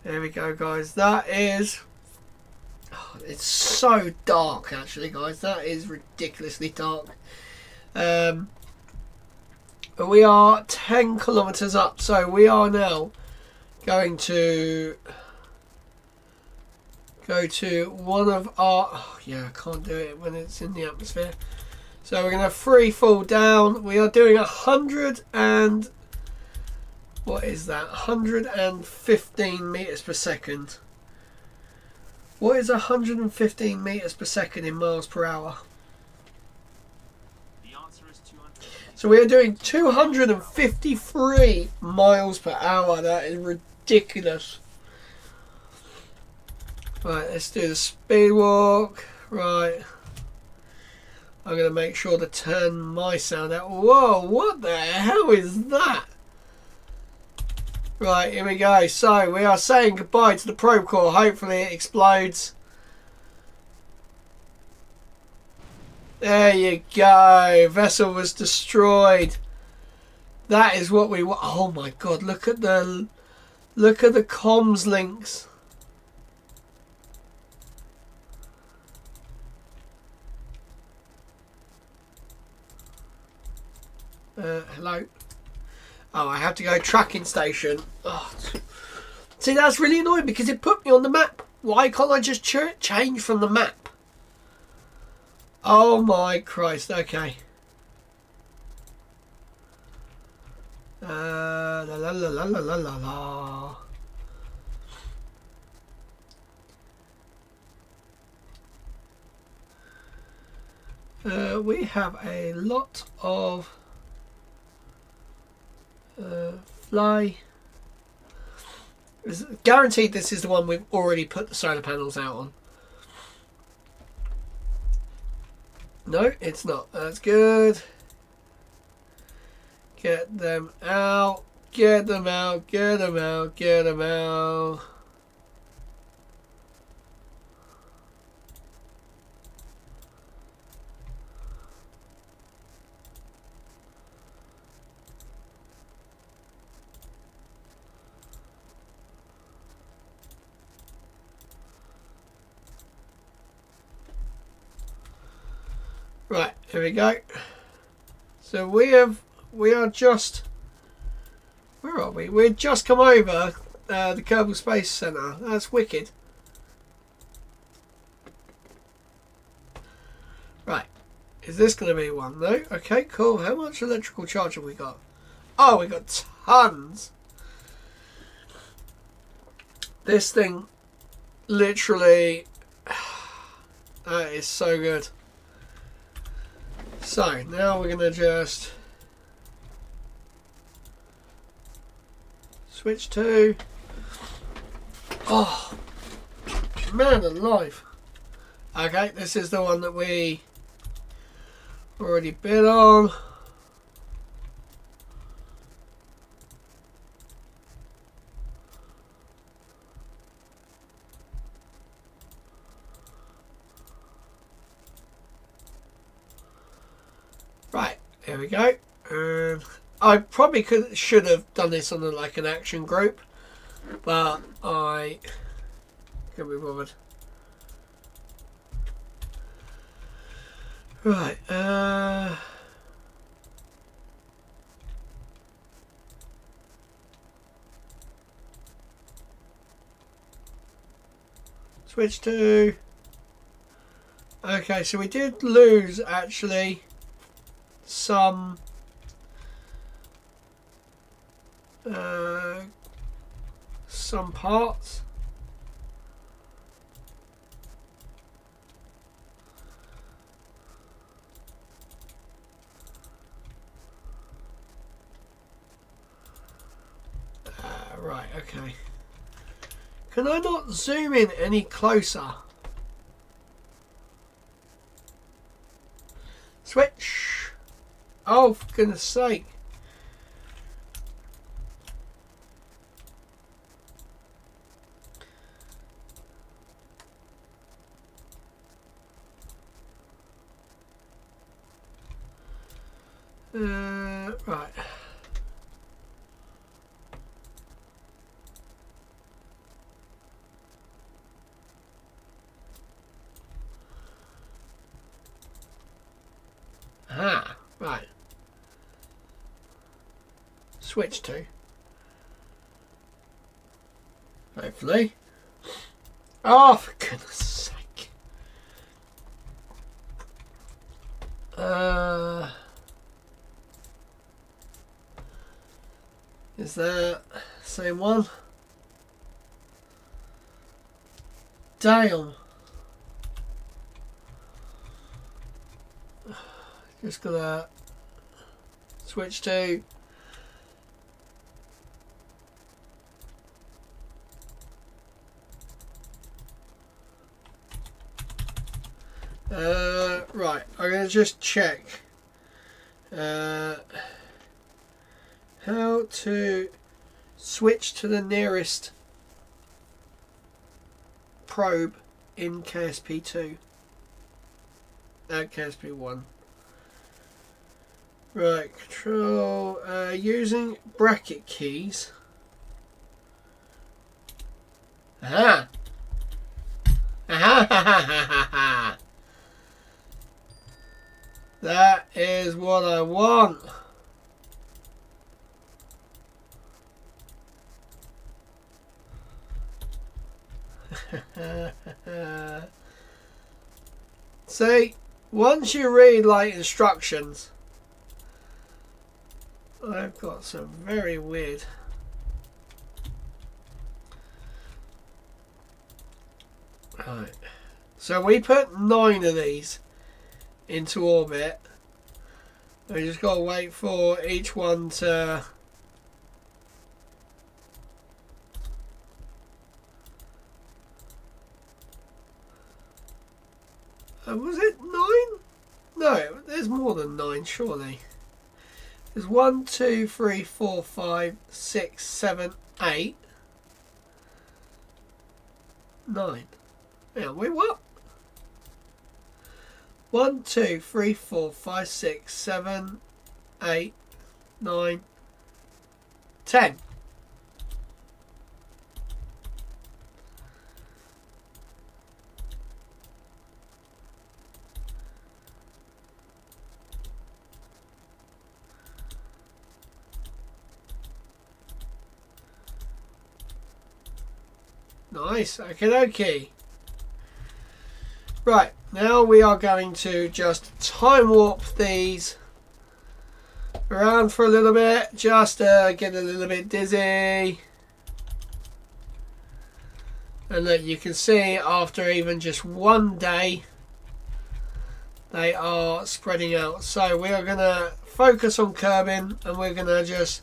There we go, guys. That is... Oh, it's so dark, actually, guys. That is ridiculously dark. But we are 10 kilometers up, so we are now going to go to one of our... Oh, yeah, I can't do it when it's in the atmosphere. So we're going to free fall down. We are doing 100 and... What is that? 115 meters per second. What is 115 meters per second in miles per hour? The answer is 200. So we are doing 253 miles per hour. That is ridiculous. Right, let's do the speed walk. Right. I'm going to make sure to turn my sound out. Whoa, what the hell is that? Right, here we go. So, we are saying goodbye to the probe core. Hopefully it explodes. There you go. Vessel was destroyed. That is what we want. Oh my god, look at the comms links. Hello. Oh, I have to go tracking station. Oh. See, that's really annoying because it put me on the map. Why can't I just change from the map? Oh my Christ, okay. La la la la la la la la. We have a lot of fly. It's guaranteed this is the one we've already put the solar panels out on. No, it's not. That's good. Get them out. Get them out. Get them out. Get them out. Right, here we go. So we are just, where are we? We've just come over the Kerbal Space Center. That's wicked. Right, is this going to be one? No? Okay, cool. How much electrical charge have we got? Oh, we got tons. This thing, literally, that is so good. So now we're going to just switch to, oh man alive. Okay, this is the one that we already bid on. Right, here we go. I probably should have done this on like an action group, but I can't be bothered. Right, switch to, okay, so we did lose actually some parts. Right, okay. Can I not zoom in any closer? Switch. Oh, for goodness sake. Right. Aha, right. Switch to. Hopefully. Oh, for goodness sake. Is that same one? Damn. Just gonna switch to right, I'm gonna just check how to switch to the nearest probe in KSP2 KSP1. Right, control using bracket keys. Aha! Aha! Ha, ha, ha, ha. That is what I want. See, once you read like instructions, I've got some very weird. Right. So we put 9 of these into orbit. We just got to wait for each one to... was it 9? No, there's more than 9, surely. There's 1, 2, 3, 4, 5, 6, 7, 8, 9. Yeah, wait, what? 1, 2, 3, 4, 5, 6, 7, 8, 9, 10. Nice, okay. Right, now we are going to just time warp these around for a little bit, just to get a little bit dizzy. And look, you can see after even just one day, they are spreading out. So we are going to focus on curbing, and we're going to just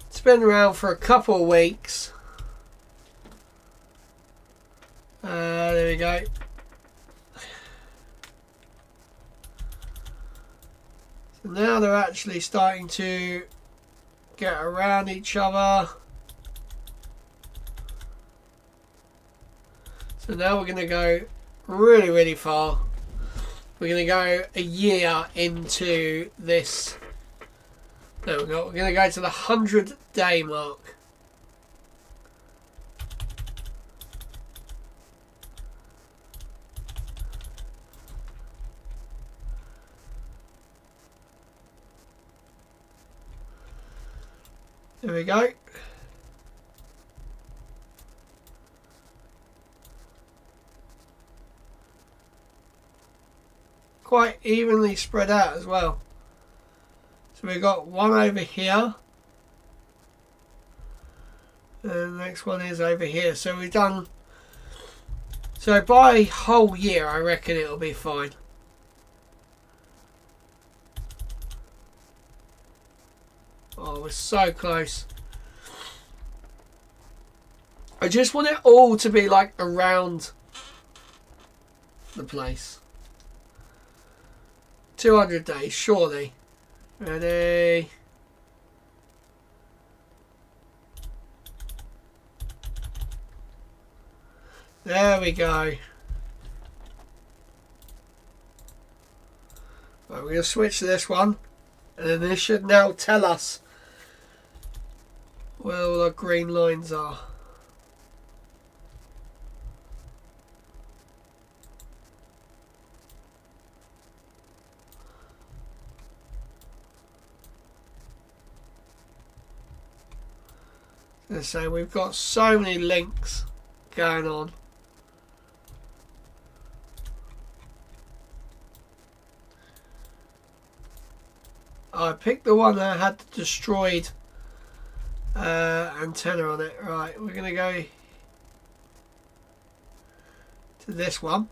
spin around for a couple of weeks. There we go. So now they're actually starting to get around each other. So now we're going to go really, really far. We're going to go a year into this. There we go. We're going to go to the 100-day mark. There we go. Quite evenly spread out as well. So we've got one over here. And the next one is over here. So we've done... So by a whole year, I reckon it'll be fine. Oh, we're so close. I just want it all to be like around the place. 200 days, surely. Ready? There we go. Right, we're going to switch to this one. And then this should now tell us where all the green lines are. So we've got so many links going on. I picked the one that had the destroyed antenna on it. Right, we're going to go to this one.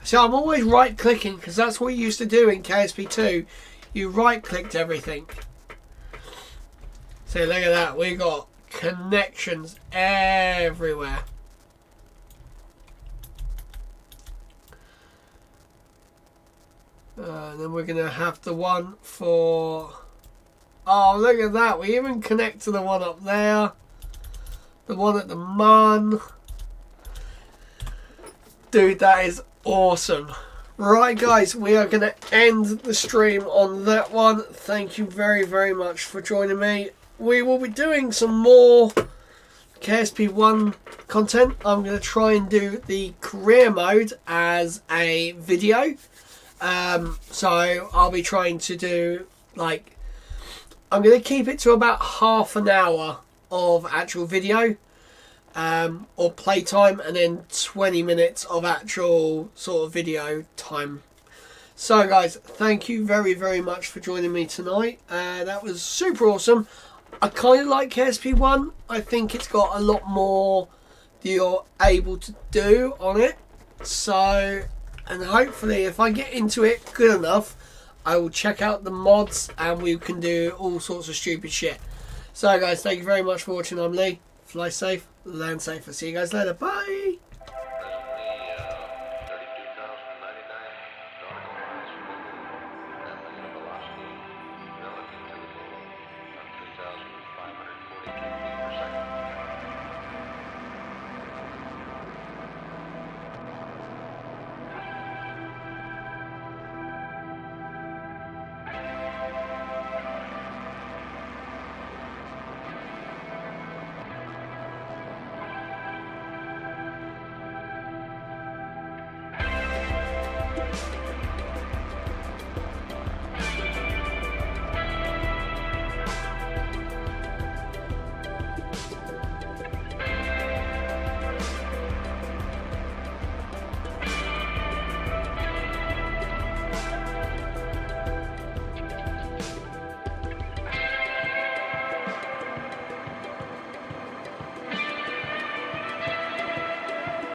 So I'm always right clicking because that's what you used to do in KSP2. You right clicked everything. So look at that, we got connections everywhere. And then we're going to have the one for... Oh, look at that. We even connect to the one up there. The one at the Mun. Dude, that is awesome. Right, guys, we are going to end the stream on that one. Thank you very, very much for joining me. We will be doing some more KSP1 content. I'm going to try and do the career mode as a video. So I'll be trying to do like, I'm going to keep it to about half an hour of actual video. or playtime, and then 20 minutes of actual sort of video time. So guys, thank you very, very much for joining me tonight. That was super awesome. I kind of like KSP1. I think it's got a lot more that you're able to do on it. So, and hopefully if I get into it good enough, I will check out the mods and we can do all sorts of stupid shit. So guys, thank you very much for watching. I'm Lee. Fly safe, land safe. I'll see you guys later. Bye.